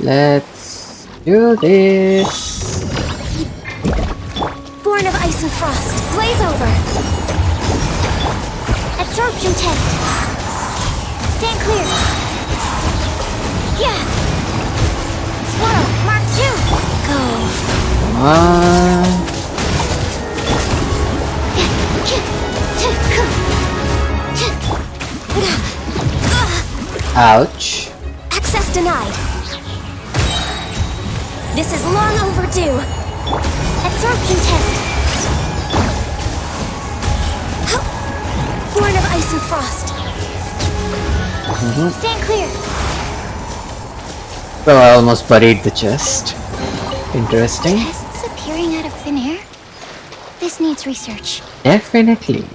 Let's do this. Born of ice and frost, blaze over. Absorption test. Stand clear. Yeah. Swirl, Mark 2. Go. Come on. Ouch. Access denied. This is long overdue. Absorption test. Born of ice and frost. Stand clear. So I almost buried the chest. Interesting. Tests appearing out of thin air? This needs research. Definitely.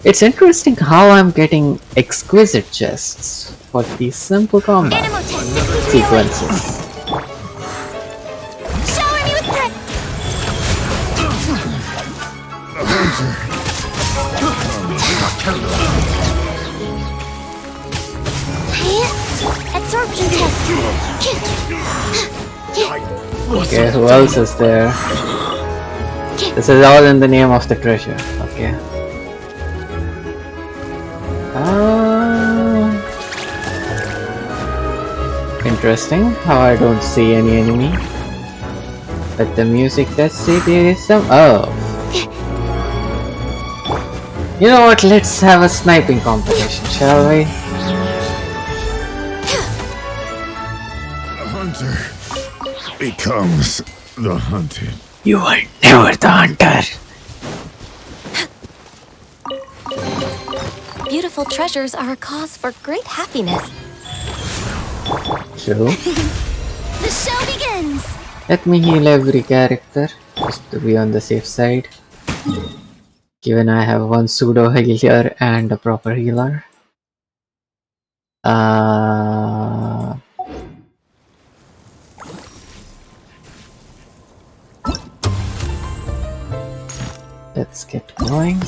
It's interesting how I'm getting exquisite chests for these simple combat sequences. Shower me with breath. Absorption test. Okay, who else is there? This is all in the name of the treasure. Okay. interesting how I don't see any enemy. But the music does say there is some. Oh. You know what? Let's have a sniping competition, shall we? The hunter becomes the hunted. You are never the hunter. Beautiful treasures are a cause for great happiness. True. The show begins! Let me heal every character, just to be on the safe side. Given I have one pseudo healer and a proper healer. Let's get going.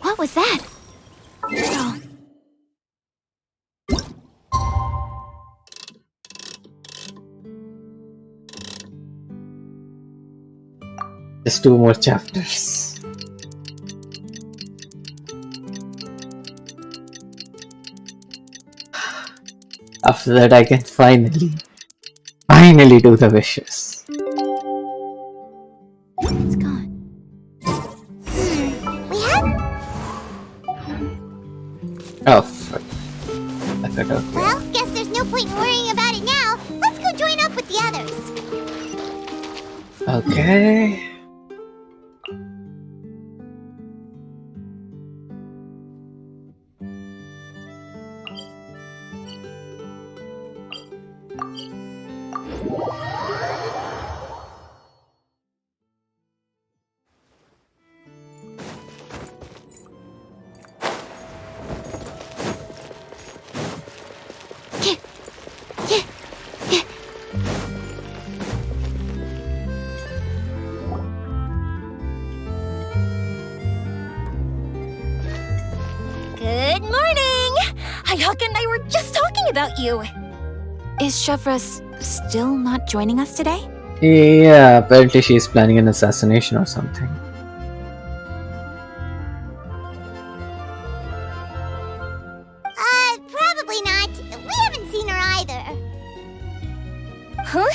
What was that? Oh. Just 2 more chapters. After that I can finally do the wishes. It's gone. We have? Oh, fuck. I got out. Well, guess there's no point in worrying about it now. Let's go join up with the others. Okay. Good morning! Hayaka and I were just talking about you. Is Chevras still not joining us today? Yeah, apparently she's planning an assassination or something. Probably not. We haven't seen her either. Huh?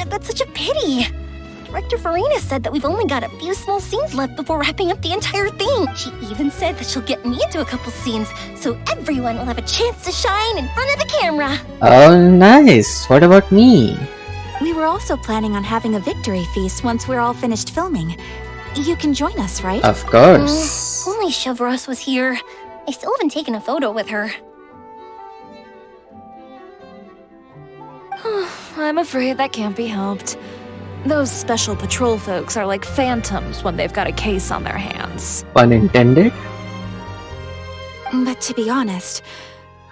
That's such a pity. Director Farina said that we've only got a few small scenes left before wrapping up the entire thing. She even said that she'll get me into a couple scenes, so everyone will have a chance to shine in front of the camera. Oh, nice. What about me? We were also planning on having a victory feast once we're all finished filming. You can join us, right? Of course. Only Chevros was here. I still haven't taken a photo with her. I'm afraid that can't be helped. Those special patrol folks are like phantoms when they've got a case on their hands. Pun intended? But to be honest,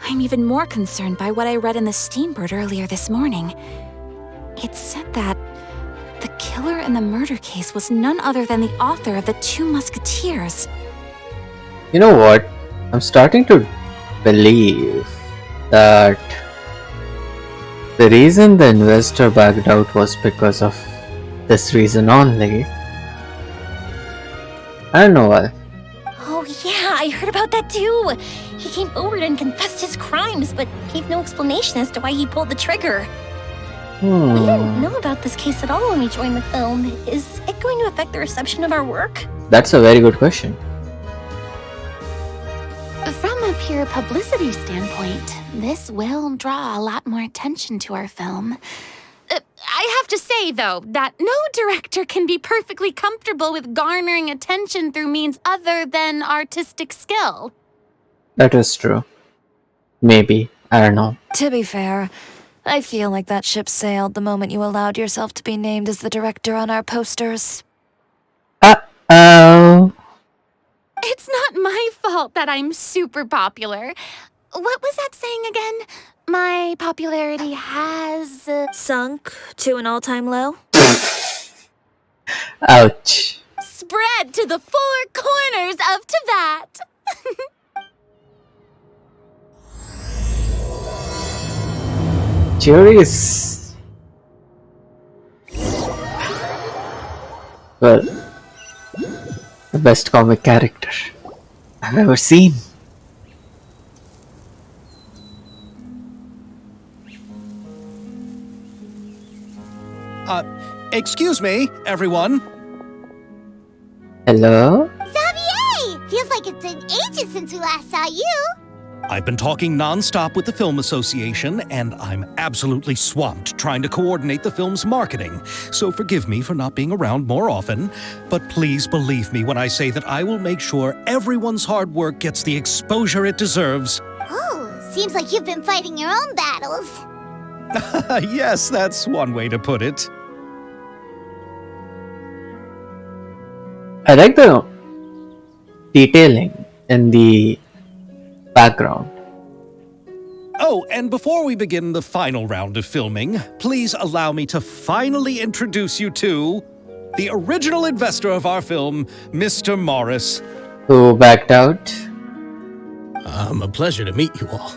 I'm even more concerned by what I read in the Steambird earlier this morning. It said that the killer in the murder case was none other than the author of the 2 Musketeers. You know what? I'm starting to believe that the reason the investor backed out was because of this reason only. I don't know why. Oh yeah, I heard about that too. He came forward and confessed his crimes, but gave no explanation as to why he pulled the trigger. We didn't know about this case at all when we joined the film. Is it going to affect the reception of our work? That's a very good question. From a pure publicity standpoint, this will draw a lot more attention to our film. I have to say, though, that no director can be perfectly comfortable with garnering attention through means other than artistic skill. That is true. Maybe. I don't know. To be fair, I feel like that ship sailed the moment you allowed yourself to be named as the director on our posters. Uh-oh. It's not my fault that I'm super popular. What was that saying again? My popularity has... sunk to an all-time low? Ouch. spread to the 4 corners of Teyvat. Curious. Well, the best comic character I've ever seen. Excuse me, everyone. Hello? Xavier! Feels like it's been ages since we last saw you. I've been talking non-stop with the Film Association, and I'm absolutely swamped trying to coordinate the film's marketing. So forgive me for not being around more often, but please believe me when I say that I will make sure everyone's hard work gets the exposure it deserves. Oh, seems like you've been fighting your own battles. Yes, that's one way to put it. I like the detailing in the background. Oh, and before we begin the final round of filming, please allow me to finally introduce you to the original investor of our film, Mr. Morris. Who backed out? A pleasure to meet you all.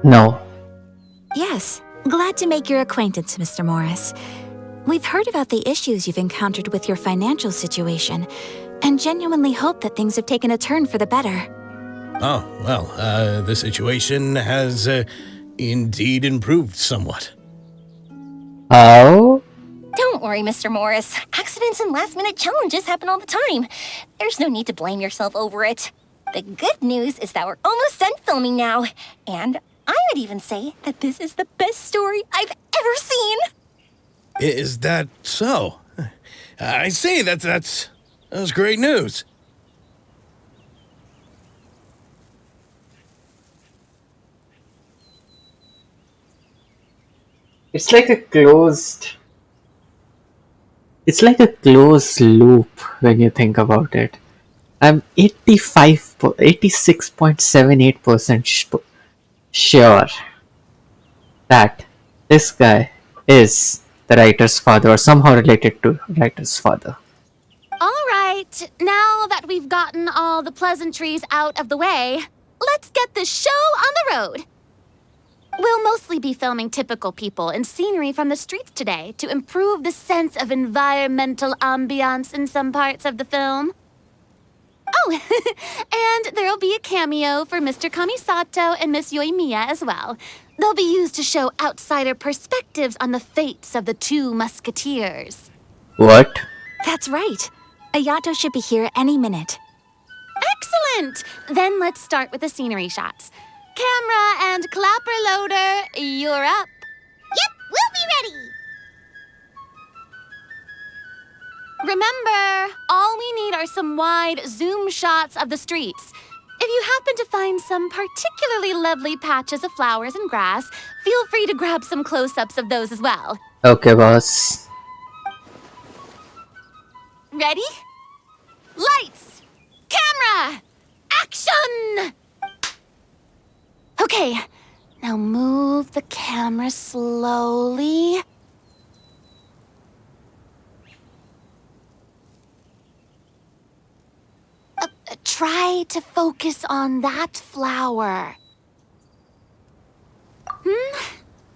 No. Yes, glad to make your acquaintance, Mr. Morris. We've heard about the issues you've encountered with your financial situation, and genuinely hope that things have taken a turn for the better. Oh, well, the situation has indeed improved somewhat. How? Don't worry, Mr. Morris. Accidents and last-minute challenges happen all the time. There's no need to blame yourself over it. The good news is that we're almost done filming now. And I would even say that this is the best story I've ever seen. Is that so? I see, that's great news. It's like a closed loop when you think about it. I'm 86.78% sure that this guy is the writer's father or somehow related to writer's father. All right, now that we've gotten all the pleasantries out of the way, let's get this show on the road. We'll mostly be filming typical people and scenery from the streets today to improve the sense of environmental ambiance in some parts of the film. Oh, and there'll be a cameo for Mr. Kamisato and Miss Yoimiya as well. They'll be used to show outsider perspectives on the fates of the two musketeers. What? That's right. Ayato should be here any minute. Excellent! Then let's start with the scenery shots. Camera and clapper loader, you're up. Yep, we'll be ready. Remember, all we need are some wide zoom shots of the streets. If you happen to find some particularly lovely patches of flowers and grass, feel free to grab some close-ups of those as well. Okay, boss. Ready? Lights! Camera! Action! Okay, now move the camera slowly. Try to focus on that flower.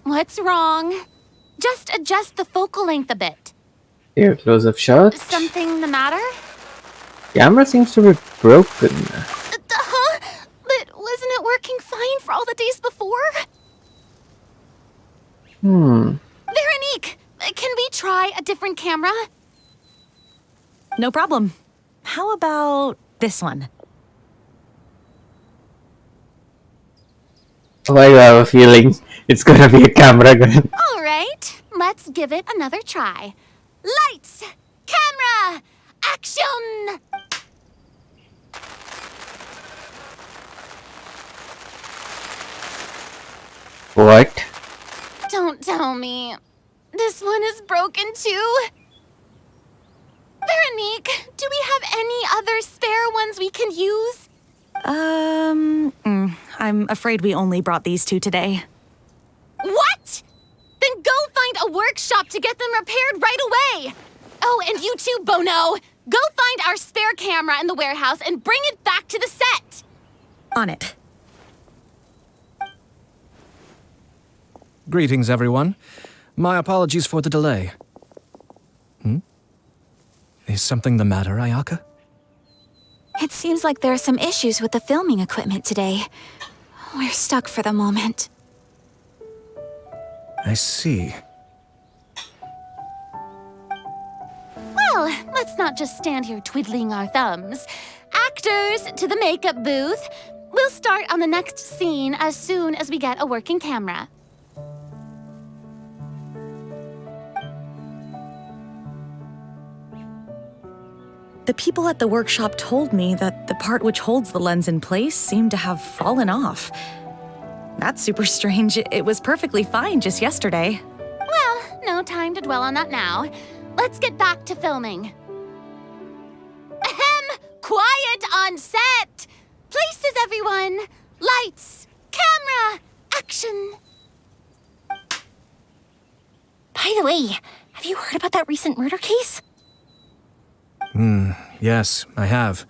What's wrong? Just adjust the focal length a bit. Here, close-up shot. Something the matter? Camera seems to be broken. Huh? But wasn't it working fine for all the days before? Veronique, can we try a different camera? No problem. How about this one? Why do I have a feeling it's gonna be a camera gun? All right, let's give it another try. Lights! Camera! Action! What? Don't tell me. This one is broken too? Veronique, do we have any other spare ones we can use? I'm afraid we only brought these two today. What? Then go find a workshop to get them repaired right away. Oh, and you too, Bono. Go find our spare camera in the warehouse and bring it back to the set. On it. Greetings, everyone. My apologies for the delay. Is something the matter, Ayaka? It seems like there are some issues with the filming equipment today. We're stuck for the moment. I see. not just stand here twiddling our thumbs. Actors, to the makeup booth. We'll start on the next scene as soon as we get a working camera. The people at the workshop told me that the part which holds the lens in place seemed to have fallen off. That's super strange. It was perfectly fine just yesterday. Well, no time to dwell on that now. Let's get back to filming. Ahem! Quiet on set! Places, everyone! Lights! Camera! Action! By the way, have you heard about that recent murder case? Yes, I have.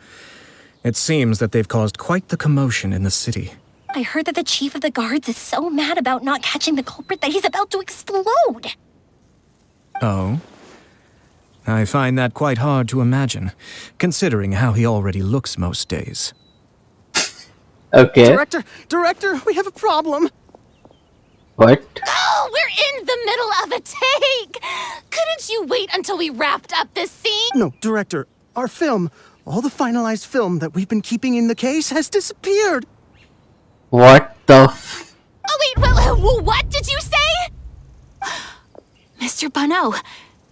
It seems that they've caused quite the commotion in the city. I heard that the chief of the guards is so mad about not catching the culprit that he's about to explode. Oh? I find that quite hard to imagine, considering how he already looks most days. Okay. Director, we have a problem. What? Oh, we're in the middle of a take! Couldn't you wait until we wrapped up this scene? No, Director, our film, all the finalized film that we've been keeping in the case has disappeared. What the f... Oh, wait, what did you say? Mr. Bonneau,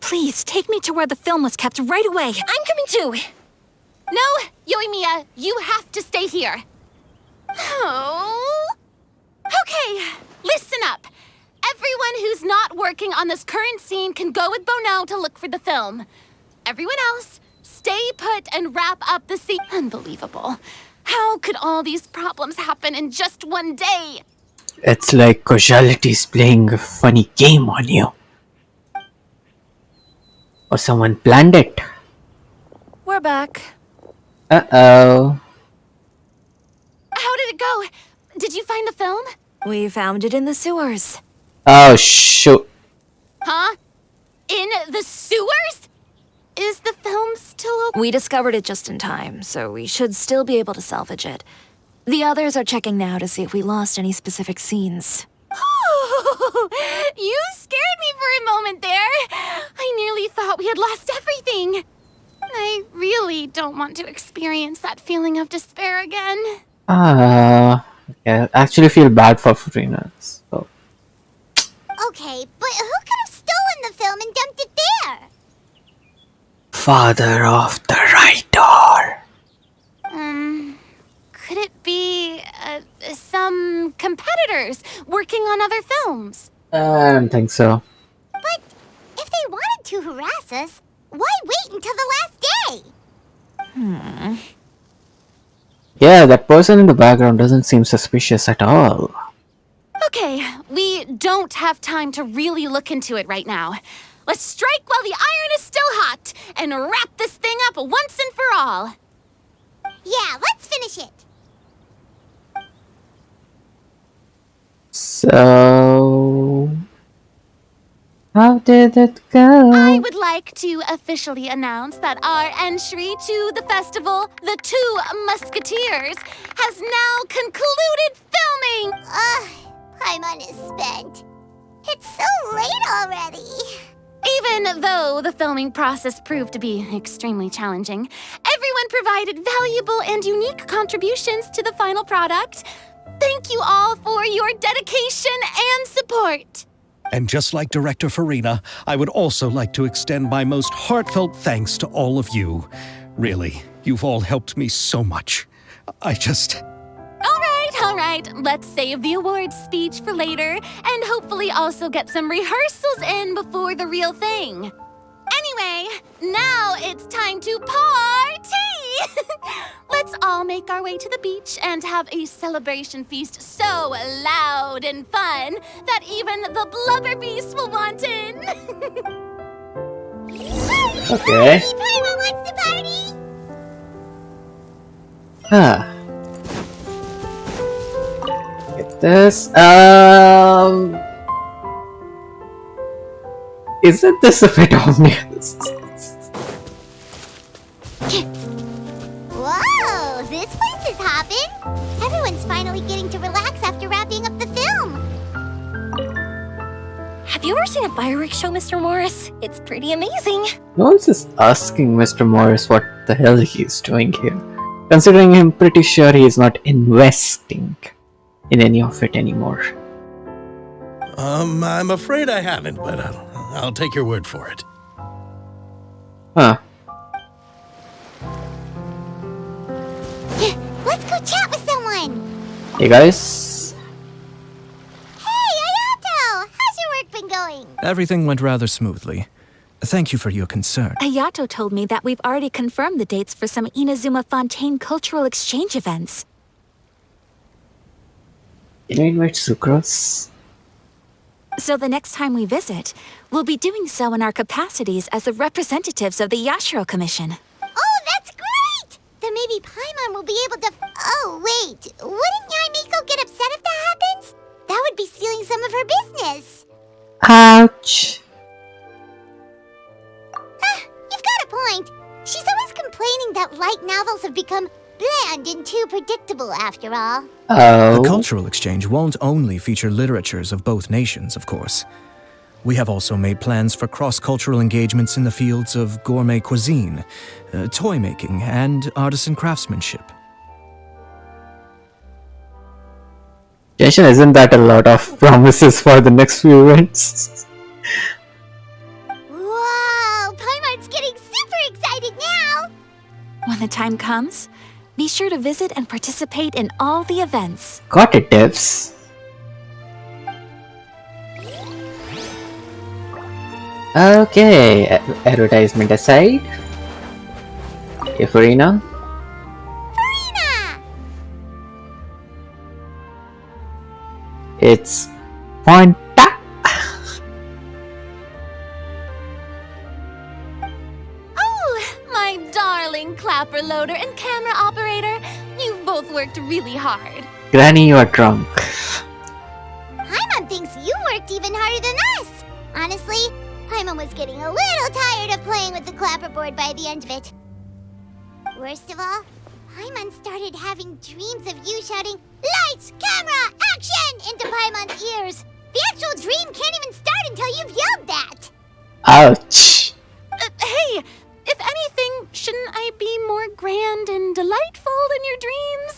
please take me to where the film was kept right away. I'm coming too. No, Yoimiya, you have to stay here. Oh. Okay, listen up. Everyone who's not working on this current scene can go with Bonneau to look for the film. Everyone else, stay put and wrap up the scene. Unbelievable. How could all these problems happen in just one day? It's like causality is playing a funny game on you. Or someone planned it. We're back. Uh-oh. How did it go? Did you find the film? We found it in the sewers. Oh, shoot. Huh? In the sewers? Is the film still open? We discovered it just in time, so we should still be able to salvage it. The others are checking now to see if we lost any specific scenes. Oh, you scared me for a moment there. I nearly thought we had lost everything. I really don't want to experience that feeling of despair again. Okay. I actually feel bad for Farina. So. Okay, but who could have stolen the film and dumped it there? Father of the writer. Could it be some competitors working on other films? I don't think so. But if they wanted to harass us, why wait until the last day? Yeah, that person in the background doesn't seem suspicious at all. Okay, we don't have time to really look into it right now. Let's strike while the iron is still hot and wrap this thing up once and for all. Yeah, let's finish it. So... how did it go? I would like to officially announce that our entry to the festival, The Two Musketeers, has now concluded filming! Paimon is spent. It's so late already. Even though the filming process proved to be extremely challenging, everyone provided valuable and unique contributions to the final product. Thank you all for your dedication and support. And just like Director Farina, I would also like to extend my most heartfelt thanks to all of you. Really, you've all helped me so much. All right, let's save the awards speech for later, and hopefully also get some rehearsals in before the real thing. Anyway, now it's time to party! Let's all make our way to the beach and have a celebration feast so loud and fun that even the blubber beast will want in. Okay. Paimon wants to party! Get this. Isn't this a bit obvious? Whoa, this place is hopping. Everyone's finally getting to relax after wrapping up the film. Have you ever seen a fireworks show, Mr. Morris? It's pretty amazing. No one's just asking Mr. Morris what the hell he's doing here. Considering I'm pretty sure he's not investing in any of it anymore. I'm afraid I haven't, but I'll take your word for it. Huh. Let's go chat with someone. Hey guys. Hey, Ayato! How's your work been going? Everything went rather smoothly. Thank you for your concern. Ayato told me that we've already confirmed the dates for some Inazuma Fontaine cultural exchange events. Can you invite Sucrose? So the next time we visit, we'll be doing so in our capacities as the representatives of the Yashiro Commission. Oh, that's great! Then maybe Paimon will be able to... Oh, wait. Wouldn't Yaimiko get upset if that happens? That would be stealing some of her business. Ouch. You've got a point. She's always complaining that light novels have become bland and too predictable after all. The cultural exchange won't only feature literatures of both nations, of course. We have also made plans for cross-cultural engagements in the fields of gourmet cuisine, toy making, and artisan craftsmanship. Genshin, isn't that a lot of promises for the next few events? Whoa! Paimon's getting super excited now! When the time comes, be sure to visit and participate in all the events. Got it, devs. Okay, advertisement aside. Hey, Farina. It's Fanta. Oh, my darling clapper loader and camera operator. You've both worked really hard. Granny, you are drunk. Paimon thinks you worked even harder than us. Honestly, Paimon was getting a little tired of playing with the clapperboard by the end of it. Worst of all, Paimon started having dreams of you shouting, "Lights, camera, action!" into Paimon's ears. The actual dream can't even start until you've yelled that. Ouch. Hey, if anything, shouldn't I be more grand and delightful than your dreams?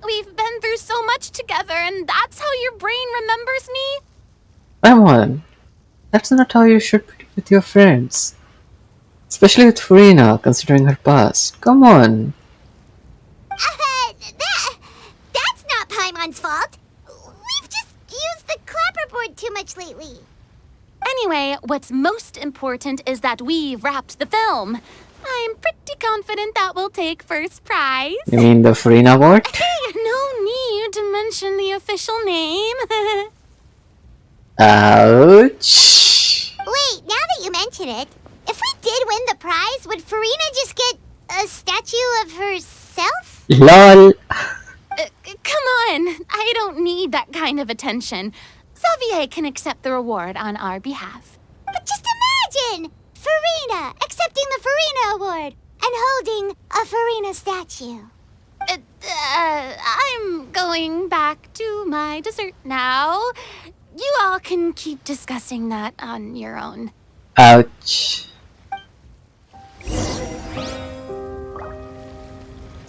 We've been through so much together, and that's how your brain remembers me? Come on. That's not how you should be with your friends. Especially with Farina, considering her past. Come on. That's not Paimon's fault. We've just used the clapperboard too much lately. Anyway, what's most important is that we've wrapped the film. I'm pretty confident that we'll take first prize. You mean the Farina award? Hey, no need to mention the official name. Ouch. Wait, now that you mention it, if we did win the prize, would Farina just get a statue of herself? LOL. Come on, I don't need that kind of attention. Xavier can accept the reward on our behalf. But just imagine! Farina accepting the Farina Award and holding a Farina statue. I'm going back to my dessert now. You all can keep discussing that on your own. Ouch.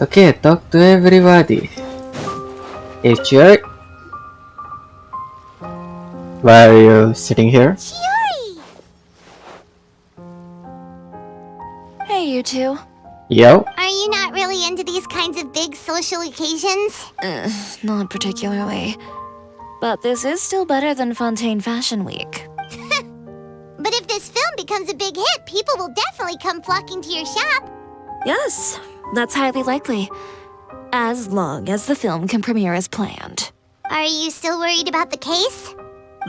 Okay, talk to everybody. Hey, Cheer. Why are you sitting here? Hey, you two. Yo. Are you not really into these kinds of big social occasions? Not particularly. But this is still better than Fontaine Fashion Week. But if this film becomes a big hit, people will definitely come flocking to your shop. Yes, that's highly likely. As long as the film can premiere as planned. Are you still worried about the case?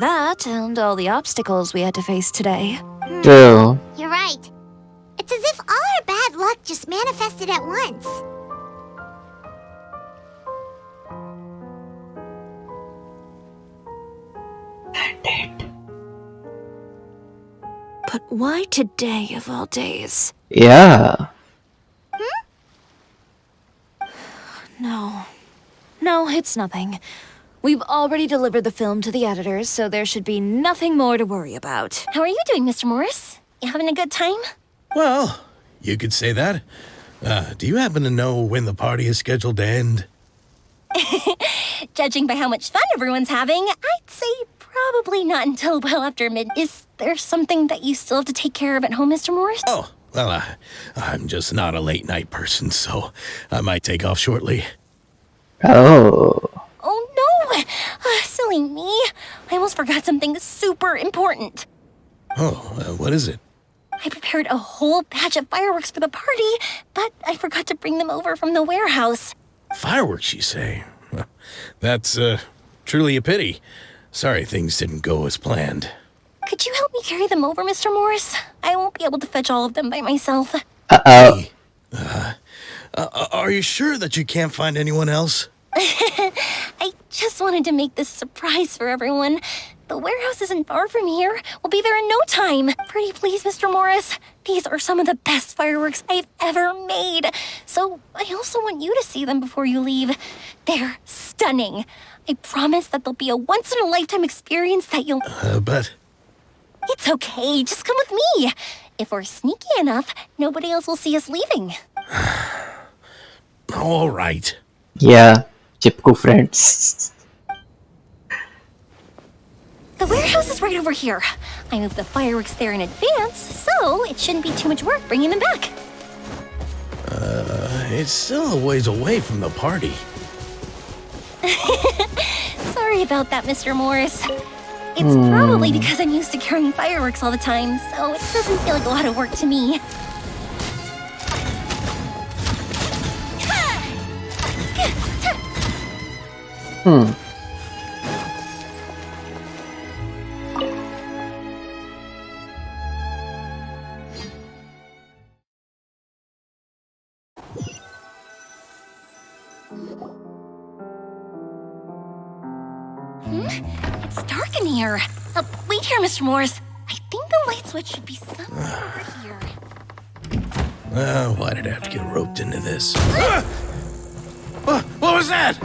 That and all the obstacles we had to face today. True. You're right. It's as if all our bad luck just manifested at once. But why today of all days? Yeah. No. No, it's nothing. We've already delivered the film to the editors, so there should be nothing more to worry about. How are you doing, Mr. Morris? You having a good time? Well, you could say that. Do you happen to know when the party is scheduled to end? Judging by how much fun everyone's having, I'd say probably not until well after mid. Is there something that you still have to take care of at home, Mr. Morris? Oh, well, I'm just not a late night person, so I might take off shortly. Oh. Oh no! Silly me. I almost forgot something super important. Oh, what is it? I prepared a whole batch of fireworks for the party, but I forgot to bring them over from the warehouse. Fireworks, you say? Well, that's truly a pity. Sorry things didn't go as planned. Could you help me carry them over, Mr. Morris? I won't be able to fetch all of them by myself. Uh-oh. Are you sure that you can't find anyone else? I just wanted to make this a surprise for everyone. The warehouse isn't far from here. We'll be there in no time. Pretty please, Mr. Morris. These are some of the best fireworks I've ever made. So I also want you to see them before you leave. They're stunning. I promise that they'll be a once-in-a-lifetime experience that you'll... But... It's okay. Just come with me. If we're sneaky enough, nobody else will see us leaving. All right. Yeah, Chipko friends. The warehouse is right over here. I moved the fireworks there in advance, so it shouldn't be too much work bringing them back. It's still a ways away from the party. Sorry about that, Mr. Morris. It's probably because I'm used to carrying fireworks all the time, so it doesn't feel like a lot of work to me. It's dark in here. Wait here, Mr. Morris. I think the light switch should be somewhere over here. Why did I have to get roped into this? What was that?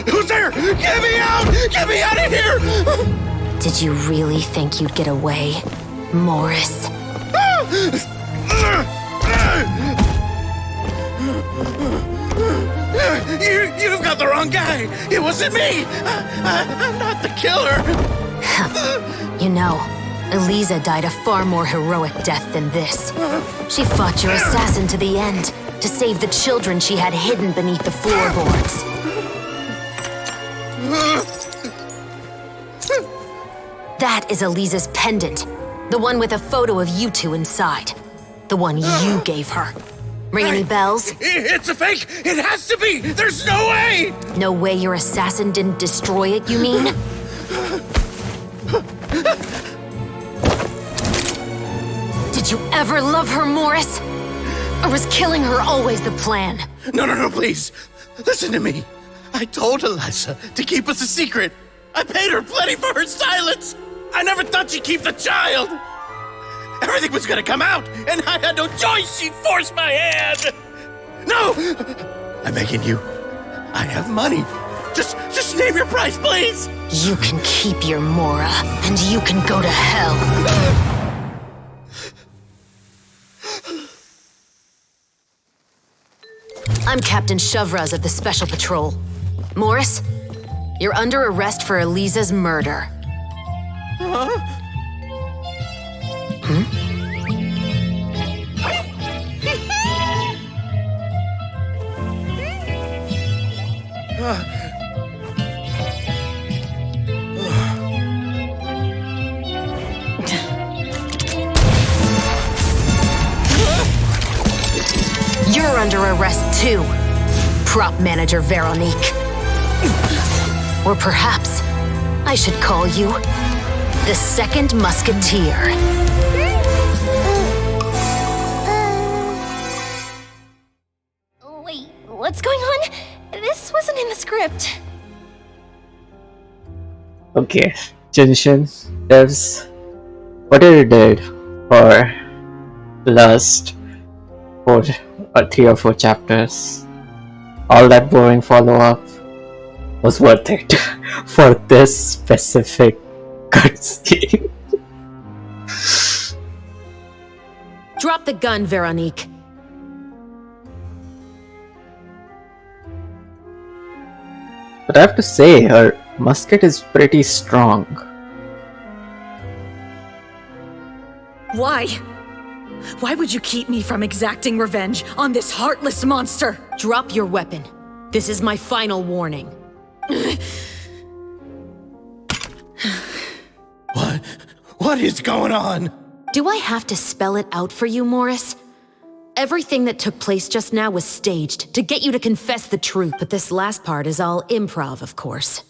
Who's there? Get me out! Get me out of here! Did you really think you'd get away, Morris? You've got the wrong guy. It wasn't me. I'm not the killer. You know, Eliza died a far more heroic death than this. She fought your assassin to the end, to save the children she had hidden beneath the floorboards. That is Eliza's pendant, the one with a photo of you two inside. The one you gave her. Ring any bells? It's a fake! It has to be! There's no way! No way your assassin didn't destroy it, you mean? Did you ever love her, Morris? Or was killing her always the plan? No, please. Listen to me. I told Eliza to keep us a secret. I paid her plenty for her silence. I never thought she'd keep the child. Everything was gonna come out, and I had no choice. She forced my hand. No! I'm begging you. I have money. Just name your price, please. You can keep your Mora, and you can go to hell. I'm Captain Shovraz of the Special Patrol. Morris, you're under arrest for Eliza's murder. You're under arrest too, prop manager Veronique. Or perhaps I should call you the Second Musketeer. Wait, what's going on? This wasn't in the script. Okay, Genshin devs, whatever you did for the last or 3 or 4 chapters. All that boring follow-up was worth it for this specific cutscene. Drop the gun, Veronique. But I have to say, her musket is pretty strong. Why? Why would you keep me from exacting revenge on this heartless monster? Drop your weapon. This is my final warning. What is going on? Do I have to spell it out for you, Morris? Everything that took place just now was staged to get you to confess the truth, but this last part is all improv, of course.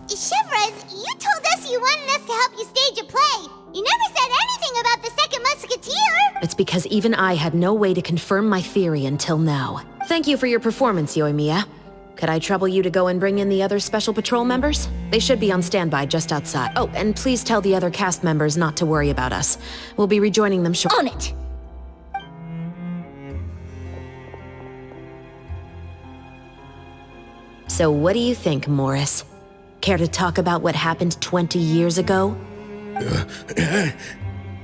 Chevrolet, you told us you wanted us to help you stage a play. You never said anything about the second musketeer. It's because even I had no way to confirm my theory until now. Thank you for your performance, Yoimiya. Could I trouble you to go and bring in the other Special Patrol members? They should be on standby just outside. Oh, and please tell the other cast members not to worry about us. We'll be rejoining them shortly. On it! So what do you think, Morris? Care to talk about what happened 20 years ago?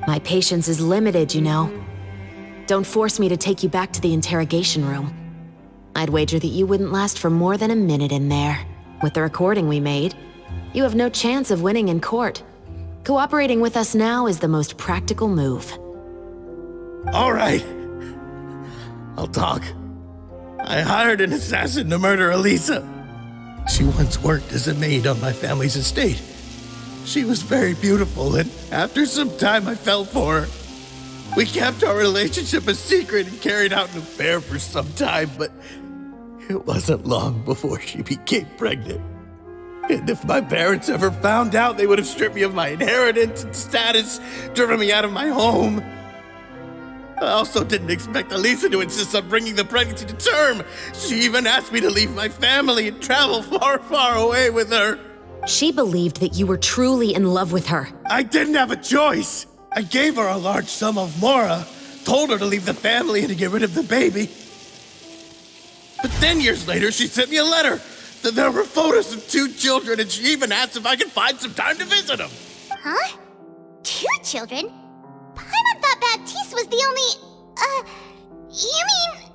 My patience is limited, you know. Don't force me to take you back to the interrogation room. I'd wager that you wouldn't last for more than a minute in there. With the recording we made, you have no chance of winning in court. Cooperating with us now is the most practical move. All right. I'll talk. I hired an assassin to murder Elisa. She once worked as a maid on my family's estate. She was very beautiful, and after some time I fell for her. We kept our relationship a secret and carried out an affair for some time, but it wasn't long before she became pregnant. And if my parents ever found out, they would have stripped me of my inheritance and status, driven me out of my home. I also didn't expect Elisa to insist on bringing the pregnancy to term. She even asked me to leave my family and travel far, far away with her. She believed that you were truly in love with her. I didn't have a choice. I gave her a large sum of mora, told her to leave the family and to get rid of the baby. But then years later, she sent me a letter. There were photos of 2 children, and she even asked if I could find some time to visit them. Huh? 2 children? Paimon thought Baptiste was the only... you mean...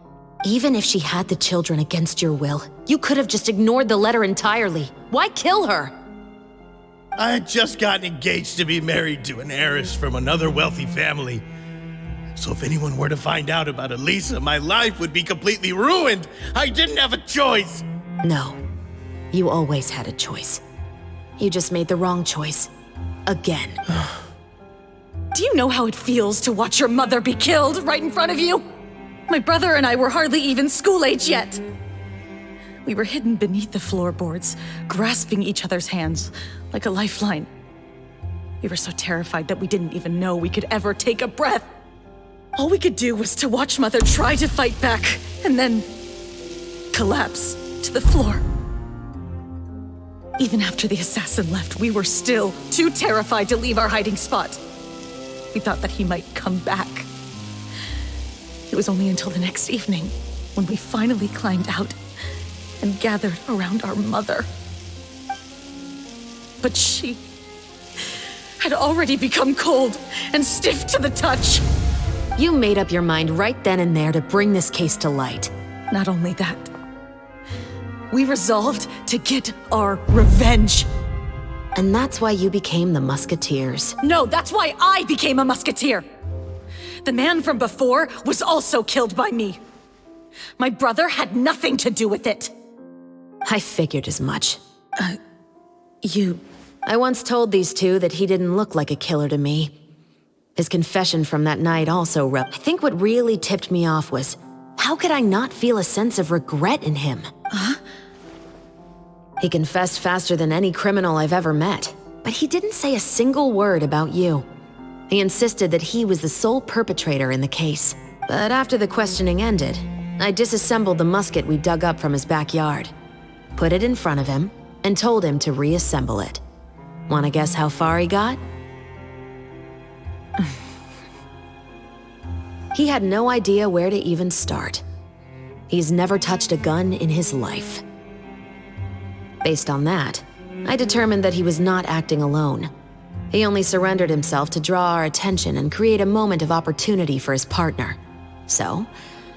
Even if she had the children against your will, you could have just ignored the letter entirely. Why kill her? I had just gotten engaged to be married to an heiress from another wealthy family. So if anyone were to find out about Elisa, my life would be completely ruined. I didn't have a choice. No, you always had a choice. You just made the wrong choice. Again. Do you know how it feels to watch your mother be killed right in front of you? My brother and I were hardly even school age yet. We were hidden beneath the floorboards, grasping each other's hands like a lifeline. We were so terrified that we didn't even know we could ever take a breath. All we could do was to watch Mother try to fight back, and then collapse to the floor. Even after the assassin left, we were still too terrified to leave our hiding spot. We thought that he might come back. It was only until the next evening when we finally climbed out and gathered around our mother. But she had already become cold and stiff to the touch. You made up your mind right then and there to bring this case to light. Not only that, we resolved to get our revenge. And that's why you became the Musketeers. No, that's why I became a Musketeer. The man from before was also killed by me. My brother had nothing to do with it. I figured as much. I once told these two that he didn't look like a killer to me. His confession from that night also I think what really tipped me off was, how could I not feel a sense of regret in him? Huh? He confessed faster than any criminal I've ever met, but he didn't say a single word about you. He insisted that he was the sole perpetrator in the case. But after the questioning ended, I disassembled the musket we dug up from his backyard, put it in front of him, and told him to reassemble it. Wanna guess how far he got? He had no idea where to even start. He's never touched a gun in his life. Based on that, I determined that he was not acting alone. He only surrendered himself to draw our attention and create a moment of opportunity for his partner. So,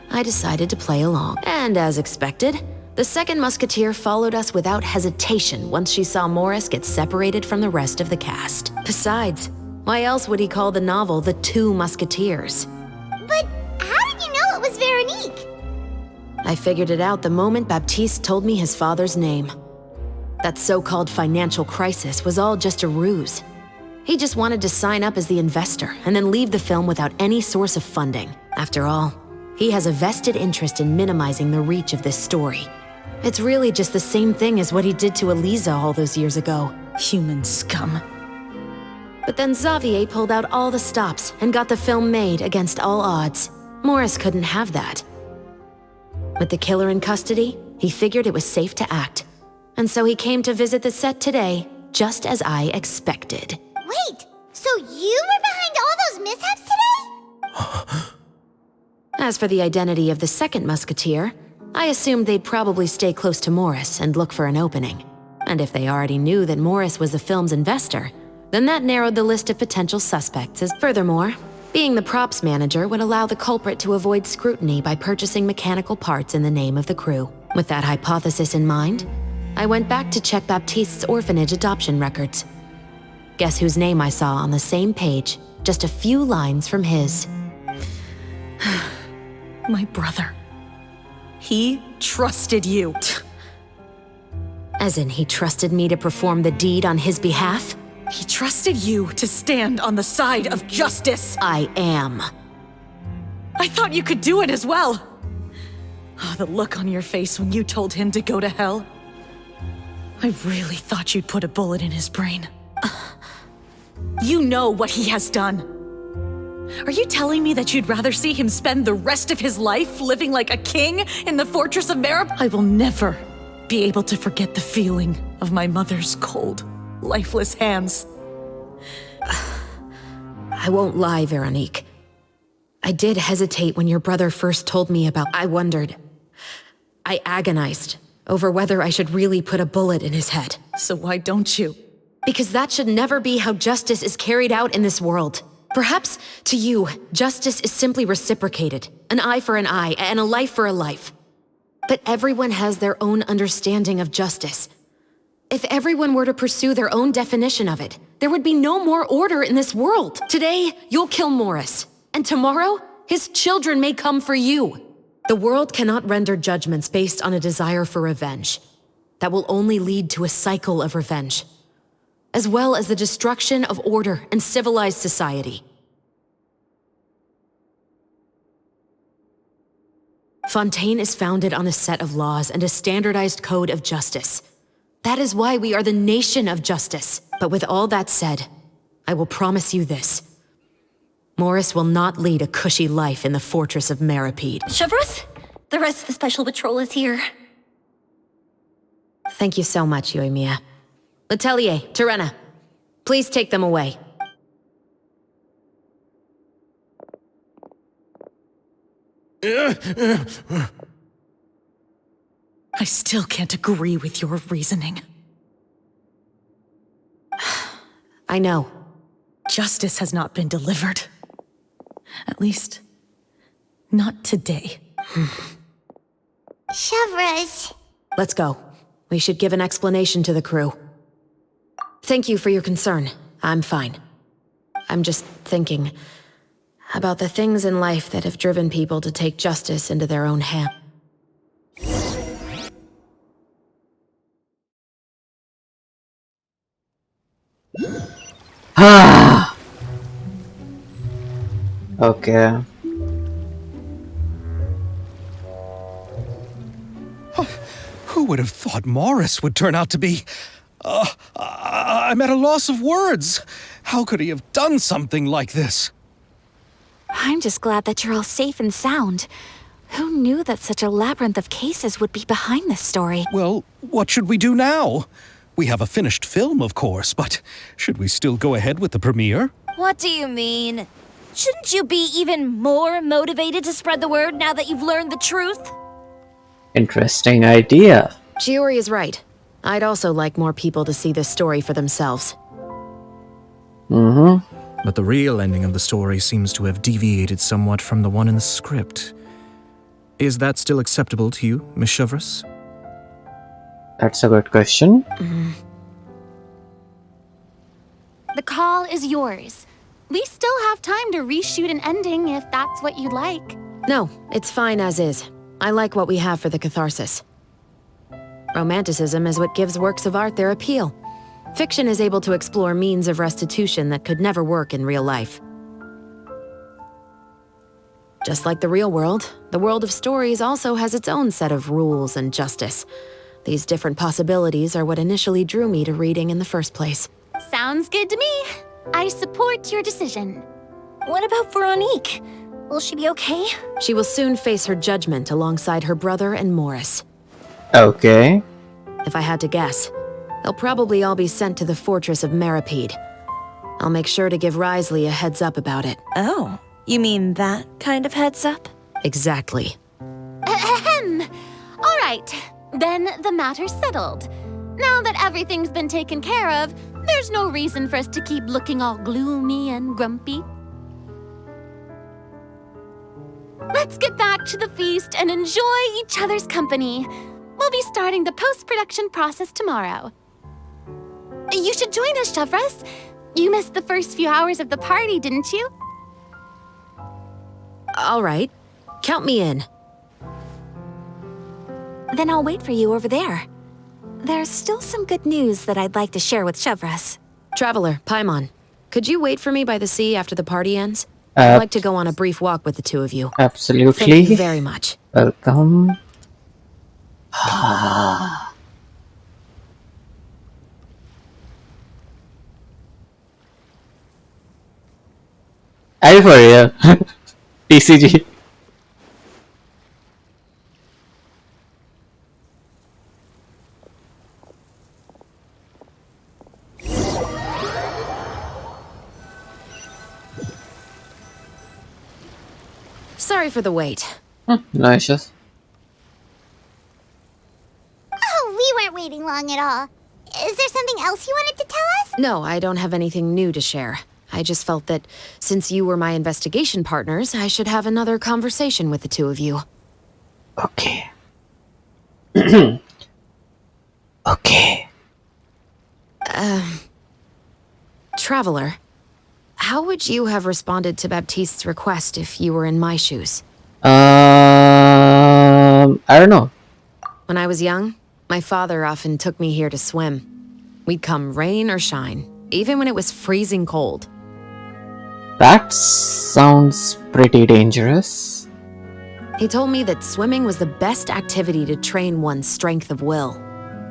I decided to play along. And as expected, the second musketeer followed us without hesitation once she saw Morris get separated from the rest of the cast. Besides, why else would he call the novel The Two Musketeers? But how did you know it was Veronique? I figured it out the moment Baptiste told me his father's name. That so-called financial crisis was all just a ruse. He just wanted to sign up as the investor and then leave the film without any source of funding. After all, he has a vested interest in minimizing the reach of this story. It's really just the same thing as what he did to Eliza all those years ago. Human scum. But then Xavier pulled out all the stops and got the film made against all odds. Morris couldn't have that. With the killer in custody, he figured it was safe to act. And so he came to visit the set today, just as I expected. Wait, so you were behind all those mishaps today? As for the identity of the second musketeer, I assumed they'd probably stay close to Morris and look for an opening. And if they already knew that Morris was the film's investor, then that narrowed the list of potential suspects. Furthermore, being the props manager would allow the culprit to avoid scrutiny by purchasing mechanical parts in the name of the crew. With that hypothesis in mind, I went back to check Baptiste's orphanage adoption records. Guess whose name I saw on the same page, just a few lines from his. My brother. He trusted you. As in, he trusted me to perform the deed on his behalf? He trusted you to stand on the side of justice. I am. I thought you could do it as well. Oh, the look on your face when you told him to go to hell. I really thought you'd put a bullet in his brain. You know what he has done. Are you telling me that you'd rather see him spend the rest of his life living like a king in the fortress of Merib? I will never be able to forget the feeling of my mother's cold, lifeless hands. I won't lie, Veronique. I did hesitate when your brother first told me about... I wondered. I agonized over whether I should really put a bullet in his head. So why don't you? Because that should never be how justice is carried out in this world. Perhaps, to you, justice is simply reciprocated. An eye for an eye, and a life for a life. But everyone has their own understanding of justice. If everyone were to pursue their own definition of it, there would be no more order in this world. Today, you'll kill Morris. And tomorrow, his children may come for you. The world cannot render judgments based on a desire for revenge. That will only lead to a cycle of revenge, as well as the destruction of order and civilized society. Fontaine is founded on a set of laws and a standardized code of justice. That is why we are the nation of justice. But with all that said, I will promise you this. Morris will not lead a cushy life in the fortress of Meripede. Chevros, the rest of the special patrol is here. Thank you so much, Yoimiya. Letelier, Terena, please take them away. I still can't agree with your reasoning. I know. Justice has not been delivered. At least, not today. Chevros. Let's go. We should give an explanation to the crew. Thank you for your concern. I'm fine. I'm just thinking about the things in life that have driven people to take justice into their own hands. Okay. Who would have thought Morris would turn out to be... I'm at a loss of words. How could he have done something like this? I'm just glad that you're all safe and sound. Who knew that such a labyrinth of cases would be behind this story? Well, what should we do now? We have a finished film, of course, but should we still go ahead with the premiere? What do you mean? Shouldn't you be even more motivated to spread the word now that you've learned the truth? Interesting idea. Chiori is right. I'd also like more people to see this story for themselves. But the real ending of the story seems to have deviated somewhat from the one in the script. Is that still acceptable to you, Miss Chevres? That's a good question. The call is yours. We still have time to reshoot an ending if that's what you'd like. No, it's fine as is. I like what we have for the catharsis. Romanticism is what gives works of art their appeal. Fiction is able to explore means of restitution that could never work in real life. Just like the real world, the world of stories also has its own set of rules and justice. These different possibilities are what initially drew me to reading in the first place. Sounds good to me. I support your decision. What about Veronique? Will she be okay? She will soon face her judgment alongside her brother and Morris. Okay. If I had to guess, they'll probably all be sent to the fortress of Meripede. I'll make sure to give Risley a heads up about it. Oh, you mean that kind of heads up? Exactly. Ahem. All right, then the matter's settled. Now that everything's been taken care of, there's no reason for us to keep looking all gloomy and grumpy. Let's get back to the feast and enjoy each other's company. We'll be starting the post-production process tomorrow. You should join us, Chevres. You missed the first few hours of the party, didn't you? All right. Count me in. Then I'll wait for you over there. There's still some good news that I'd like to share with Chevres. Traveler, Paimon, could you wait for me by the sea after the party ends? I'd like to go on a brief walk with the two of you. Absolutely. Thank you very much. Welcome. Are you for real? TCG. Sorry for the wait. No issues. Oh, we weren't waiting long at all. Is there something else you wanted to tell us? No, I don't have anything new to share. I just felt that since you were my investigation partners, I should have another conversation with the two of you. Okay. Okay. Traveler, how would you have responded to Baptiste's request if you were in my shoes? I don't know. When I was young, my father often took me here to swim. We'd come rain or shine, even when it was freezing cold. That sounds pretty dangerous. He told me that swimming was the best activity to train one's strength of will.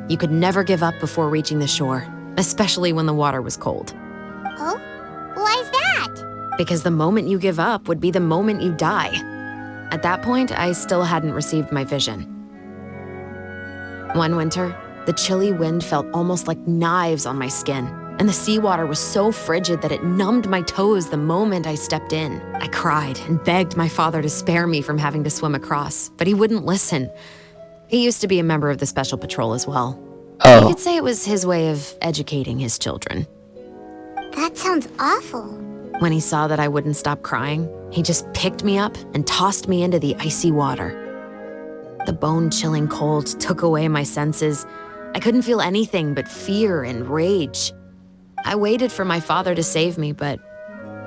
You could never give up before reaching the shore, especially when the water was cold. Oh? Why's that? Because the moment you give up would be the moment you die. At that point, I still hadn't received my vision. One winter, the chilly wind felt almost like knives on my skin, and the seawater was so frigid that it numbed my toes the moment I stepped in. I cried and begged my father to spare me from having to swim across, but he wouldn't listen. He used to be a member of the Special Patrol as well. Oh. You could say it was his way of educating his children. That sounds awful. When he saw that I wouldn't stop crying, he just picked me up and tossed me into the icy water. The bone-chilling cold took away my senses. I couldn't feel anything but fear and rage. I waited for my father to save me, but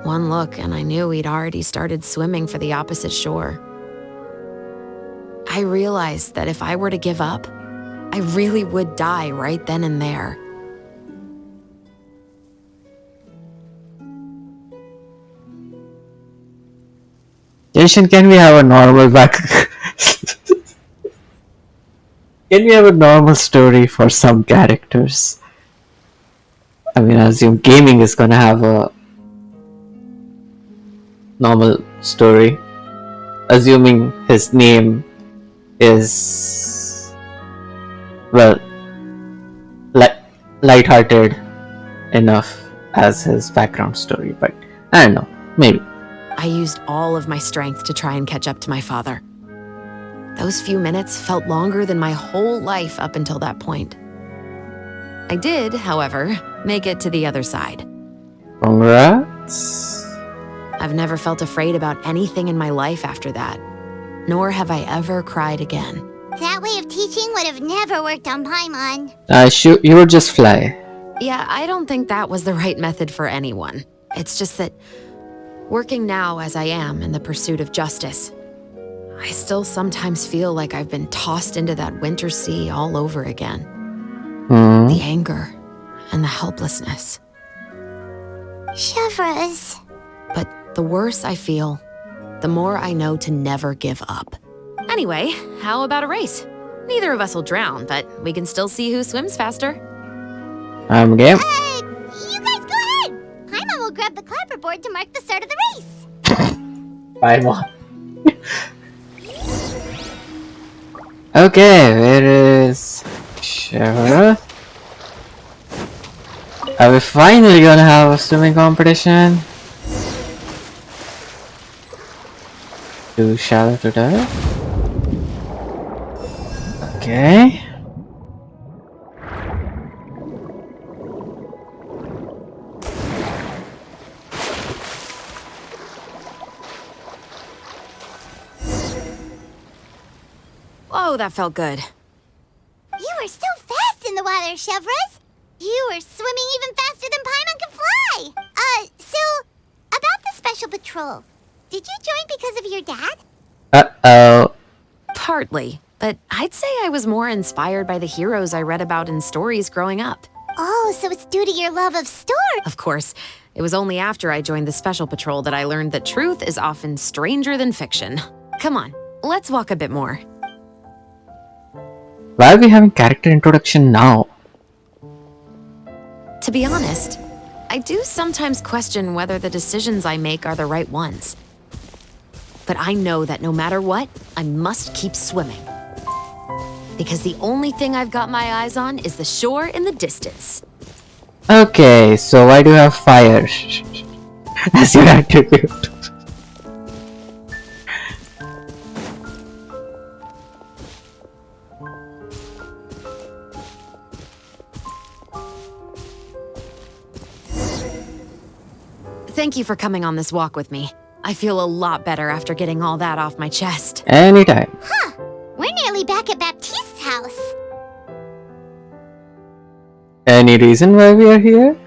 one look and I knew he'd already started swimming for the opposite shore. I realized that if I were to give up, I really would die right then and there. Genshin, can we have a normal Can we have a normal story for some characters? I mean, I assume gaming is gonna have a normal story. Assuming his name is, well, light-hearted enough as his background story, but I don't know, maybe. I used all of my strength to try and catch up to my father. Those few minutes felt longer than my whole life up until that point. I did, however, make it to the other side. Congrats. I've never felt afraid about anything in my life after that, nor have I ever cried again. That way of teaching would have never worked on Paimon. You would just fly. Yeah, I don't think that was the right method for anyone. It's just that, working now as I am in the pursuit of justice, I still sometimes feel like I've been tossed into that winter sea all over again. The anger and the helplessness. Chevres. But the worse I feel, the more I know to never give up. Anyway, how about a race? Neither of us will drown, but we can still see who swims faster. I'm game. You guys go ahead. Paimon will grab the clapperboard to mark the start of the race. Paimon. Okay, where is Chevres? Are we finally gonna have a swimming competition? Too shallow to dive? Okay. Whoa, that felt good. You were so fast in the water, Chevres. You were swimming even faster than Paimon can fly. So, about the special patrol. Did you join because of your dad? Uh-oh. Partly, but I'd say I was more inspired by the heroes I read about in stories growing up. Oh, so it's due to your love of stories. Of course, it was only after I joined the special patrol that I learned that truth is often stranger than fiction. Come on, let's walk a bit more. Why are we having character introduction now? To be honest, I do sometimes question whether the decisions I make are the right ones. But I know that no matter what, I must keep swimming. Because the only thing I've got my eyes on is the shore in the distance. Okay, so why do you have fire as your attribute? Thank you for coming on this walk with me. I feel a lot better after getting all that off my chest. Anytime. Huh. We're nearly back at Baptiste's house. Any reason why we are here?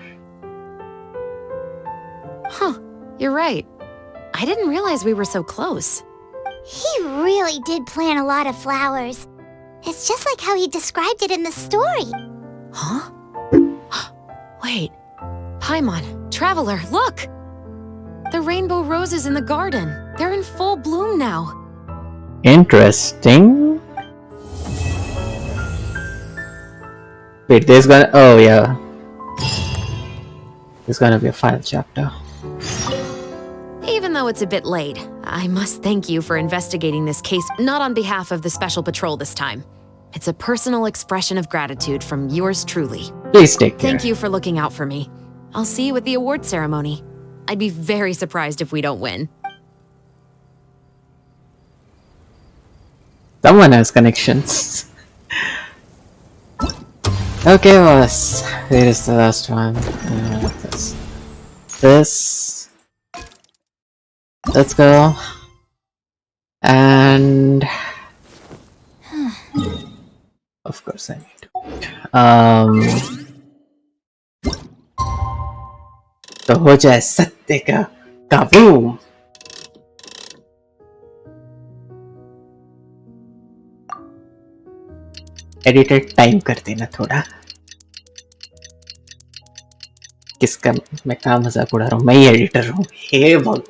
Huh, you're right. I didn't realize we were so close. He really did plant a lot of flowers. It's just like how he described it in the story. Huh? Wait. Paimon, Traveler, look! The rainbow roses in the garden. They're in full bloom now. Interesting. Wait, there's gonna... Oh, yeah. There's gonna be a final chapter. Even though it's a bit late, I must thank you for investigating this case, not on behalf of the Special Patrol this time. It's a personal expression of gratitude from yours truly. Please take care. Thank you for looking out for me. I'll see you at the award ceremony. I'd be very surprised if we don't win. Someone has connections. Okay, boss. Where is the last one? This. Let's go. And of course I need to. तो हो जाए सत्य का काबू. Edited time कर देना थोड़ा. किसका मैं क्या मजाक उड़ा रहा हूँ. मैं ही एडिटर हूँ. हे भगवान.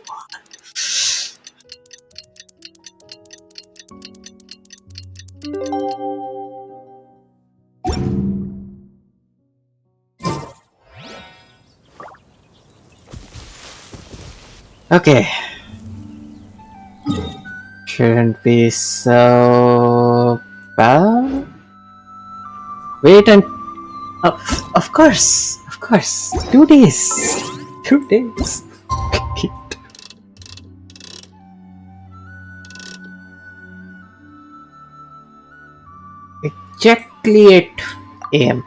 Okay. Shouldn't be so bad. Wait and... Oh, of course. 2 days. 2 days. exactly 8 a.m.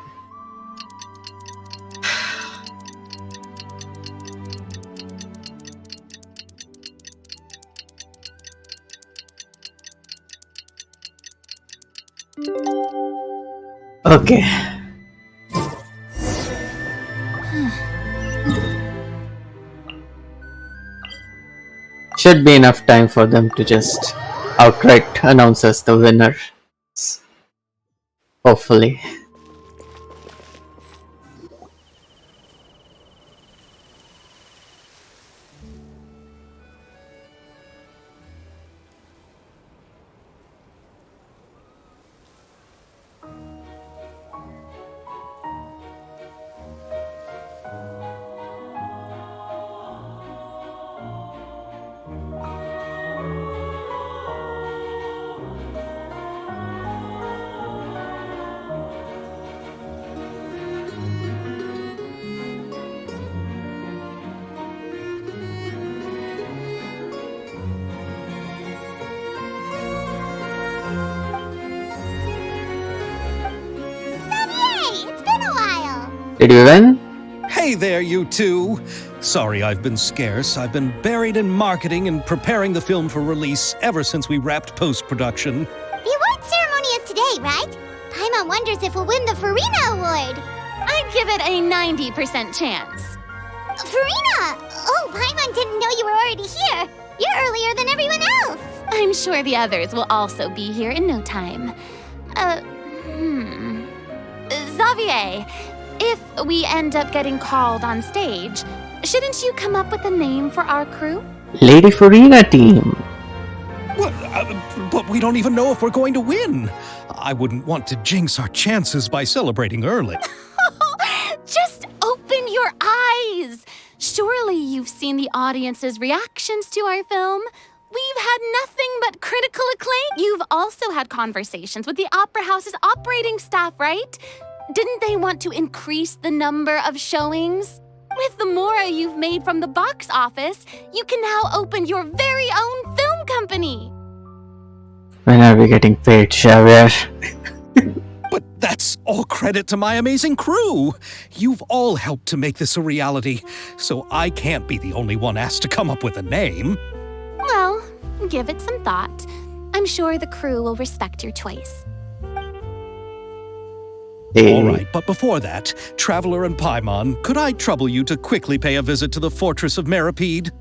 Okay. Should be enough time for them to just outright announce us the winner. Hopefully. Xavier, it's been a while. Did you win? Hey there, you two! Sorry I've been scarce. I've been buried in marketing and preparing the film for release ever since we wrapped post-production. The award ceremony is today, right? Paimon wonders if we'll win the Farina Award. I'd give it a 90% chance. Farina! Oh, Paimon didn't know you were already here. You're earlier than everyone else. I'm sure the others will also be here in no time. Xavier, if we end up getting called on stage, shouldn't you come up with a name for our crew? Lady Farina team. What? But we don't even know if we're going to win. I wouldn't want to jinx our chances by celebrating early. Just open your eyes. Surely you've seen the audience's reactions to our film. We've had nothing but critical acclaim. You've also had conversations with the Opera House's operating staff, right? Didn't they want to increase the number of showings? With the more you've made from the box office, you can now open your very own film company. When are we getting paid, Xavier? But that's all credit to my amazing crew. You've all helped to make this a reality, so I can't be the only one asked to come up with a name. Well, give it some thought. I'm sure the crew will respect your choice. All right, but before that, Traveler and Paimon, could I trouble you to quickly pay a visit to the Fortress of Meripede?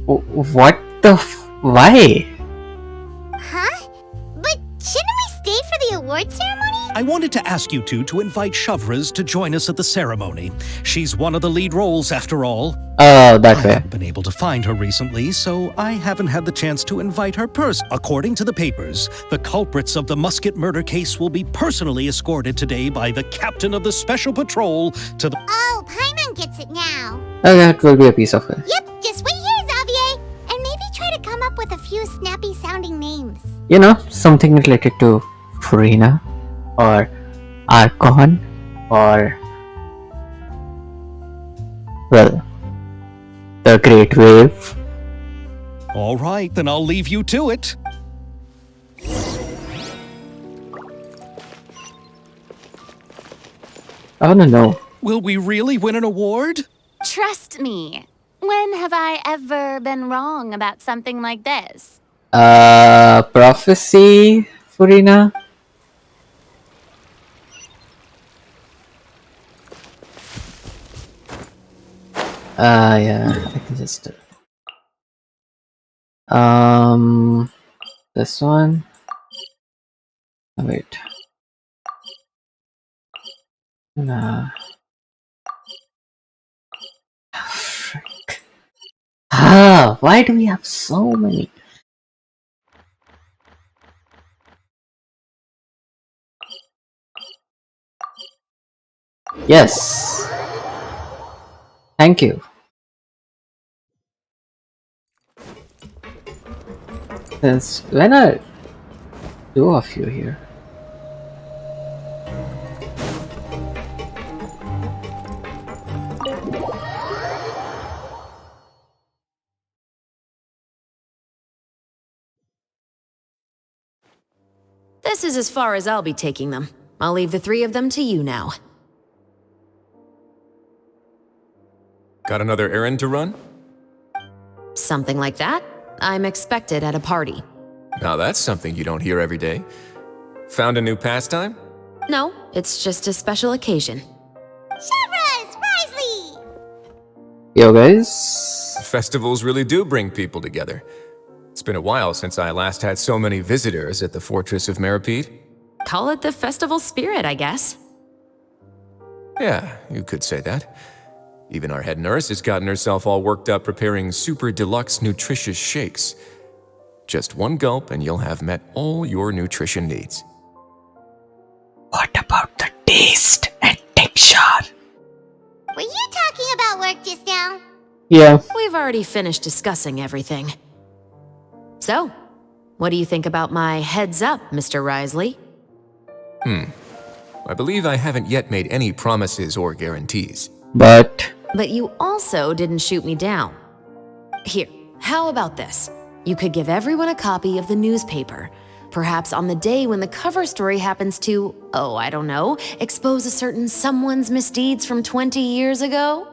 What the why? Huh? But shouldn't we stay for the award ceremony? I wanted to ask you two to invite Shavraz to join us at the ceremony. She's one of the lead roles, after all. Oh, that I way. haven't been able to find her recently, so I haven't had the chance to invite her According to the papers, the culprits of the Musket murder case will be personally escorted today by the captain of the Special Patrol to the... Oh, Paimon gets it now. Oh, that will be a piece of it. Yep, just wait here, Xavier. And maybe try to come up with a few snappy-sounding names. You know, something related to Farina, or Archon, or... well, the Great Wave. All right, then I'll leave you to it. I don't know. Will we really win an award? Trust me. When have I ever been wrong about something like this? Prophecy, Farina? Yeah, I can just... this one? Oh, wait. Nah. Frick. Ah, why do we have so many? Yes. Thank you. Since when are two of you here? This is as far as I'll be taking them. I'll leave the three of them to you now. Got another errand to run? Something like that. I'm expected at a party. Now that's something you don't hear every day. Found a new pastime? No, it's just a special occasion. Shavras! Risley! Yo guys. Festivals really do bring people together. It's been a while since I last had so many visitors at the Fortress of Meripede. Call it the festival spirit, I guess. Yeah, you could say that. Even our head nurse has gotten herself all worked up preparing super deluxe nutritious shakes. Just one gulp and you'll have met all your nutrition needs. What about the taste and texture? Were you talking about work just now? Yeah. We've already finished discussing everything. So, what do you think about my heads up, Mr. Risley? I believe I haven't yet made any promises or guarantees. But you also didn't shoot me down. Here, how about this? You could give everyone a copy of the newspaper. Perhaps on the day when the cover story happens to, oh, I don't know, expose a certain someone's misdeeds from 20 years ago?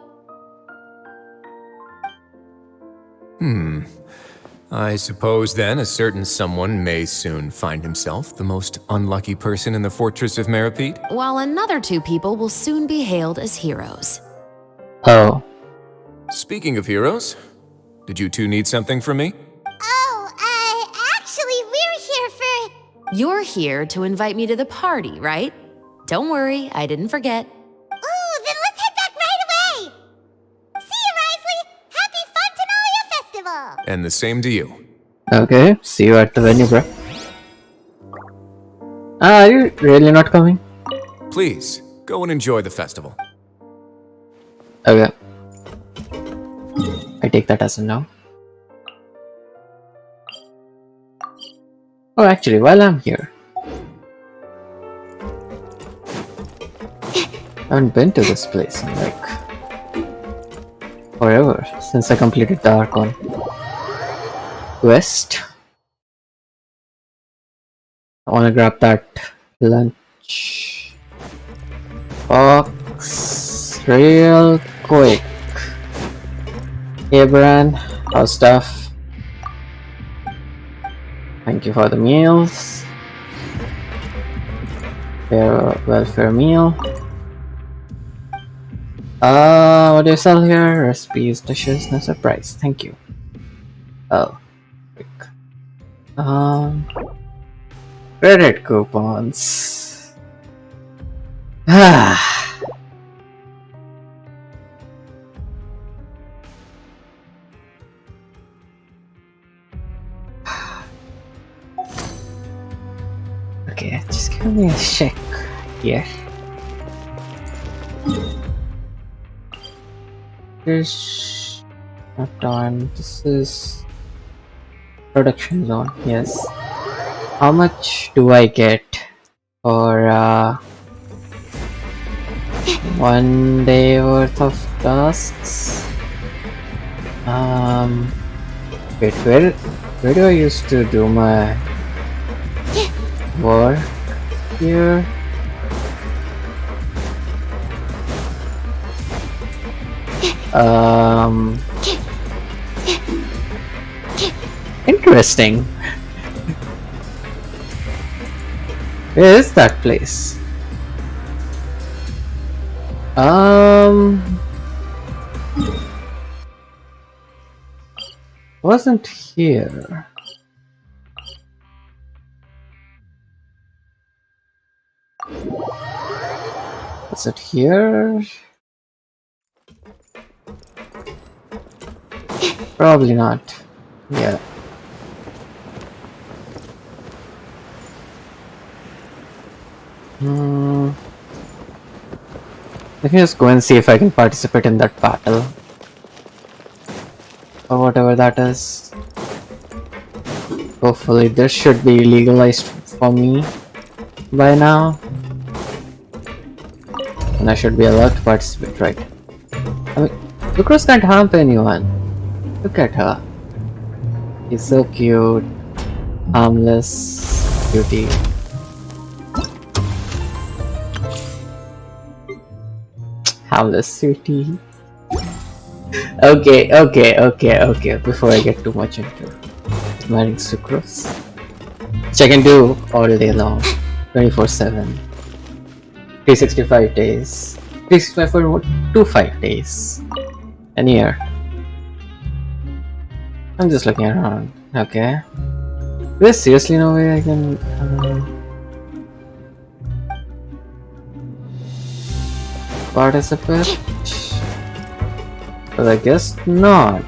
I suppose then a certain someone may soon find himself the most unlucky person in the Fortress of Meripede? While another two people will soon be hailed as heroes. oh, Speaking of heroes, did you two need something from me? Actually, we're here for... You're here to invite me to the party, right? Don't worry, I didn't forget. Ooh, then let's head back right away! See you, Risley! Happy Fontanalia Festival! And the same to you. okay. See you at the venue, bro. Are you really not coming? Please, go and enjoy the festival. Okay. I take that as a no. Oh, actually, while I'm here, I haven't been to this place in like forever since I completed the Archon quest. I wanna grab that lunch box real quick. Hey Bran, how's stuff? Thank you for the meals. Welfare meal. What do you sell here? Recipes, dishes, no surprise. Thank you. Oh, credit coupons. Okay, just give me a check here. This not on. This is production zone. Yes. How much do I get for 1 day worth of tasks? Wait, where do I used to do my work here? Interesting. Where is that place? Wasn't here. Is it here? Probably not. Yeah. Let me just go and see if I can participate in that battle. Or whatever that is. Hopefully this should be legalized for me by now. And I should be allowed to participate, right? I mean, Lucros can't harm anyone. Look at her. She's so cute. Harmless. Beauty. Harmless, sweetie. Okay. Before I get too much into admiring sucrose, which I can do all day long, 24/7, 365 days, 365 for 25 days, a year. I'm just looking around. Okay. There's seriously no way I can. Participate? But I guess not.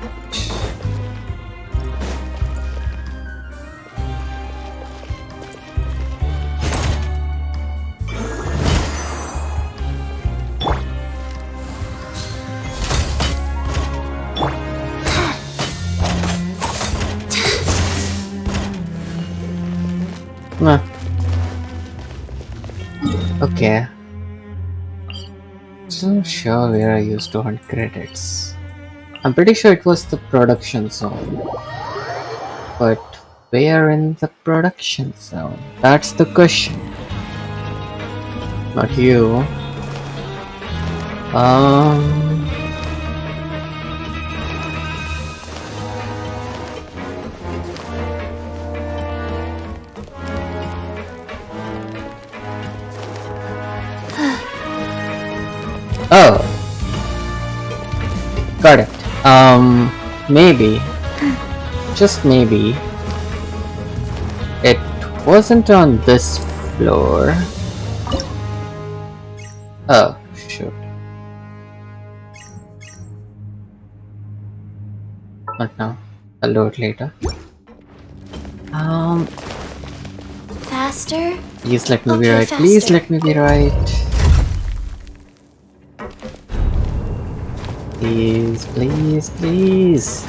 Nah. Okay. Still not sure where I used to hunt credits. I'm pretty sure it was the production zone. But where in the production zone? That's the question. Not you. Oh. Got it. Maybe. Just maybe. It wasn't on this floor. Oh, shoot. Not now. I'll do it later. Faster? Please let me be Okay, right. Please faster. let me be right. Please.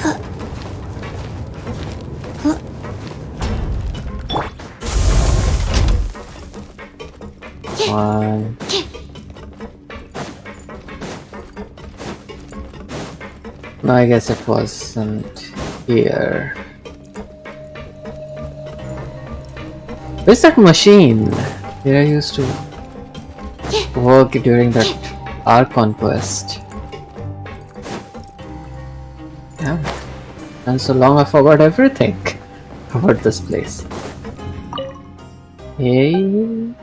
One. No, I guess it wasn't here. Where's that machine that I used to work during that Archon quest? Yeah. And so long I forgot everything about this place. Hey.